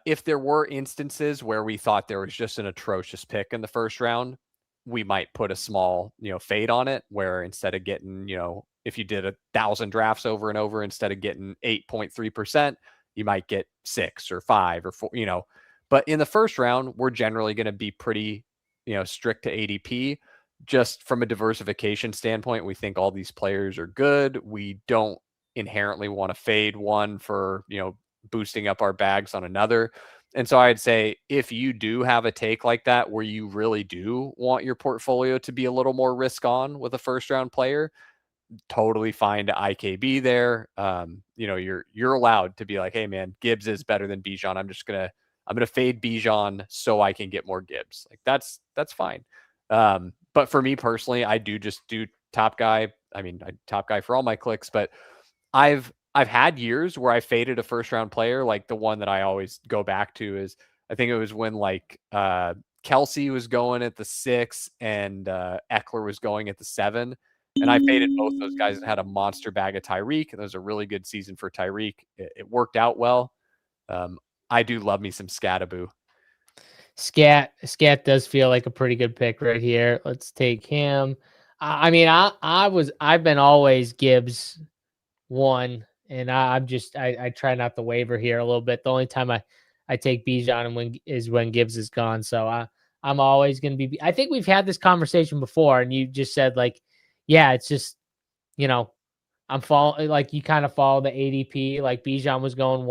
If there were instances where we thought there was just an atrocious pick in the first round, we might put a small, fade on it where instead of getting, if you did 1,000 drafts over and over, instead of getting 8.3%, you might get 6 or 5 or 4, But in the first round, we're generally going to be pretty, strict to ADP. Just from a diversification standpoint, we think all these players are good. We don't inherently want to fade one for, boosting up our bags on another. And so I'd say if you do have a take like that where you really do want your portfolio to be a little more risk on with a first round player, totally fine to IKB there. You're allowed to be like, hey man, Gibbs is better than Bijan. I'm gonna fade Bijan so I can get more Gibbs. Like that's fine. But for me personally, I do just do top guy. I mean, I top guy for all my clicks, but I've had years where I faded a first round player. Like the one that I always go back to is I think it was when Kelsey was going at the 6 and Eckler was going at the 7. And I faded both those guys and had a monster bag of Tyreek. And it was a really good season for Tyreek. It worked out well. I do love me some Scattaboo. Scat does feel like a pretty good pick right here. Let's take him. I mean, I've been always Gibbs one, and I try not to waver here a little bit. The only time I take Bijan and when Gibbs is gone. So I'm always going to be. I think we've had this conversation before, and you just said like, yeah, it's just you know I'm following like you kind of follow the ADP. Like Bijan was going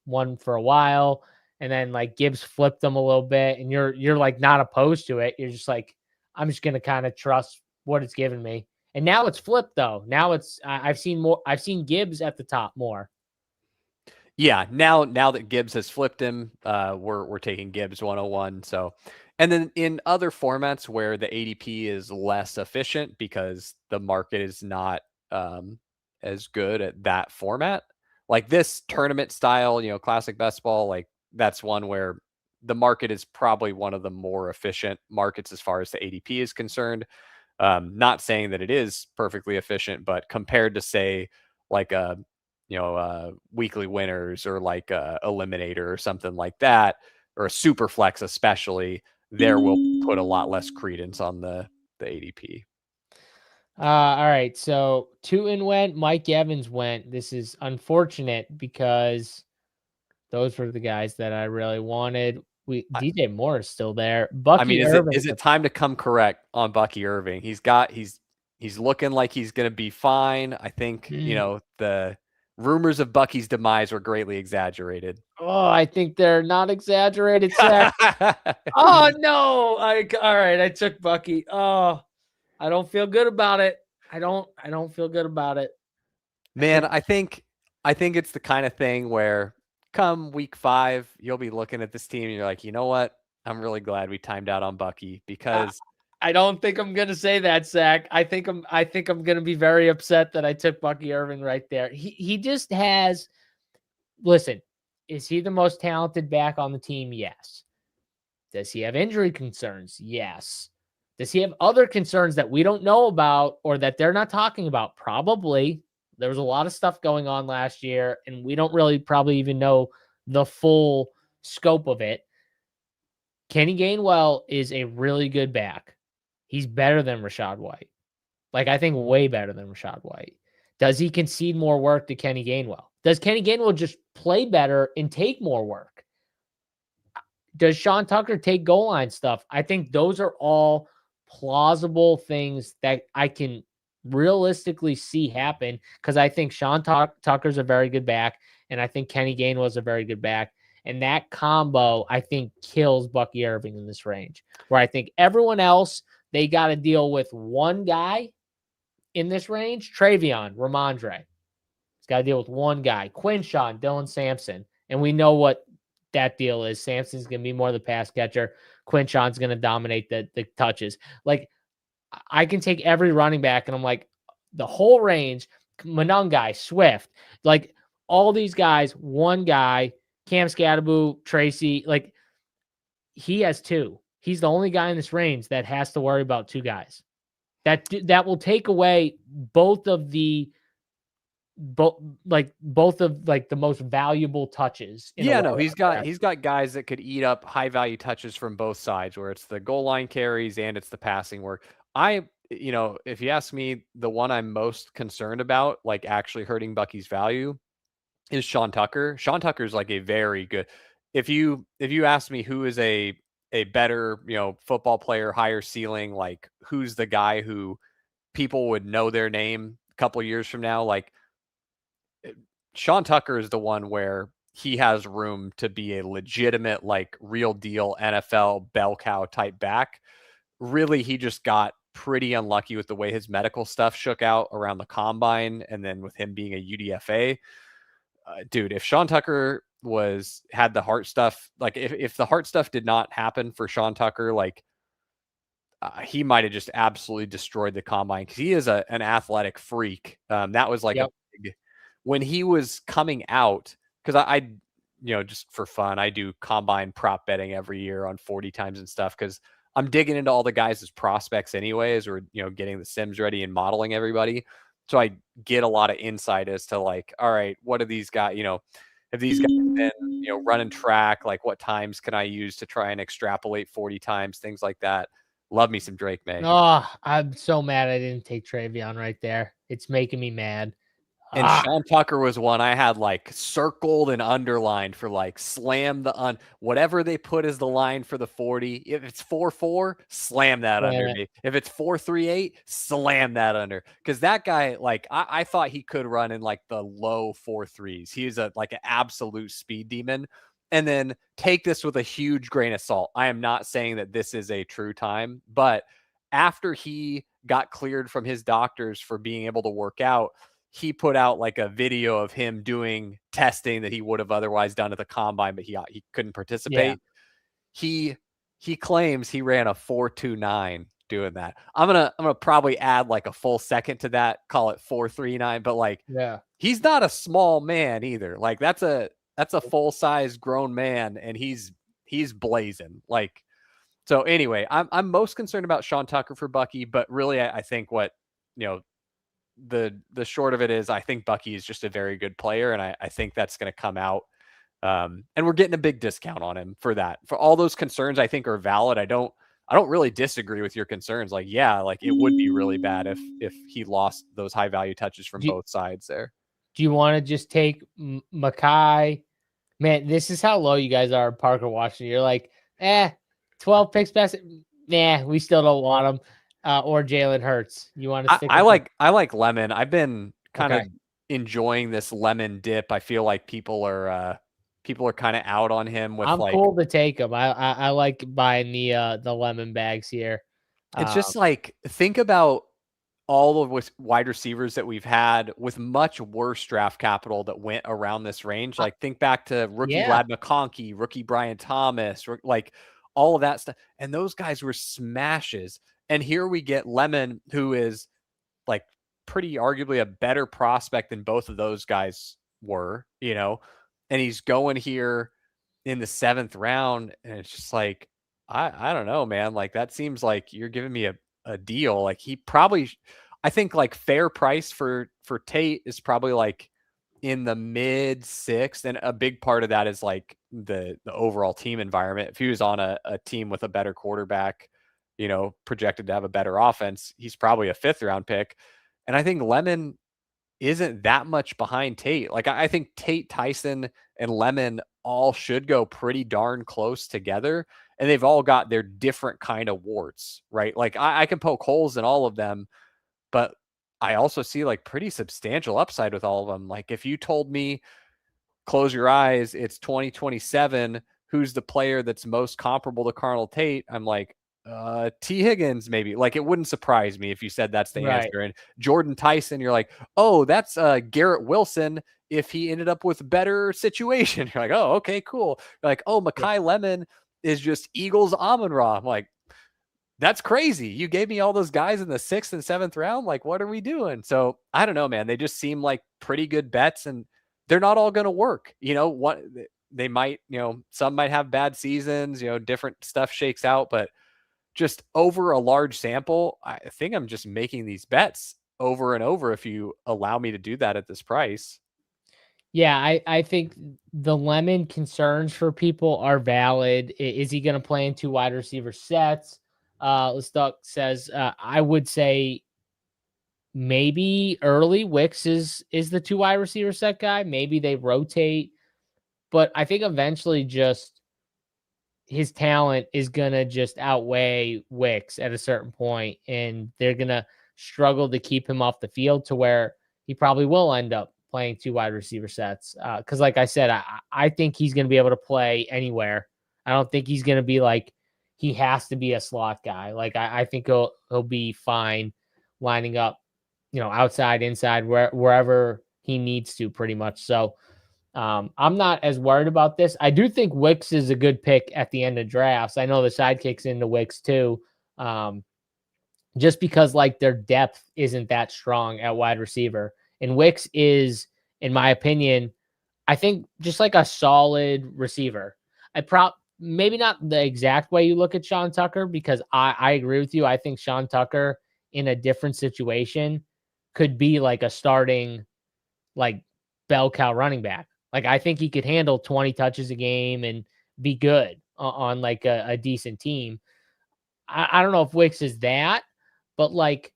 one for a while, and then like Gibbs flipped them a little bit, and you're like not opposed to it. You're just like I'm just gonna kind of trust what it's given me. And now it's flipped though. Now it's I've seen more. I've seen Gibbs at the top more. Yeah, now that Gibbs has flipped him, we're taking Gibbs 101. So, and then in other formats where the ADP is less efficient because the market is not as good at that format, like this tournament style, classic best ball, like that's one where the market is probably one of the more efficient markets as far as the ADP is concerned. Not saying that it is perfectly efficient, but compared to say like a weekly winners or like a eliminator or something like that, or a super flex especially, there will put a lot less credence on the ADP. All right. So Tootin went, Mike Evans went. This is unfortunate because those were the guys that I really wanted. DJ Moore is still there. I mean, Bucky Irving. is it time to come correct on Bucky Irving? He's looking like he's going to be fine. I think, the rumors of Bucky's demise were greatly exaggerated. Oh, I think they're not exaggerated, Zach. Oh no. All right, I took Bucky. Oh, I don't feel good about it. I don't feel good about it. Man, I think it's the kind of thing where come week 5, you'll be looking at this team and you're like, you know what? I'm really glad we timed out on Bucky because I don't think I'm gonna say that, Zach. I think I'm gonna be very upset that I took Bucky Irving right there. He just has. Listen, is he the most talented back on the team? Yes. Does he have injury concerns? Yes. Does he have other concerns that we don't know about or that they're not talking about? Probably. There was a lot of stuff going on last year, and we don't really probably even know the full scope of it. Kenny Gainwell is a really good back. He's better than Rachaad White. Like, I think way better than Rachaad White. Does he concede more work to Kenny Gainwell? Does Kenny Gainwell just play better and take more work? Does Sean Tucker take goal line stuff? I think those are all plausible things that I can realistically see happen because I think Sean Tucker's a very good back, and I think Kenny Gainwell is a very good back. And that combo, I think, kills Bucky Irving in this range, where I think everyone else, they got to deal with one guy in this range. Travion, Ramondre. He's got to deal with one guy. Quinshawn, Dylan Sampson. And we know what that deal is. Sampson's going to be more the pass catcher. Quinshawn's going to dominate the touches. Like, I can take every running back, and I'm like, the whole range, Monungai, Swift, like all these guys, one guy, Cam Scatteraboo, Tracy, like he has two. He's the only guy in this range that has to worry about two guys. That will take away both of the most valuable touches. He's got guys that could eat up high value touches from both sides, where it's the goal line carries and it's the passing work. If you ask me, the one I'm most concerned about, like actually hurting Bucky's value, is Sean Tucker. Sean Tucker is like a very good. If you ask me who is a better, football player, higher ceiling, like who's the guy who people would know their name a couple years from now, like Sean Tucker is the one where he has room to be a legitimate, like real deal NFL bell cow type back. Really, he just got pretty unlucky with the way his medical stuff shook out around the combine, and then with him being a UDFA. Dude, if Sean Tucker had the heart stuff, like if the heart stuff did not happen for Sean Tucker, like he might have just absolutely destroyed the combine because he is an athletic freak. That was like when he was coming out, because I just for fun, I do combine prop betting every year on 40 times and stuff because I'm digging into all the guys as prospects anyways, or getting the sims ready and modeling everybody. So I get a lot of insight as to like, all right, what are these guys, have these guys been, running track? Like what times can I use to try and extrapolate 40 times, things like that. Love me some Drake May. Oh, I'm so mad I didn't take Travion right there. It's making me mad. And Sean Tucker was one I had like circled and underlined for like slam whatever they put as the line for the 40. If it's 4-4, slam that under me. If it's 4-3-8, slam that under. Because that guy, like I thought he could run in like the low 4-3s. He's like an absolute speed demon. And then take this with a huge grain of salt. I am not saying that this is a true time, but after he got cleared from his doctors for being able to work out, he put out like a video of him doing testing that he would have otherwise done at the combine, but he couldn't participate. Yeah. He claims he ran a 4.29 doing that. I'm gonna probably add like a full second to that, call it 4.39, but like, he's not a small man either. Like that's a full size grown man, and he's blazing. Like, So anyway, I'm most concerned about Sean Tucker for Bucky, but really I think what the short of it is I think Bucky is just a very good player, and I think that's going to come out. And we're getting a big discount on him for that. For all those concerns, I think are valid. I don't really disagree with your concerns. Like, yeah, like it would be really bad if he lost those high value touches from Do, both sides there. do you want to just take Makai? Man, this is how low you guys are, Parker Washington. You're like, 12 picks best. Nah, we still don't want him. Or Jalen Hurts. You want to stick I with like Lemon. I've been kind of Okay. enjoying this Lemon dip. I feel like people are kind of out on him with I'm like cool to take him. I like buying the lemon bags here. it's Um, just like think about all of with wide receivers that we've had with much worse draft capital that went around this range. I- Like think back to rookie yeah, Lad McConkey, rookie Brian Thomas, like all of that stuff. And those guys were smashes. And here we get Lemon, who is like pretty arguably a better prospect than both of those guys were, and he's going here in the 7th round. And it's just like, I don't know, man. Like that seems like you're giving me a deal. Like he probably, I think like fair price for Tate is probably like in the mid 6th. And a big part of that is like the overall team environment. If he was on a team with a better quarterback, projected to have a better offense, he's probably a 5th round pick. And I think Lemon isn't that much behind Tate. Like I think Tate, Tyson, and Lemon all should go pretty darn close together. And they've all got their different kind of warts, right? Like I can poke holes in all of them, but I also see like pretty substantial upside with all of them. Like if you told me, close your eyes, it's 2027, who's the player that's most comparable to Carnell Tate? I'm like, T. Higgins, maybe. Like it wouldn't surprise me if you said that's the right. answer. And Jordan Tyson, you're like, oh, that's Garrett Wilson if he ended up with a better situation. You're like, oh, okay, cool. You're like, oh, Yeah. Makai Lemon is just Eagles Amon Ra. I'm like, that's crazy. You gave me all those guys in the 6th and 7th round. Like, what are we doing? So I don't know, man. They just seem like pretty good bets, and they're not all going to work. What they might, some might have bad seasons, different stuff shakes out, but just over a large sample, I think I'm just making these bets over and over if you allow me to do that at this price. Yeah, I think the lemon concerns for people are valid. Is he going to play in 2 wide receiver sets? Lestuck says, I would say maybe early Wicks is the 2 wide receiver set guy. Maybe they rotate, but I think eventually just his talent is gonna just outweigh Wicks at a certain point, and they're gonna struggle to keep him off the field to where he probably will end up playing 2 wide receiver sets. Because, like I said, I think he's gonna be able to play anywhere. I don't think he's gonna be like he has to be a slot guy. Like I think he'll be fine lining up, outside, inside, wherever he needs to, pretty much. So I'm not as worried about this. I do think Wicks is a good pick at the end of drafts. I know the sidekick's into Wicks too, just because like their depth isn't that strong at wide receiver. And Wicks is, in my opinion, I think just like a solid receiver. Maybe not the exact way you look at Sean Tucker, because I agree with you. I think Sean Tucker in a different situation could be like a starting like bell cow running back. Like I think he could handle 20 touches a game and be good on like a decent team. I don't know if Wicks is that, but like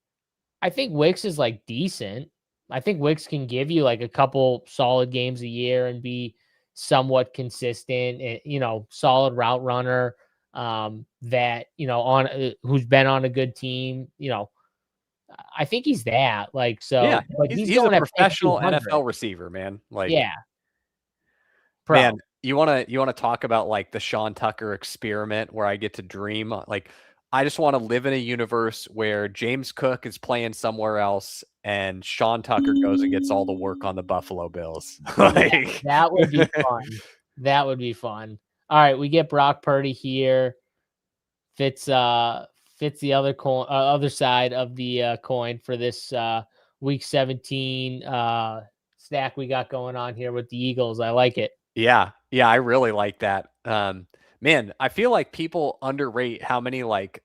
I think Wicks is like decent. I think Wicks can give you like a couple solid games a year and be somewhat consistent and solid route runner that on who's been on a good team. I think he's that, like, Yeah, so, but he's he's a going at pick professional 200. NFL receiver, man. Like, Yeah, man, pro. you wanna talk about like the Sean Tucker experiment where I get to dream? Like, I just want to live in a universe where James Cook is playing somewhere else and Sean Tucker goes and gets all the work on the Buffalo Bills. Yeah, Like, that would be fun. That would be fun. Alright, we get Brock Purdy here. Fits the other side of the, coin for this, week 17, stack we got going on here with the Eagles. I like it. yeah, I really like that. Man, I feel like people underrate how many like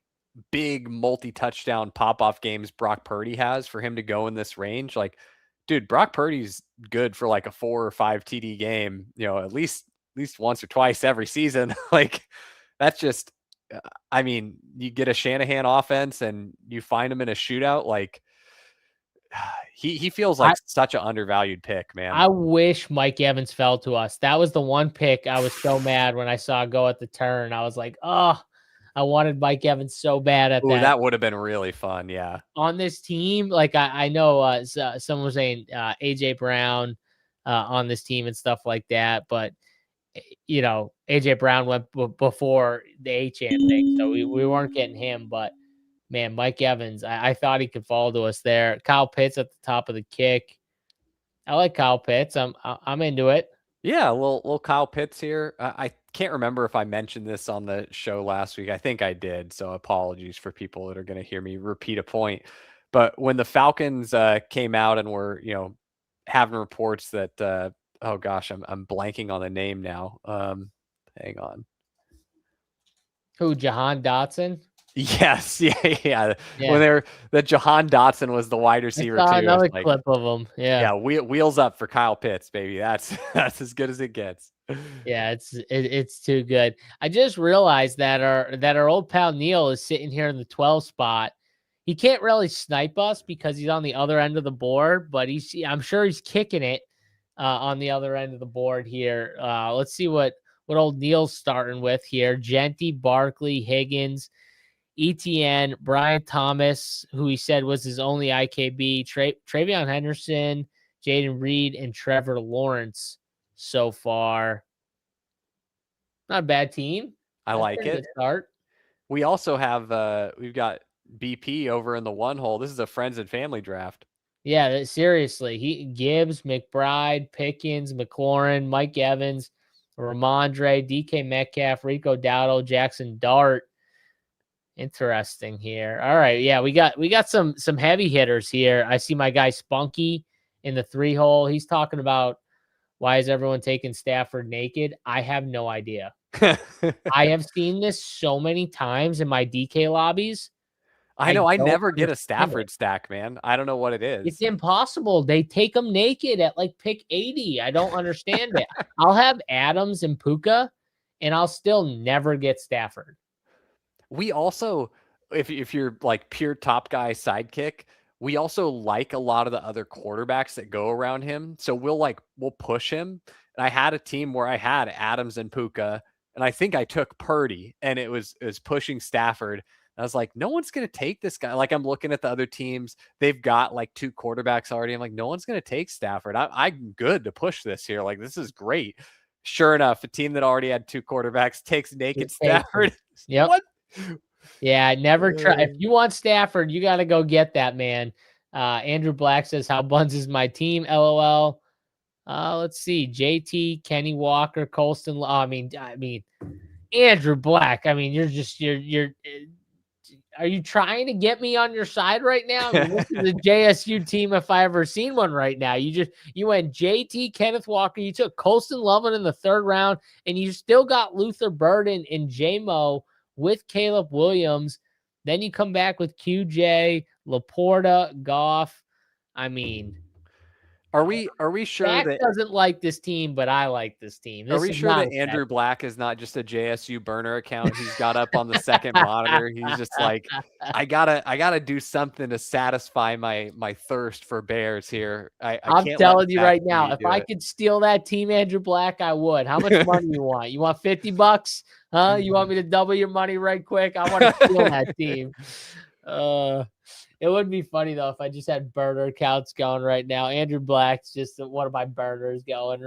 big multi-touchdown pop-off games Brock Purdy has for him to go in this range. Like, dude, Brock Purdy's good for like a 4 or 5 TD game, at least once or twice every season. Like, that's just I mean, you get a Shanahan offense and you find him in a shootout, like he feels like such an undervalued pick, man. I wish Mike Evans fell to us. That was the one pick I was so mad when I saw go at the turn. I was like, oh, I wanted Mike Evans so bad at Ooh, that. that would have been really fun, yeah. On this team, like I know someone was saying AJ Brown on this team and stuff like that, but AJ Brown went before the A-Champ thing, so we weren't getting him. But man, Mike Evans, I thought he could fall to us there. Kyle Pitts at the top of the kick. I like Kyle Pitts. I'm into it. Yeah, a little Kyle Pitts here. I can't remember if I mentioned this on the show last week. I think I did, so apologies for people that are going to hear me repeat a point. But when the Falcons came out and were, having reports that oh gosh, I'm blanking on the name now. Hang on. Who, Jahan Dotson? Yes, yeah. Yeah. That Jahan Dotson was the wide I receiver saw too. another Like, clip of him. Yeah. wheels up for Kyle Pitts, baby. That's as good as it gets. Yeah, it's too good. I just realized that our old pal Neil is sitting here in the 12 spot. He can't really snipe us because he's on the other end of the board, but I'm sure he's kicking it on the other end of the board here. Let's see what old Neil's starting with here. Genty, Barkley, Higgins, ETN, Brian Thomas, who he said was his only IKB, Travion Henderson, Jaden Reed, and Trevor Lawrence so far. Not a bad team. I like it. Good start. We also have we've got BP over in the one hole. This is a friends and family draft. Yeah, seriously. Gibbs, McBride, Pickens, McLaurin, Mike Evans, Ramondre, DK Metcalf, Rico Dowdle, Jackson Dart. Interesting here. All right, yeah, we got some heavy hitters here. I see my guy Spunky in the 3 hole. He's talking about why is everyone taking Stafford naked? I have no idea. I have seen this so many times in my DK lobbies. I know. I never get a understand Stafford it. stack, man. I don't know what it It's is. impossible. They take them naked at like pick 80. I don't understand it. I'll have Adams and Puka, and I'll still never get Stafford. We also, if you're like pure top guy sidekick, we also like a lot of the other quarterbacks that go around him. So we'll push him. And I had a team where I had Adams and Puka, and I think I took Purdy, and it was pushing Stafford. I was like, no one's going to take this guy. Like, I'm looking at the other teams. They've got like 2 quarterbacks already. I'm like, no one's going to take Stafford. I'm good to push this here. Like, this is great. Sure enough, a team that already had 2 quarterbacks takes naked Stafford. Yep. What? Yeah, never try. If you want Stafford, you got to go get that, man. Andrew Black says, how buns is my team? LOL. Let's see. JT, Kenny Walker, Colston. I mean, Andrew Black. I mean, you're are you trying to get me on your side right now? I mean, this is a JSU team if I ever seen one right now. You went JT, Kenneth Walker. You took Colston Loveland in the 3rd round, and you still got Luther Burden and J-Mo with Caleb Williams. Then you come back with QJ, Laporta, Goff. I mean, are we sure Zach that doesn't like this team, but I like this team. are we sure that Andrew Black is not just a JSU burner account he's got up on the second monitor? He's just like, I gotta do something to satisfy my thirst for Bears here. I'm can't telling you right now, if I it. could steal that team, Andrew Black, I would. How much money you want? You want $50? Huh? You want me to double your money right quick? I want to steal that team. It would be funny though if I just had burner accounts going right now. Andrew Black's just one of my burners going.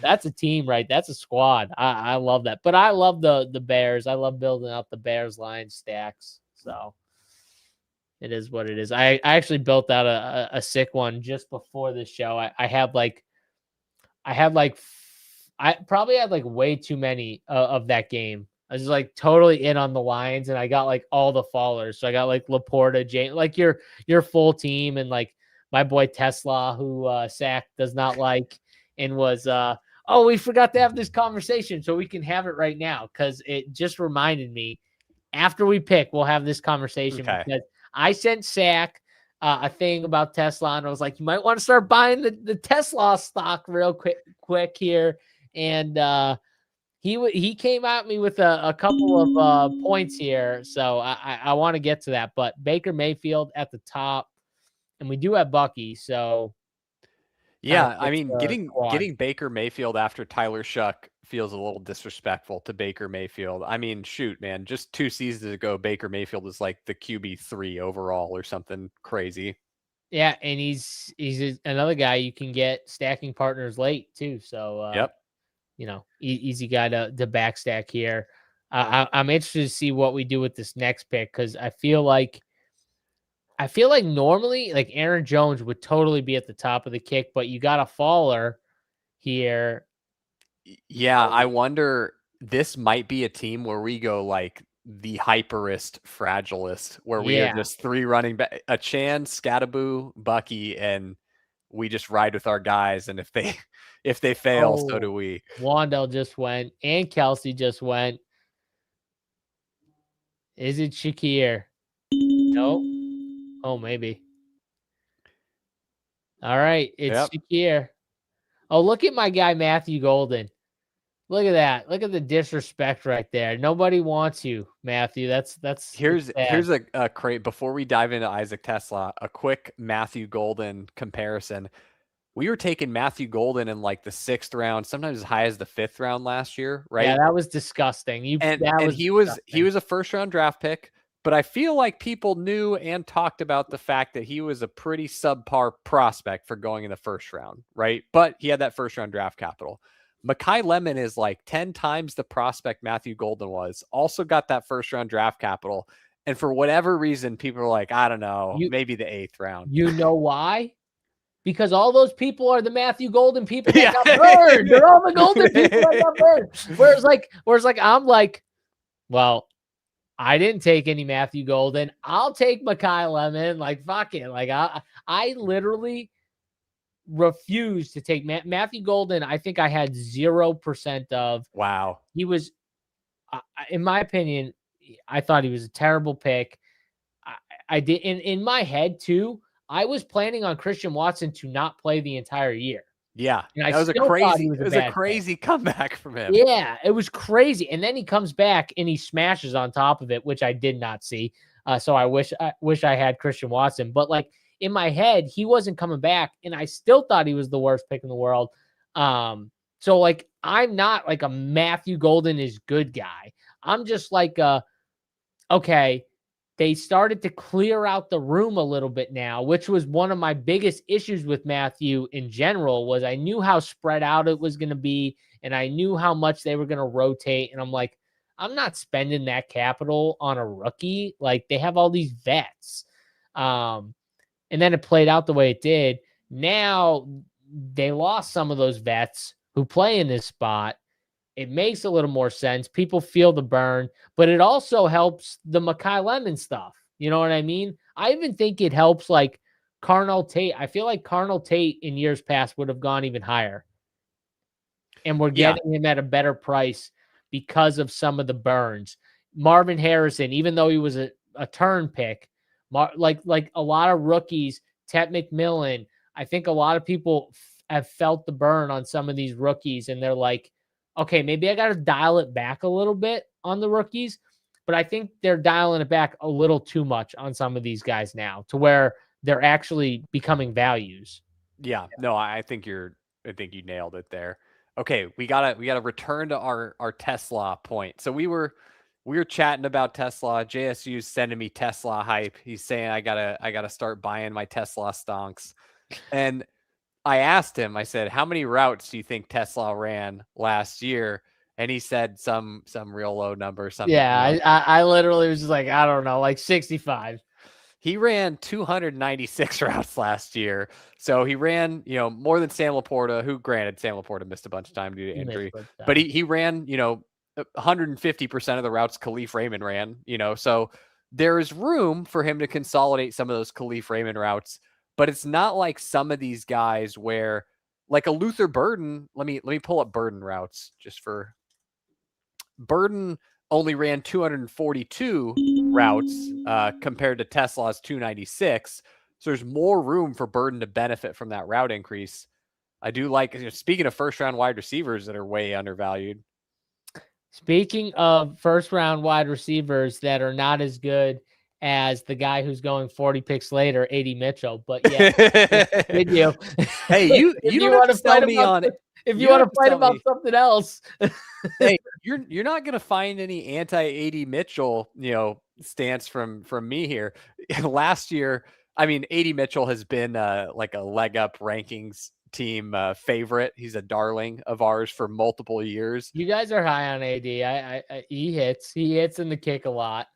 That's a team, right? That's a squad. I love that. But I love the Bears. I love building out the Bears line stacks. So it is what it is. I actually built out a sick one just before the show. I probably had like way too many of that game. I was like totally in on the Lions, and I got like all the fallers. So I got like Laporta, Jane, like your full team, and like my boy Tesla, who Sack does not like, and was Oh, we forgot to have this conversation, so we can have it right now because it just reminded me. After we pick, we'll have this conversation Okay. because I sent Sack a thing about Tesla, and I was like, you might want to start buying the Tesla stock real quick here. And he came at me with a couple of points here, so I want to get to that. But Baker Mayfield at the top, and we do have Bucky, so kind of Yeah, I fits mean, the squad. getting Baker Mayfield after Tyler Shuck feels a little disrespectful to Baker Mayfield. I mean, shoot, man, just 2 seasons ago, Baker Mayfield was like the QB3 overall or something crazy. Yeah, and he's another guy you can get stacking partners late too. So Yep. easy guy to backstack here. I'm interested to see what we do with this next pick because I feel like normally like Aaron Jones would totally be at the top of the kick, but you got a faller here. Yeah, I wonder, this might be a team where we go like the hyperist fragilist, where we are Yeah. just 3 running back, a Chan, Scattaboo, Bucky, and we just ride with our guys. And if they if they fail, so Oh, do we. Wandell just went and Kelsey just went. Is it Shakir? Nope. Oh, maybe. All right, it's Yep. Shakir. Oh, look at my guy Matthew Golden. Look at that. Look at the disrespect right there. Nobody wants you, Matthew. That's Here's sad. a crate before we dive into Isaac Tesla, a quick Matthew Golden comparison. We were taking Matthew Golden in like the 6th round, sometimes as high as the 5th round last year, Yeah, right? that was disgusting. That And was he disgusting. was a 1st round draft pick, but I feel like people knew and talked about the fact that he was a pretty subpar prospect for going in the 1st round, right? But he had that 1st round draft capital. Makai Lemon is like 10 times the prospect Matthew Golden was, also got that 1st round draft capital. And for whatever reason, people are like, I don't know, You maybe the 8th round. you know why? Because all those people are the Matthew Golden people that Yeah. got burned. They're all the Golden people that got burned. Whereas I'm like, well, I didn't take any Matthew Golden. I'll take Makai Lemon. Like, fuck it. Like, I literally refused to take Matthew Golden. I think I had 0% of. Wow. He was, in my opinion, I thought he was a terrible pick. I did in my head too. I was planning on Christian Watson to not play the entire year. Yeah. And I That was a still thought he crazy, was it a was a bad pick. crazy comeback from him. Yeah, it was crazy. And then he comes back and he smashes on top of it, which I did not see. So I wish I had Christian Watson. But like in my head, he wasn't coming back, and I still thought he was the worst pick in the world. So like I'm not like a Matthew Golden is good guy. I'm just like okay, they started to clear out the room a little bit now, which was one of my biggest issues with Matthew in general. Was I knew how spread out it was going to be, and I knew how much they were going to rotate, and I'm like, I'm not spending that capital on a rookie. Like they have all these vets, and then it played out the way it did. Now they lost some of those vets who play in this spot. It makes a little more sense. People feel the burn, but it also helps the Makai Lemon stuff. You know what I mean? I even think it helps like Carnell Tate. I feel like Carnell Tate in years past would have gone even higher. And we're Yeah. getting him at a better price because of some of the burns. Marvin Harrison, even though he was a turn pick, like a lot of rookies, Ted McMillan, I think a lot of people have felt the burn on some of these rookies, and they're like, okay, maybe I got to dial it back a little bit on the rookies, but I think they're dialing it back a little too much on some of these guys now to where they're actually becoming values. Yeah. No, I think you nailed it there. Okay, we gotta return to our Tesla point. So we were chatting about Tesla. JSU's sending me Tesla hype. He's saying I gotta start buying my Tesla stonks. And I asked him, I said, how many routes do you think Tesla ran last year? And he said some real low number. Something. Yeah, I literally was just like, I don't know, like 65. He ran 296 routes last year. So he ran, more than Sam Laporta, who granted Sam Laporta missed a bunch of time due to injury. But he ran, 150% of the routes Khalif Raymond ran, so there is room for him to consolidate some of those Khalif Raymond routes. But it's not like some of these guys where like a Luther Burden. Let me pull up Burden routes just for Burden only ran 242 routes compared to Tesla's 296. So there's more room for Burden to benefit from that route increase. I do like, speaking of first round wide receivers that are way undervalued. Speaking of first round wide receivers that are not as good as the guy who's going 40 picks later, AD Mitchell. But yeah, did you? Hey, If you you don't have want to to sell fight me about, on. if you You don't want have to to fight sell about me. something else, Hey, you're not gonna find any anti-AD Mitchell, stance from me here. Last year, I mean, AD Mitchell has been like a leg up rankings team favorite. He's a darling of ours for multiple years. you guys are high on AD. He hits in the kick a lot.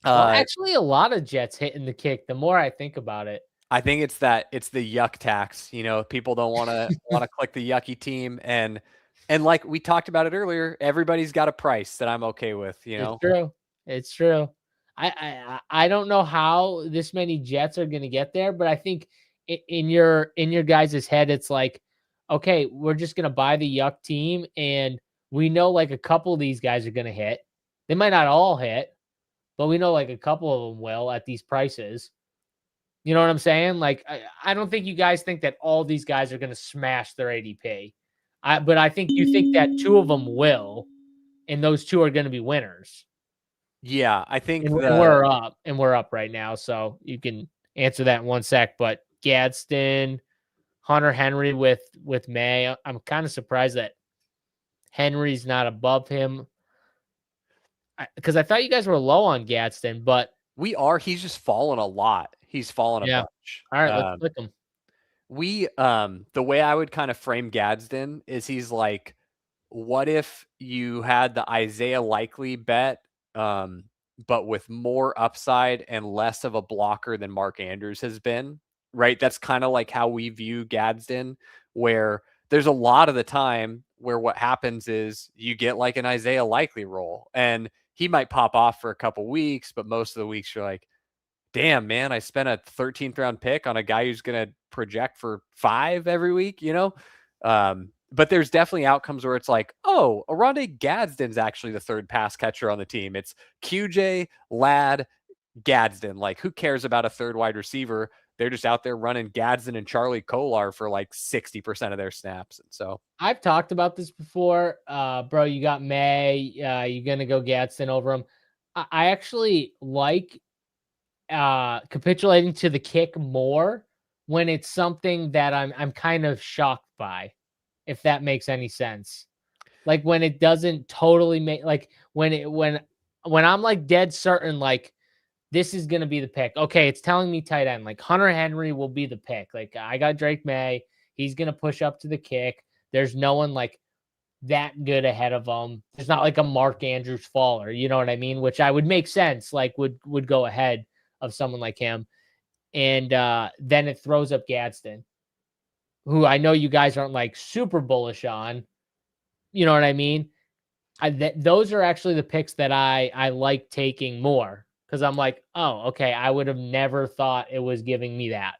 Well, Uh, actually, a lot of Jets hit in the kick. The more I think about it, I think it's the yuck tax. People don't want to click the yucky team, and like we talked about it earlier, everybody's got a price that I'm okay with. it's true. It's true. I don't know how this many Jets are going to get there, but I think in your guys' head, it's like, okay, we're just going to buy the yuck team, and we know like a couple of these guys are going to hit. They might not all hit, but we know like a couple of them will at these prices. You know what I'm saying? Like, I don't think you guys think that all these guys are going to smash their ADP. But I think you think that two of them will, and those two are going to be winners. Yeah, I think And we're up right now, so you can answer that in 1 sec. But Gadsden, Hunter Henry with May. I'm kind of surprised that Henry's not above him because I thought you guys were low on Gadsden, but we are. He's just fallen a lot. He's fallen a yeah. bunch. All right, let's click him. The way I would kind of frame Gadsden is he's like, what if you had the Isaiah Likely bet, but with more upside and less of a blocker than Mark Andrews has been, right? That's kind of like how we view Gadsden, where there's a lot of the time where what happens is you get like an Isaiah Likely roll, and he might pop off for a couple weeks, but most of the weeks you're like, damn, man, I spent a 13th round pick on a guy who's going to project for 5 every week, But there's definitely outcomes where it's like, oh, Aronde Gadsden's actually the third pass catcher on the team. It's QJ, Ladd, Gadsden. Like, who cares about a third wide receiver? They're just out there running Gadsden and Charlie Kolar for like 60% of their snaps. And so I've talked about this before. Bro, you got May. You're going to go Gadsden over him. I actually like capitulating to the kick more when it's something that I'm kind of shocked by, if that makes any sense. Like when it doesn't totally make, like when I'm like dead certain, like this is gonna be the pick. Okay, it's telling me tight end. Like Hunter Henry will be the pick. Like I got Drake May. He's gonna push up to the kick. There's no one like that good ahead of him. There's not like a Mark Andrews faller. You know what I mean? Which I would make sense. Like would go ahead of someone like him. And then it throws up Gadsden, who I know you guys aren't like super bullish on. You know what I mean? Those are actually the picks that I like taking more because I'm like, oh, okay, I would have never thought it was giving me that.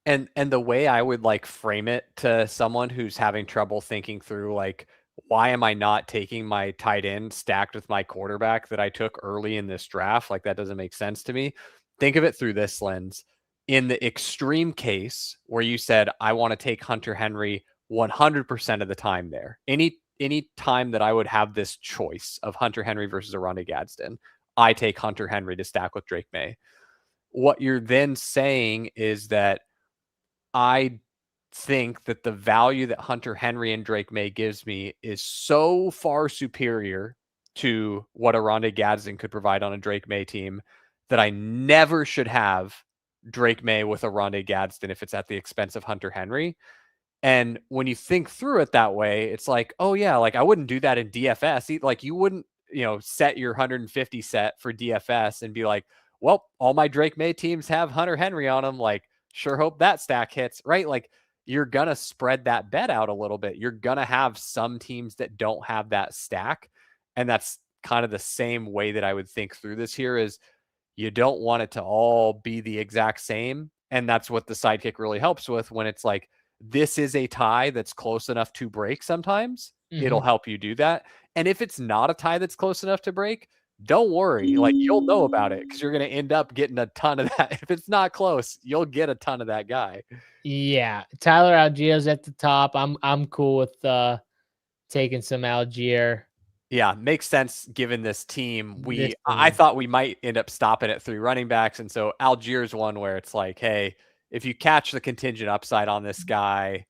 And the way I would like frame it to someone who's having trouble thinking through like, why am I not taking my tight end stacked with my quarterback that I took early in this draft? Like that doesn't make sense to me. Think of it through this lens. In the extreme case where you said, I want to take Hunter Henry 100% of the time there, any time that I would have this choice of Hunter Henry versus Aronde Gadsden, I take Hunter Henry to stack with Drake May. What you're then saying is that I think that the value that Hunter Henry and Drake May gives me is so far superior to what Aronde Gadsden could provide on a Drake May team that I never should have Drake May with Aronde Gadsden if it's at the expense of Hunter Henry. And when you think through it that way, it's like, oh yeah, like I wouldn't do that in DFS. Like you wouldn't, set your 150 set for DFS and be like, well, all my Drake May teams have Hunter Henry on them. Like, sure hope that stack hits, right? Like you're going to spread that bet out a little bit. You're going to have some teams that don't have that stack. And that's kind of the same way that I would think through this here is you don't want it to all be the exact same. And that's what the sidekick really helps with when it's like, this is a tie that's close enough to break sometimes, it'll Mhm. help you do that. And if it's not a tie that's close enough to break, don't worry. Like, you'll know about it because you're going to end up getting a ton of that. If it's not close, you'll get a ton of that guy. Yeah, Tyler Algiers at the top. I'm cool with taking some Algier. Yeah, makes sense given this team. This I team. thought we might end up stopping at 3 running backs, and so Algiers one where it's like, hey, if you catch the contingent upside on this guy,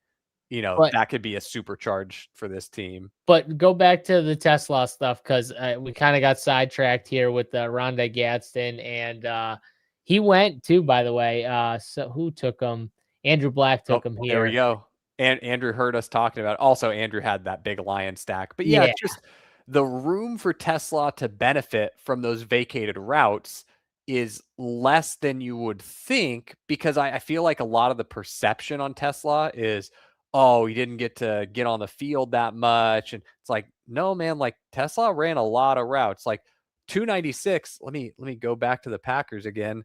But that could be a supercharge for this team. But go back to the Tesla stuff because we kind of got sidetracked here with Rondé Gadsden, and he went too, by the way. So who took him? Andrew Black Oh, took him there we here. go. And Andrew heard us talking about it. Also, Andrew had that big lion stack. But yeah, Yeah, it's just the room for Tesla to benefit from those vacated routes is less than you would think because I feel like a lot of the perception on Tesla is, oh, he didn't get to get on the field that much. And it's like, no, man, like Tesla ran a lot of routes. Like 296. Let me go back to the Packers again.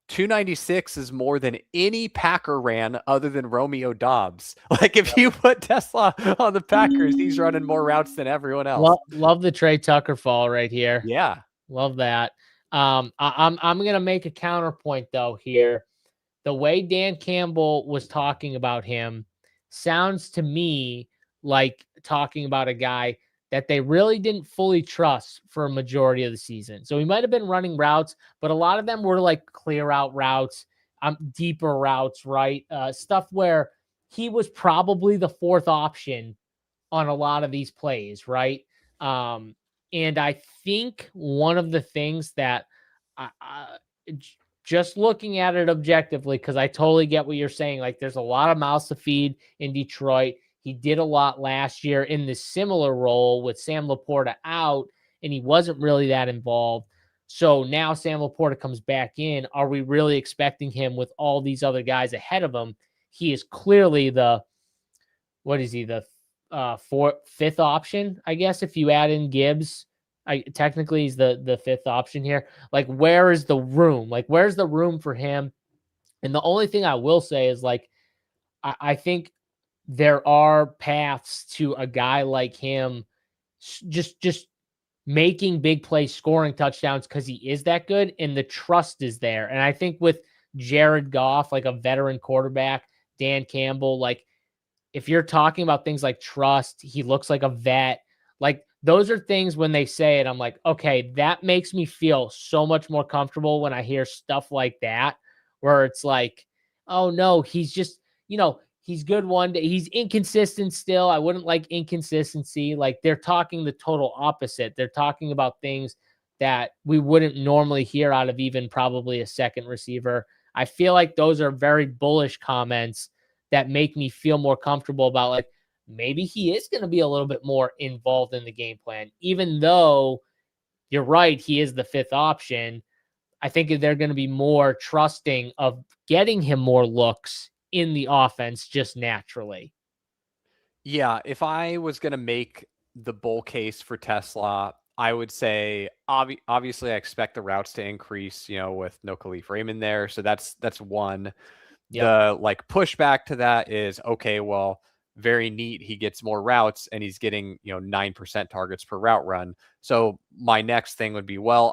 296 is more than any Packer ran other than Romeo Dobbs. Like if you put Tesla on the Packers, he's running more routes than everyone else. love the Trey Tucker fall right here. Yeah. Love that. I'm gonna make a counterpoint though here. The way Dan Campbell was talking about him sounds to me like talking about a guy that they really didn't fully trust for a majority of the season. So he might have been running routes, but a lot of them were like clear out routes, deeper routes, right? Stuff where he was probably the fourth option on a lot of these plays, right? Um, and I think one of the things that just looking at it objectively, because I totally get what you're saying. Like, there's a lot of mouths to feed in Detroit. He did a lot last year in this similar role with Sam Laporta out, and he wasn't really that involved. So now Sam Laporta comes back in. Are we really expecting him with all these other guys ahead of him? He is clearly what is he, the fifth option, I guess, if you add in Gibbs. Technically he's the fifth option here. Like, where is the room? Like, where's the room for him? And the only thing I will say is, like, I think there are paths to a guy like him just making big plays, scoring touchdowns because he is that good, and the trust is there. And I think with Jared Goff, like a veteran quarterback, Dan Campbell, like, if you're talking about things like trust, he looks like a vet. Like, those are things when they say it, I'm like, okay, that makes me feel so much more comfortable when I hear stuff like that, where it's like, oh no, he's just, he's good one day. He's inconsistent still. I wouldn't like inconsistency. Like, they're talking the total opposite. They're talking about things that we wouldn't normally hear out of even probably a second receiver. I feel like those are very bullish comments that make me feel more comfortable about, like, maybe he is going to be a little bit more involved in the game plan, even though you're right, he is the fifth option. I think they're going to be more trusting of getting him more looks in the offense just naturally. Yeah. If I was going to make the bull case for Tesla, I would say obviously I expect the routes to increase, with no Khalif Raymond there. So that's one. Yep. The like pushback to that is, okay, well, very neat. He gets more routes and he's getting, 9% targets per route run. So my next thing would be, well,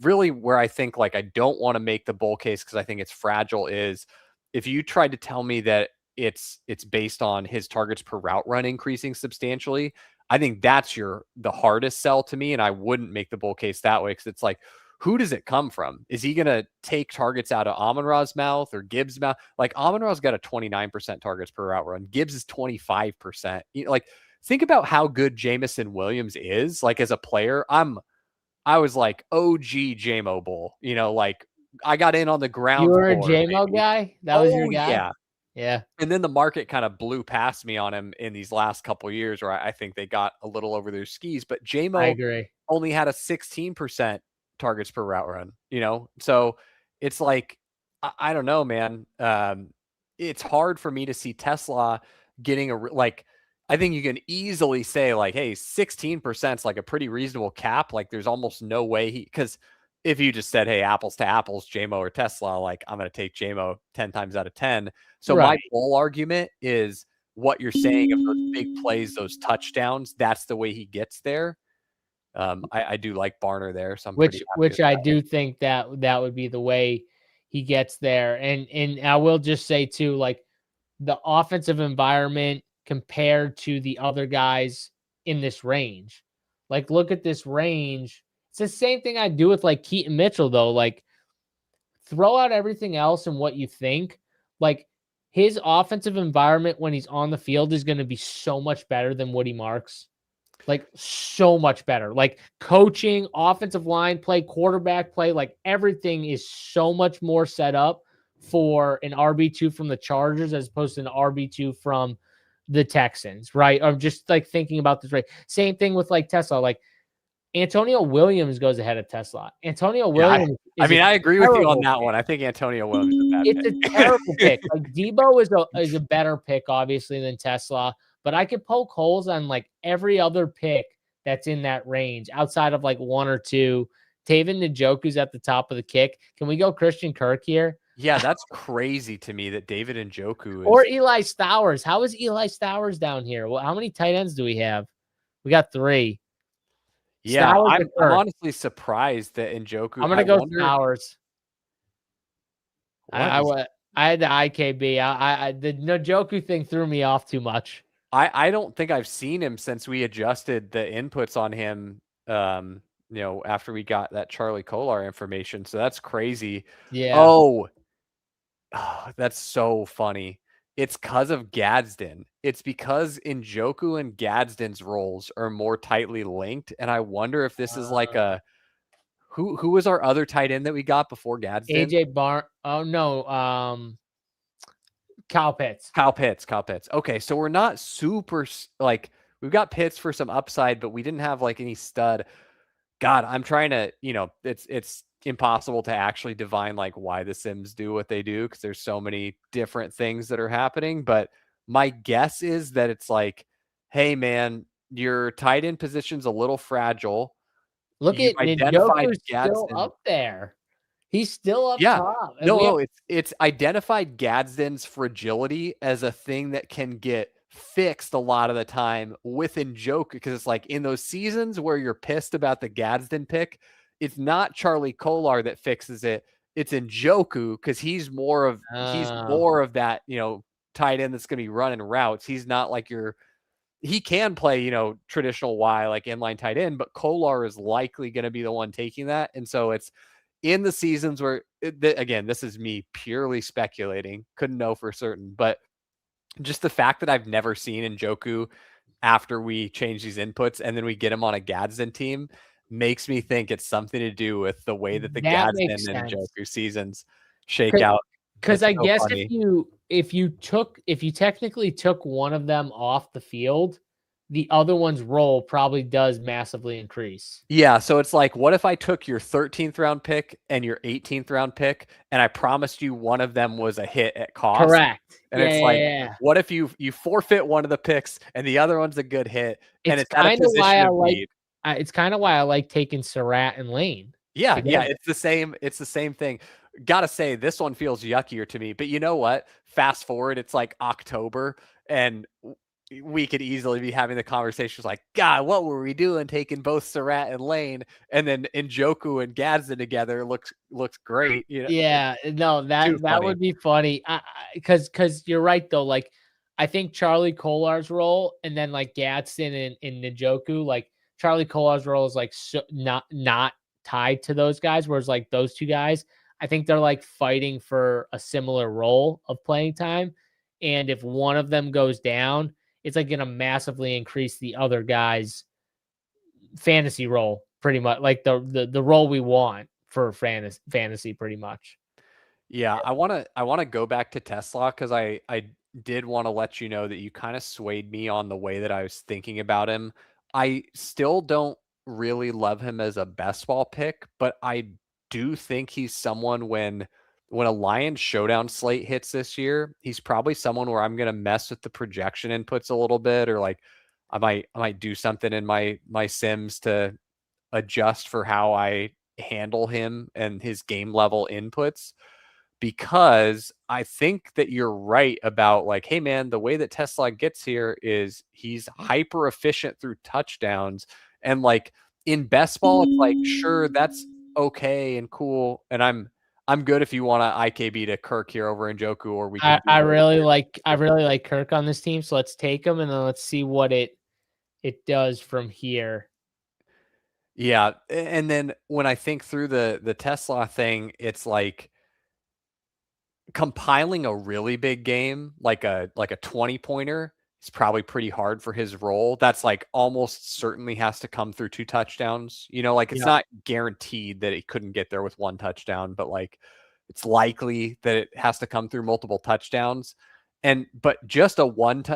really where I think like I don't want to make the bull case because I think it's fragile is if you tried to tell me that it's based on his targets per route run increasing substantially, I think that's the hardest sell to me. And I wouldn't make the bull case that way because it's like, who does it come from? Is he going to take targets out of Amon-Ra's mouth or Gibbs' mouth? Like, Amon-Ra's got a 29% targets per route run. Gibbs is 25%. Like, think about how good Jamison Williams is. Like, as a player, I was like, OG JMO Bull. Like, I got in on the ground You were a floor, JMO baby. guy? That was your guy? Yeah. Yeah. And then the market kind of blew past me on him in these last couple of years where I think they got a little over their skis. But I JMO agree. only had a 16% targets per route run, So it's like, I don't know, man. It's hard for me to see Tesla getting I think you can easily say like, hey, 16% is like a pretty reasonable cap. Like there's almost no way because if you just said, hey, apples to apples, JMO or Tesla, like I'm going to take JMO 10 times out of 10. So my Right. whole argument is what you're saying of those big plays, those touchdowns. That's the way he gets there. I do like Barner there, so I'm pretty happy with Which I that. do think that that would be the way he gets there. And I will just say too, like the offensive environment compared to the other guys in this range. Like, look at this range. It's the same thing I do with like Keaton Mitchell, though. Like, throw out everything else and what you think. Like, his offensive environment when he's on the field is going to be so much better than Woody Marks. Like, so much better. Like, coaching, offensive line play, quarterback play, like everything is so much more set up for an RB2 from the Chargers as opposed to an RB2 from the Texans, right? I'm just like thinking about this, right? Same thing with like Tesla. Like, Antonio Williams goes ahead of Tesla. Antonio Yeah, Williams I is a mean, I agree with you on terrible that pick. one. I think Antonio Williams is a bad It's a terrible pick. pick. Like, Debo is a better pick, obviously, than Tesla, but I could poke holes on like every other pick that's in that range outside of like one or two. Taven Njoku's at the top of the kick. Can we go Christian Kirk here? Yeah, that's crazy to me that David Njoku Or is. Eli Stowers. How is Eli Stowers down here? Well, how many tight ends do we have? We got 3. Yeah, Stowers or I'm Kirk? honestly surprised that Njoku. I'm I gonna go wonder Stowers. what is. I had the IKB. The Njoku thing threw me off too much. I don't think I've seen him since we adjusted the inputs on him. After we got that Charlie Kolar information, so that's crazy. Yeah. Oh, that's so funny. It's because of Gadsden. It's because Njoku and Gadsden's roles are more tightly linked, and I wonder if this is like a who was our other tight end that we got before Gadsden? AJ Barn. Oh no. Kyle Pitts. Kyle Pitts. Okay, so we're not super like we've got Pitts for some upside, but we didn't have like any stud. God, I'm trying to, it's impossible to actually divine like why the Sims do what they do because there's so many different things that are happening. But my guess is that it's like, hey man, your tight end position's a little fragile. Look You've at identified Njoku's still Gadsden. up there. He's still up Yeah. top. And No, it's identified Gadsden's fragility as a thing that can get fixed a lot of the time with Njoku because it's like in those seasons where you're pissed about the Gadsden pick, it's not Charlie Kolar that fixes it. It's Njoku because he's more of that, tight end that's going to be running routes. He's not like he can play, traditional Y like inline tight end, but Kolar is likely going to be the one taking that. And so it's in the seasons where, again, this is me purely speculating, couldn't know for certain, but just the fact that I've never seen Njoku after we change these inputs and then we get him on a Gadsden team makes me think it's something to do with the way that the that Gadsden makes and sense. Njoku seasons shake out. Because It's I so guess funny. if you technically took one of them off the field, the other one's role probably does massively increase. Yeah, so it's like, what if I took your 13th round pick and your 18th round pick, and I promised you one of them was a hit at cost? Correct. And it's like, what if you forfeit one of the picks and the other one's a good hit, and it's at a position of need? It's kind of why I like taking Surratt and Lane. Yeah, together. it's the same. It's the same thing. Gotta say, this one feels yuckier to me. But you know what? Fast forward, it's like October, and we could easily be having the conversations like, God, what were we doing taking both Surratt and Lane, and then Njoku and Gadsden together looks great. Yeah, no, that would be funny. Because you're right though. Like, I think Charlie Kolar's role, and then like Gadsden and Njoku, like Charlie Kolar's role is like not tied to those guys, whereas like those two guys, I think they're like fighting for a similar role of playing time. And if one of them goes down, it's like going to massively increase the other guy's fantasy role, pretty much like the role we want for fantasy pretty much. Yeah, I want to go back to Tesla because I did want to let you know that you kind of swayed me on the way that I was thinking about him. I still don't really love him as a best ball pick, but I do think he's someone when a Lions showdown slate hits this year, he's probably someone where I'm gonna mess with the projection inputs a little bit, or like I might do something in my Sims to adjust for how I handle him and his game level inputs, because I think that you're right about like, hey man, the way that Tesla gets here is he's hyper efficient through touchdowns. And like in best ball, it's like, sure, that's okay and cool. And I'm good if you want to IKB to Kirk here over Njoku, or we can I do a really weird like mixture. Kirk on this team, so let's take him and then let's see what it does from here. Yeah. And then when I think through the Tesla thing, it's like compiling a really big game, like a 20 pointer, is probably pretty hard for his role. That's like almost certainly has to come through 2 touchdowns. You know, like it's Yeah. not guaranteed that he couldn't get there with 1 touchdown, but like it's likely that it has to come through multiple touchdowns. And but just a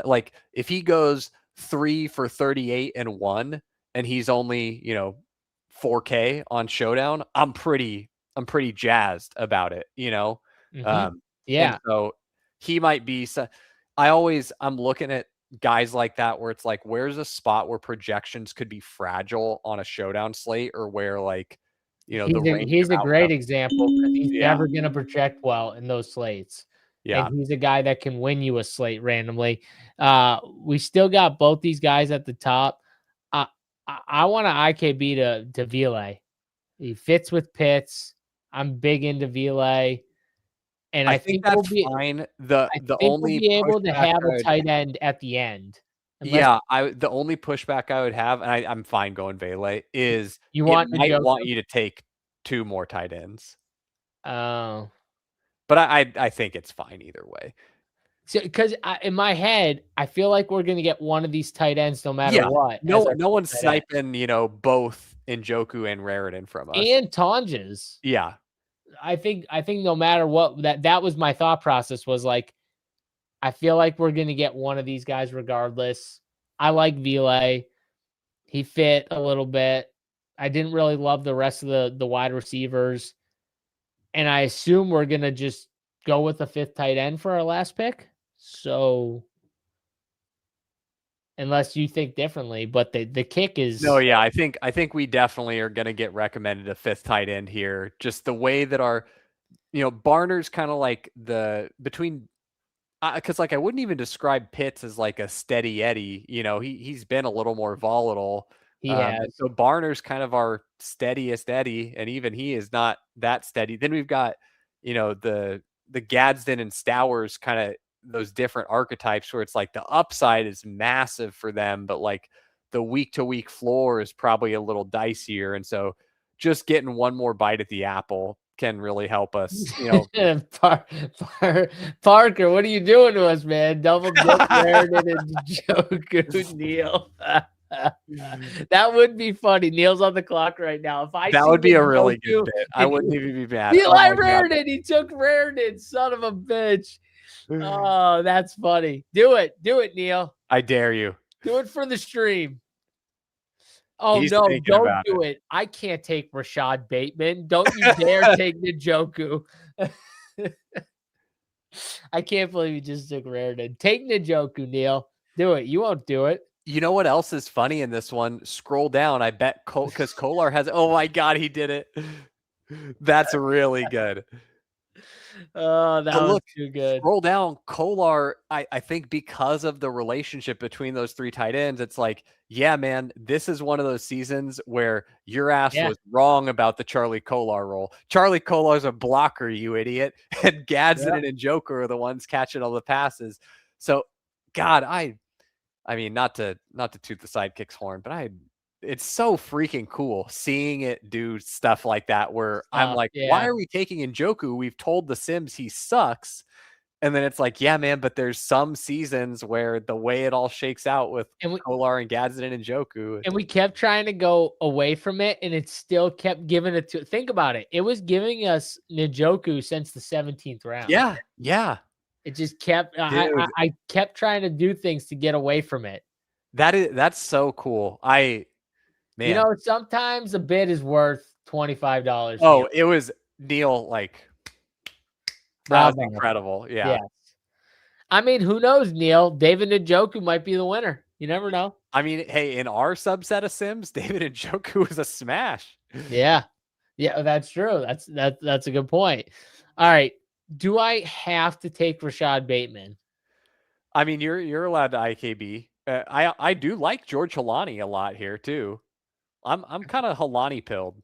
like if he goes 3 for 38 and 1 and he's only, 4K on Showdown, I'm pretty jazzed about it, you know? Mhm. Um, and Yeah. so he might be I'm looking at guys like that where it's like, where's a spot where projections could be fragile on a Showdown slate, or where like, the range He's of a great outcomes. example because he's Yeah. never gonna project well in those slates, and Yeah. he's a guy that can win you a slate randomly. We still got both these guys at the top. I I wanna IKB to Ville. He fits with Pitts. I'm big into Ville, and I think that's fine. The we'll only be able to pushback have I a would tight end at the end, unless yeah, the only pushback I would have, and I'm fine going Vele, is you it want might Njoku. want you to take 2 more tight ends. Oh. But I think it's fine either way. So, because in my head, I feel like we're gonna get one of these tight ends no matter Yeah. what as No our no one's tight end. sniping, both Njoku and Raritan from us. And Tonjes. Yeah. I think no matter what, that was my thought process, was like, I feel like we're gonna get one of these guys regardless. I like Ville. He fit a little bit. I didn't really love the rest of the wide receivers. And I assume we're gonna just go with the 5th tight end for our last pick. So unless you think differently, but the kick No, is yeah, I think we definitely are gonna get recommended a 5th tight end here. Just the way that our Barner's kinda like the between because like I wouldn't even describe Pitts as like a steady Eddie. He's been a little more volatile. he And has. so Barner's kind of our steadiest Eddie, and even he is not that steady. Then we've got, the Gadsden and Stowers, kind of those different archetypes where it's like the upside is massive for them, but like the week to week floor is probably a little dicier. And so just getting one more bite at the apple can really help us. Par- Parker, what are you doing to us, man? Double dip Raritan and Joku Neil. That would be funny. Neil's on the clock right now. If I That see would be the a really good Joku bit. I and wouldn't even be mad. Oh Eli my God. Raritan, he took Raritan, son of a bitch. Oh, that's funny. Do it, Neil. I dare you. Do it for the stream. Oh, He's no, thinking don't about do it. I can't take Rashad Bateman. Don't you dare take Njoku. I can't believe you just took Raritan. Take Njoku, Neil. Do it. You won't do it. You know what else is funny in this one? Scroll down. I bet because Kolar has. Oh my God, he did it. That's really good. Oh, that But was look, too good. scroll down. Kolar, I think because of the relationship between those 3 tight ends, it's like, yeah, man, this is one of those seasons where your ass Yeah. was wrong about the Charlie Kolar role. Charlie Kolar's a blocker, you idiot. And Gadsden and Joker are the ones catching all the passes. So, God, I mean, not to toot the sidekick's horn, but it's so freaking cool seeing it do stuff like that where I'm like, why Yeah. are we taking Njoku? We've told the Sims he sucks. And then it's like, yeah, man, but there's some seasons where the way it all shakes out with And Kolar and Gadsden and Njoku. we kept trying to go away from it, and it still kept giving it to. Think about it. It was giving us Njoku since the 17th round. Yeah, yeah. It just kept. Dude. I kept trying to do things to get away from it. That's so cool. Man. Sometimes a bid is worth $25. Oh, it was Neil, like, that was incredible. Yeah. Yes. I mean, who knows, Neil? David Njoku might be the winner. You never know. I mean, hey, in our subset of Sims, David Njoku was a smash. Yeah. Yeah, that's true. That's a good point. All right. Do I have to take Rashad Bateman? I mean, you're allowed to IKB. I do like George Halani a lot here too. I'm kind of Halani pilled.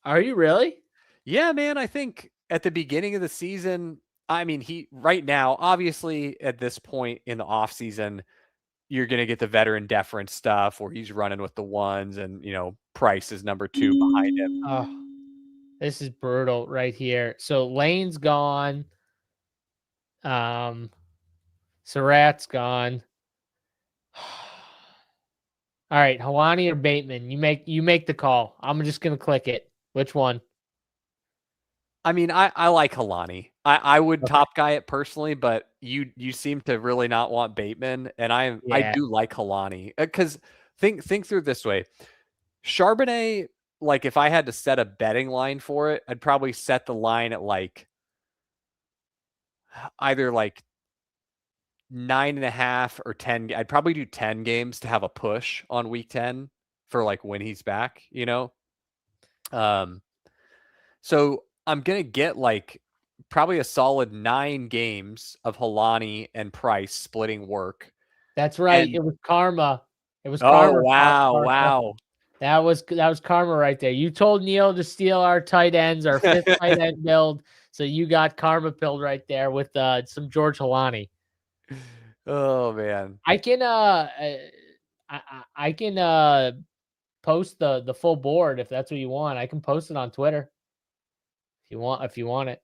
Are you really? Yeah, man. I think at the beginning of the season, I mean, he right now, obviously at this point in the off season, you're gonna get the veteran deference stuff where he's running with the ones, and Price is number 2 behind him. Oh, this is brutal right here. So Lane's gone. Surratt's gone. All right, Hawani or Bateman? You make the call. I'm just gonna click it. Which one? I mean, I like Halani. I would Okay. top guy it personally, but you seem to really not want Bateman, and I Yeah, do like Halani because think through it this way. Charbonnet, like if I had to set a betting line for it, I'd probably set the line at like either like 9.5 or 10. I'd probably do 10 games to have a push on week 10 for like when he's back. Um, so I'm gonna get like probably a solid 9 games of Halani and Price splitting work. that's right. And It was karma. It was oh karma, wow, Marshall. wow. That was karma right there. You told Neil to steal our tight ends, our fifth tight end build. So you got karma pilled right there with some George Halani. Oh man. I can I can post the full board if that's what you want. I can post it on Twitter if you want it.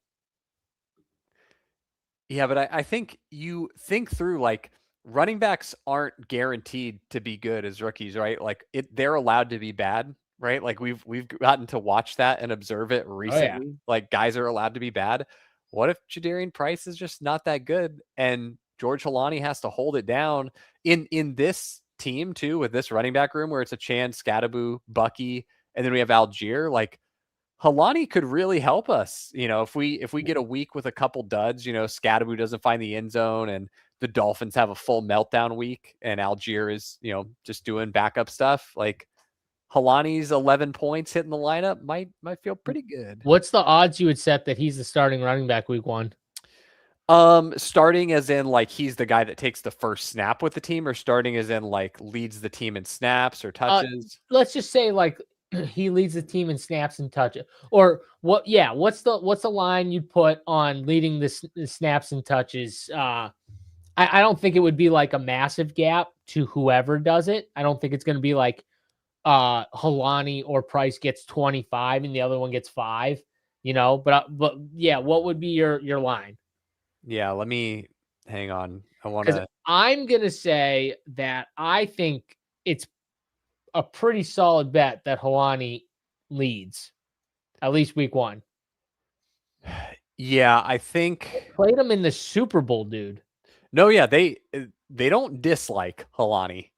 Yeah, but I think you think through like running backs aren't guaranteed to be good as rookies, right? Like they're allowed to be bad, right? Like we've gotten to watch that and observe it Oh yeah. recently. Like guys are allowed to be bad. What if Jadarian Price is just not that good and George Halani has to hold it down in this team too with this running back room where it's a Chan, Scattaboo, Bucky, and then we have Algier. Like Halani could really help us. If we get a week with a couple duds, Scattaboo doesn't find the end zone and the Dolphins have a full meltdown week and Algier is, just doing backup stuff. Like Halani's 11 points hitting the lineup might feel pretty good. What's the odds you would set that he's the starting running back week 1? Starting as in like he's the guy that takes the first snap with the team, or starting as in like leads the team in snaps or touches? Let's just say like he leads the team in snaps and touches. Or what? Yeah, what's the line you'd put on leading the snaps and touches? I don't think it would be like a massive gap to whoever does it. I don't think it's going to be like Halani or Price gets 25 and the other one gets 5. But yeah, what would be your line? Yeah, let me hang on. I want Because to. I'm gonna say that I think it's a pretty solid bet that Hawani leads at least week 1. Yeah, I think. Played him in the Super Bowl, dude. No, yeah, they don't dislike Halani.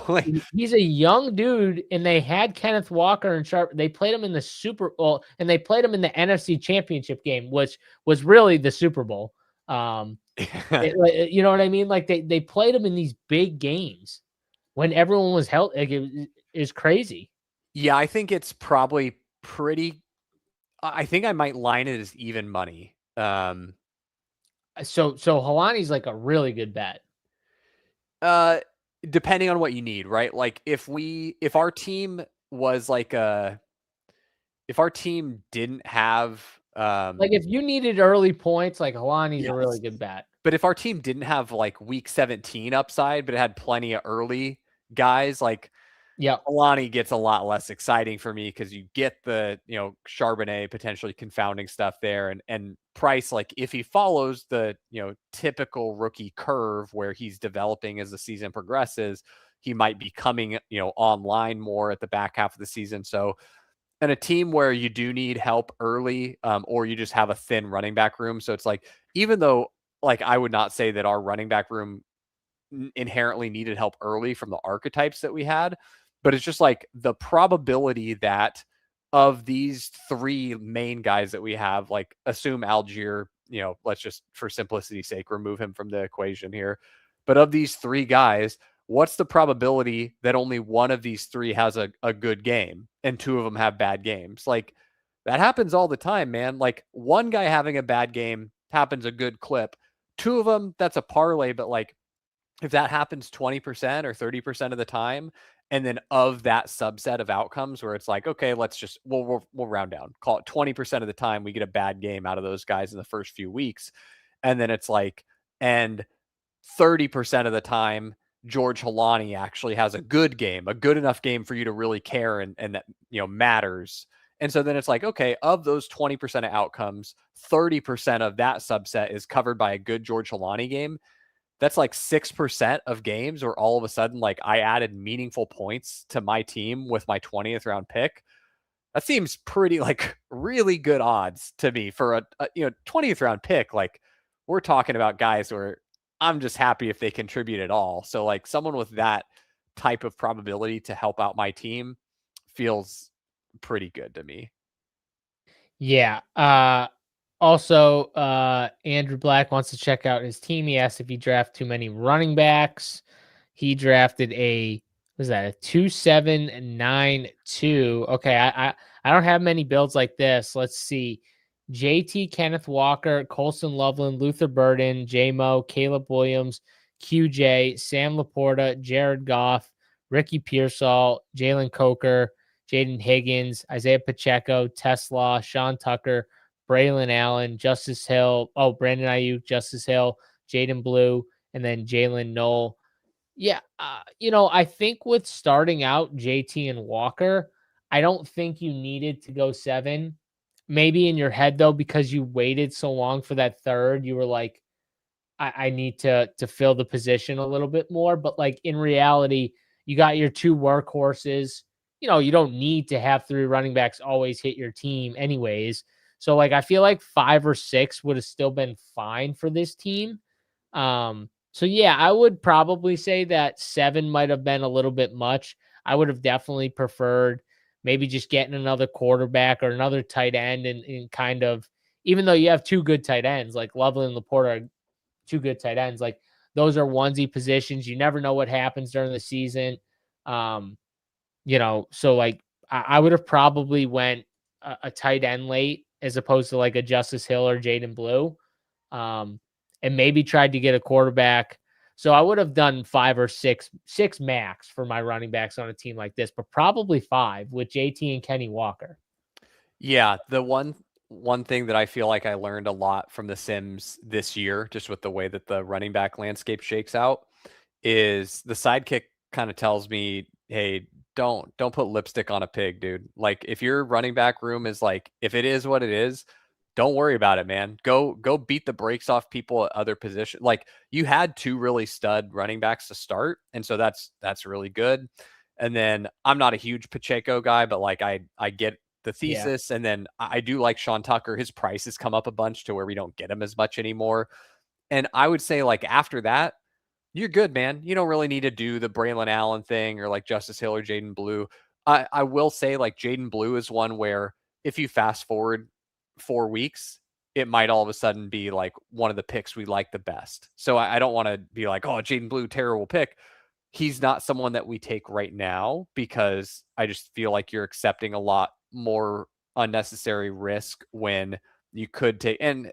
Like He's a young dude, and they had Kenneth Walker and Sharp. They played him in the Super Bowl, and they played him in the NFC Championship game, which was really the Super Bowl. You know what I mean? Like they played him in these big games when everyone was held. Like it is crazy. yeah, I think it's probably pretty. I think I might line it as even money. So Halani's like a really good bet. Uh, Depending on what you need, right? Like if our team was like if our team didn't have Like if you needed early points, like Halani's a really yes. good bet. But if our team didn't have like week 17 upside, but it had plenty of early guys, like Yep. Alani gets a lot less exciting for me because you get the, Charbonnet potentially confounding stuff there, and Price, like if he follows the, typical rookie curve where he's developing as the season progresses, he might be coming, online more at the back half of the season. So in a team where you do need help early, or you just have a thin running back room. So it's like, even though like I would not say that our running back room inherently needed help early from the archetypes that we had, but it's just like the probability that of these 3 main guys that we have, like assume Algier, let's just for simplicity's sake remove him from the equation here. But of these 3 guys, what's the probability that only one of these 3 has a good game and 2 of them have bad games? Like That happens all the time, man. Like one guy having a bad game happens a good clip. Two of them, that's a parlay, but like if that happens 20% or 30% of the time, and then of that subset of outcomes where it's like, okay, let's just we'll round down. Call it 20% of the time we get a bad game out of those guys in the first few weeks. And then it's like, and 30% of the time, George Halani actually has a good game, a good enough game for you to really care and that, matters. And so then it's like, okay, of those 20% of outcomes, 30% of that subset is covered by a good George Halani game. That's like 6% of games where all of a sudden, like I added meaningful points to my team with my 20th round pick. That seems pretty like really good odds to me for a 20th round pick. Like we're talking about guys where I'm just happy if they contribute at all. So like someone with that type of probability to help out my team feels pretty good to me. Yeah. Also, Andrew Black wants to check out his team. He asked if he draft too many running backs. He drafted was that a 2-7-9-2? Okay, I don't have many builds like this. Let's see. JT, Kenneth Walker, Colson Loveland, Luther Burden, J-Mo, Caleb Williams, QJ, Sam Laporta, Jared Goff, Ricky Pearsall, Jalen Coker, Jaden Higgins, Isaiah Pacheco, Tesla, Sean Tucker, Braylon Allen, Justice Hill, Brandon Ayuk, Justice Hill, Jaden Blue, and then Jalen Knoll. Yeah, I think with starting out JT and Walker, I don't think you needed to go 7. Maybe in your head though, because you waited so long for that third, you were like, I need to fill the position a little bit more. But like in reality, you got your 2 workhorses. You don't need to have 3 running backs always hit your team anyways. So like I feel like 5 or 6 would have still been fine for this team. So yeah, I would probably say that 7 might have been a little bit much. I would have definitely preferred maybe just getting another quarterback or another tight end and kind of, even though you have 2 good tight ends, like Loveland and Laporta are 2 good tight ends, like those are onesie positions. You never know what happens during the season. Um, so like I would have probably went a tight end late as opposed to like a Justice Hill or Jaden Blue. And maybe tried to get a quarterback. So I would have done 5 or 6 max for my running backs on a team like this, but probably 5 with JT and Kenny Walker. Yeah, the one thing that I feel like I learned a lot from The Sims this year, just with the way that the running back landscape shakes out, is the sidekick kind of tells me, hey, don't put lipstick on a pig, dude. Like if your running back room is like, if it is what it is, don't worry about it, man. Go beat the brakes off people at other positions. Like you had 2 really stud running backs to start, and so that's really good. And then I'm not a huge Pacheco guy, but like I get the Yeah. thesis. And then I do like Sean Tucker. His price has come up a bunch to where we don't get him as much anymore. And I would say like after that, you're good, man. You don't really need to do the Braylon Allen thing or like Justice Hill or Jaden Blue. I will say like Jaden Blue is one where if you fast forward 4 weeks, it might all of a sudden be like one of the picks we like the best. So I don't want to be like, oh, Jaden Blue, terrible pick. He's not someone that we take right now because I just feel like you're accepting a lot more unnecessary risk when you could take, and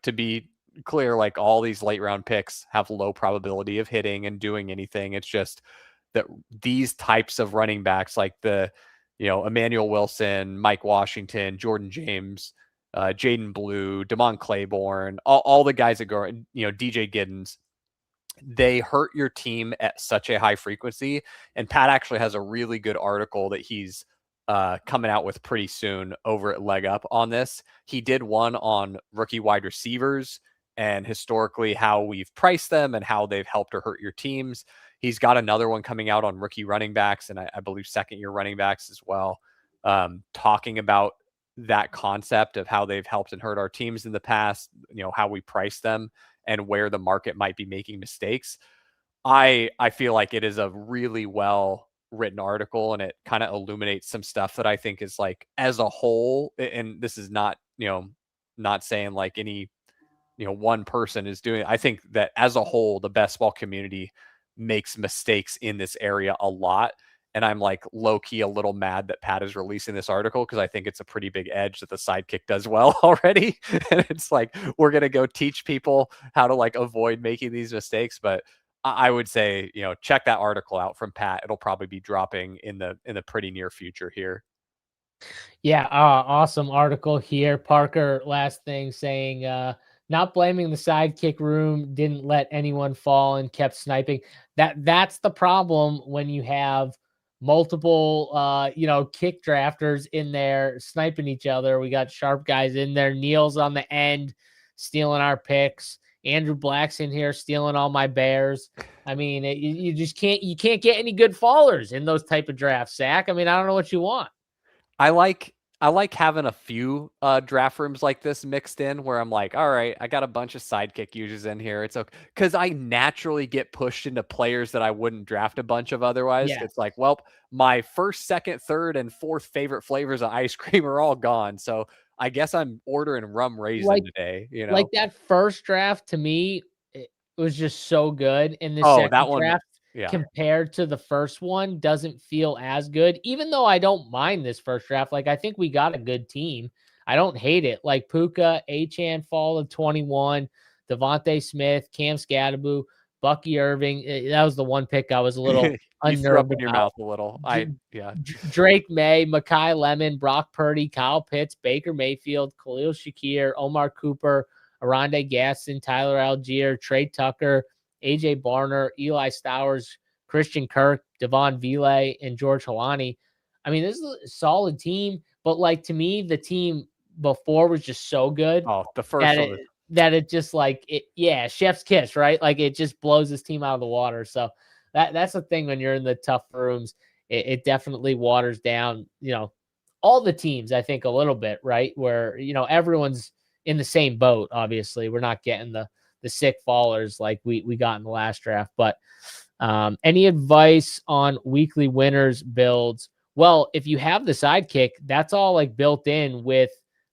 to be clear, like all these late round picks have low probability of hitting and doing anything. It's just that these types of running backs, like the Emmanuel Wilson, Mike Washington, Jordan James, Jaden Blue, Damon Claiborne, all the guys that go, DJ Giddens, they hurt your team at such a high frequency. And Pat actually has a really good article that he's coming out with pretty soon over at Leg Up on this. He did one on rookie wide receivers and historically how we've priced them and how they've helped or hurt your teams. He's got another one coming out on rookie running backs and I believe second-year running backs as well, talking about that concept of how they've helped and hurt our teams in the past, how we price them and where the market might be making mistakes. I feel like it is a really well written article and it kind of illuminates some stuff that I think is like as a whole, and this is not, not saying like any, one person is doing it. I think that as a whole, the best ball community makes mistakes in this area a lot. And I'm like low key a little mad that Pat is releasing this article because I think it's a pretty big edge that the sidekick does well already. And it's like, we're going to go teach people how to like avoid making these mistakes. But I would say, check that article out from Pat. It'll probably be dropping in the pretty near future here. Yeah, awesome article here. Parker, last thing saying, not blaming the sidekick room, didn't let anyone fall and kept sniping. That's the problem when you have multiple kick drafters in there sniping each other. We got sharp guys in there. Neil's on the end stealing our picks. Andrew Black's in here stealing all my bears. I mean, you just can't get any good fallers in those type of drafts, Zach. I mean, I don't know what you want. I like having a few draft rooms like this mixed in where I'm like, all right, I got a bunch of sidekick users in here. It's okay because I naturally get pushed into players that I wouldn't draft a bunch of otherwise. Yeah. It's like, well, my first, second, third, and fourth favorite flavors of ice cream are all gone. So I guess I'm ordering rum raisin today. Like that first draft to me, it was just so good. And the Oh, that second one, draft yeah. compared to the first one doesn't feel as good, even though I don't mind this first draft. Like, I think we got a good team. I don't hate it. Like Puka, Achan fall of 21, Devontae Smith, Cam Scadaboo, Bucky Irving. That was the one pick I was a little You threw up unnerved in your about. mouth a little. Yeah. Drake May, Makai Lemon, Brock Purdy, Kyle Pitts, Baker Mayfield, Khalil Shakir, Omar Cooper, Aronde Gaston, Tyler Algier, Trey Tucker, AJ Barner, Eli Stowers, Christian Kirk, Devon Vile, and George Halani. I mean, this is a solid team, but like to me, the team before was just so good Oh, the first that one. it just like it, yeah, chef's kiss, right? Like it just blows this team out of the water. So that's the thing when you're in the tough rooms. It definitely waters down, all the teams, I think, a little bit, right? Where, everyone's in the same boat. Obviously, we're not getting the sick fallers like we got in the last draft. But any advice on weekly winners builds? Well, if you have the sidekick, that's all like built in with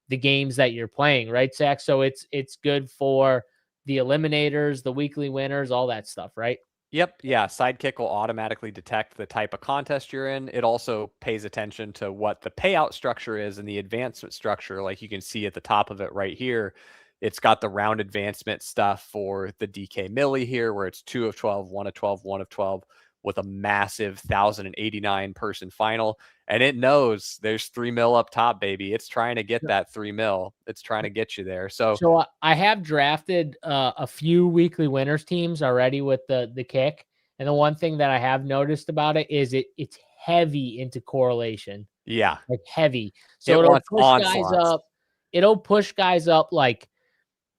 the games that you're playing, right, Zach? So it's good for the eliminators, the weekly winners, all that stuff, right? Yep. Yeah. Sidekick will automatically detect the type of contest you're in. It also pays attention to what the payout structure is and the advancement structure. Like you can see at the top of it right here, it's got the round advancement stuff for the DK Millie here, where it's 2 of 12, 1 of 12, 1 of 12 with a massive 1,089 person final. And it knows there's 3 mil up top, baby. It's trying to get that 3 mil. It's trying to get you there. So I have drafted a few weekly winners teams already with the kick. And the one thing that I have noticed about it is it's heavy into correlation, yeah, like heavy. it So wants onslaughts. It'll push guys up like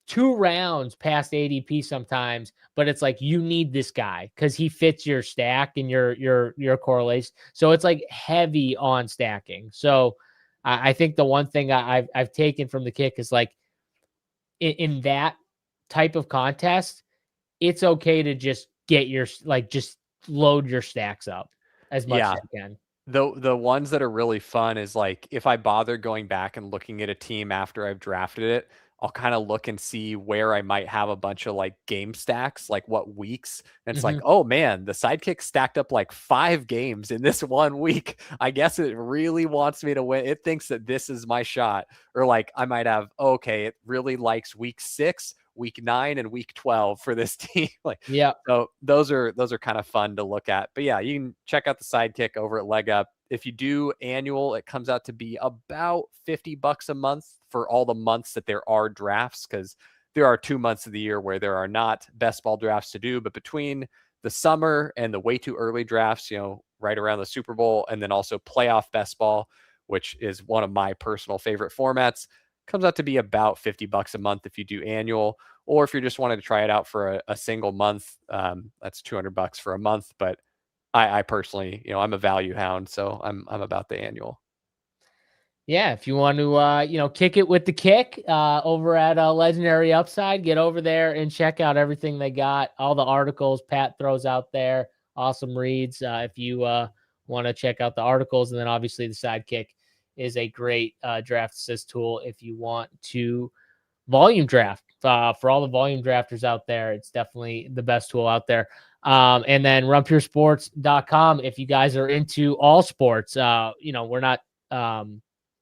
2 rounds past ADP sometimes, but it's like you need this guy because he fits your stack and your correlation. So it's like heavy on stacking. So I think the one thing I've taken from the kick is like in that type of contest, it's okay to just get just load your stacks up as much as Yeah. you can. The ones that are really fun is like if I bother going back and looking at a team after I've drafted it, I'll kind of look and see where I might have a bunch of like game stacks, like what weeks. And it's like, Mhm. oh man, the sidekick stacked up like 5 games in this one week. I guess it really wants me to win. It thinks that this is my shot. Or like I might have, okay, it really likes week 6, week 9, and week 12 for this team. Like Yeah. so those are kind of fun to look at. But yeah, you can check out the sidekick over at Leg Up. If you do annual, it comes out to be about $50 a month for all the months that there are drafts, because there are 2 months of the year where there are not best ball drafts to do. But between the summer and the way too early drafts, right around the Super Bowl, and then also playoff best ball, which is one of my personal favorite formats, comes out to be about $50 a month if you do annual. Or if you're just wanting to try it out for a single month, that's $200 for a month. But I personally, I'm a value hound, so I'm about the annual. Yeah, if you want to, kick it with the kick over at Legendary Upside, get over there and check out everything they got. All the articles Pat throws out there, awesome reads. If you want to check out the articles, and then obviously the Sidekick is a great draft assist tool if you want to volume draft. For all the volume drafters out there, it's definitely the best tool out there. And then runpuresports.com if you guys are into all sports. We're not,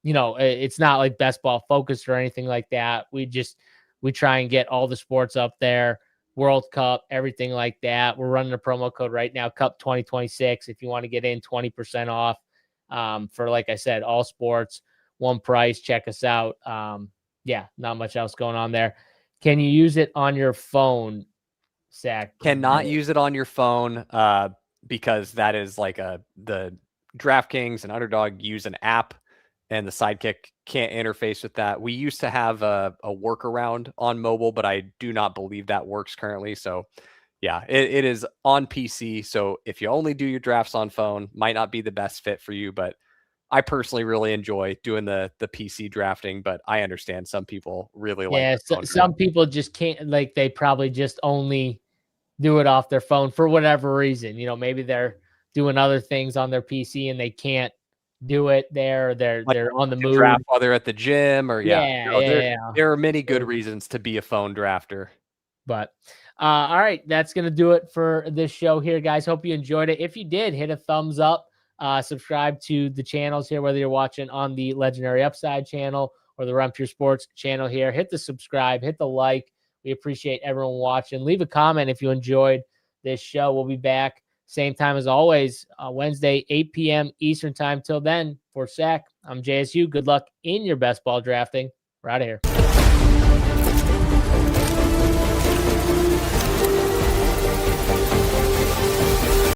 it's not like best ball focused or anything like that. We try and get all the sports up there, World Cup, everything like that. We're running a promo code right now, Cup 2026. If you want to get in 20% off for, like I said, all sports, one price. Check us out. Not much else going on there. Can you use it on your phone, Sack? Cannot use it on your phone because that is like the DraftKings and Underdog use an app, and the Sidekick can't interface with that. We used to have a workaround on mobile, but I do not believe that works currently. So yeah, it is on PC. So if you only do your drafts on phone, might not be the best fit for you, but I personally really enjoy doing the PC drafting, but I understand some people really like the phone some people just can't, like, they probably just only do it off their phone for whatever reason. Maybe they're doing other things on their PC and they can't do it there. They're on the move. Draft while they're at the gym, or there are many good reasons to be a phone drafter. But all right, that's gonna do it for this show here, guys. Hope you enjoyed it. If you did, hit a thumbs up. Subscribe to the channels here, whether you're watching on the Legendary Upside channel or the Run Pure Sports channel here. Hit the subscribe, hit the like. We appreciate everyone watching. Leave a comment if you enjoyed this show. We'll be back same time as always, Wednesday, 8 p.m. Eastern time. Till then, for Sack, I'm JSU. Good luck in your best ball drafting. We're out of here.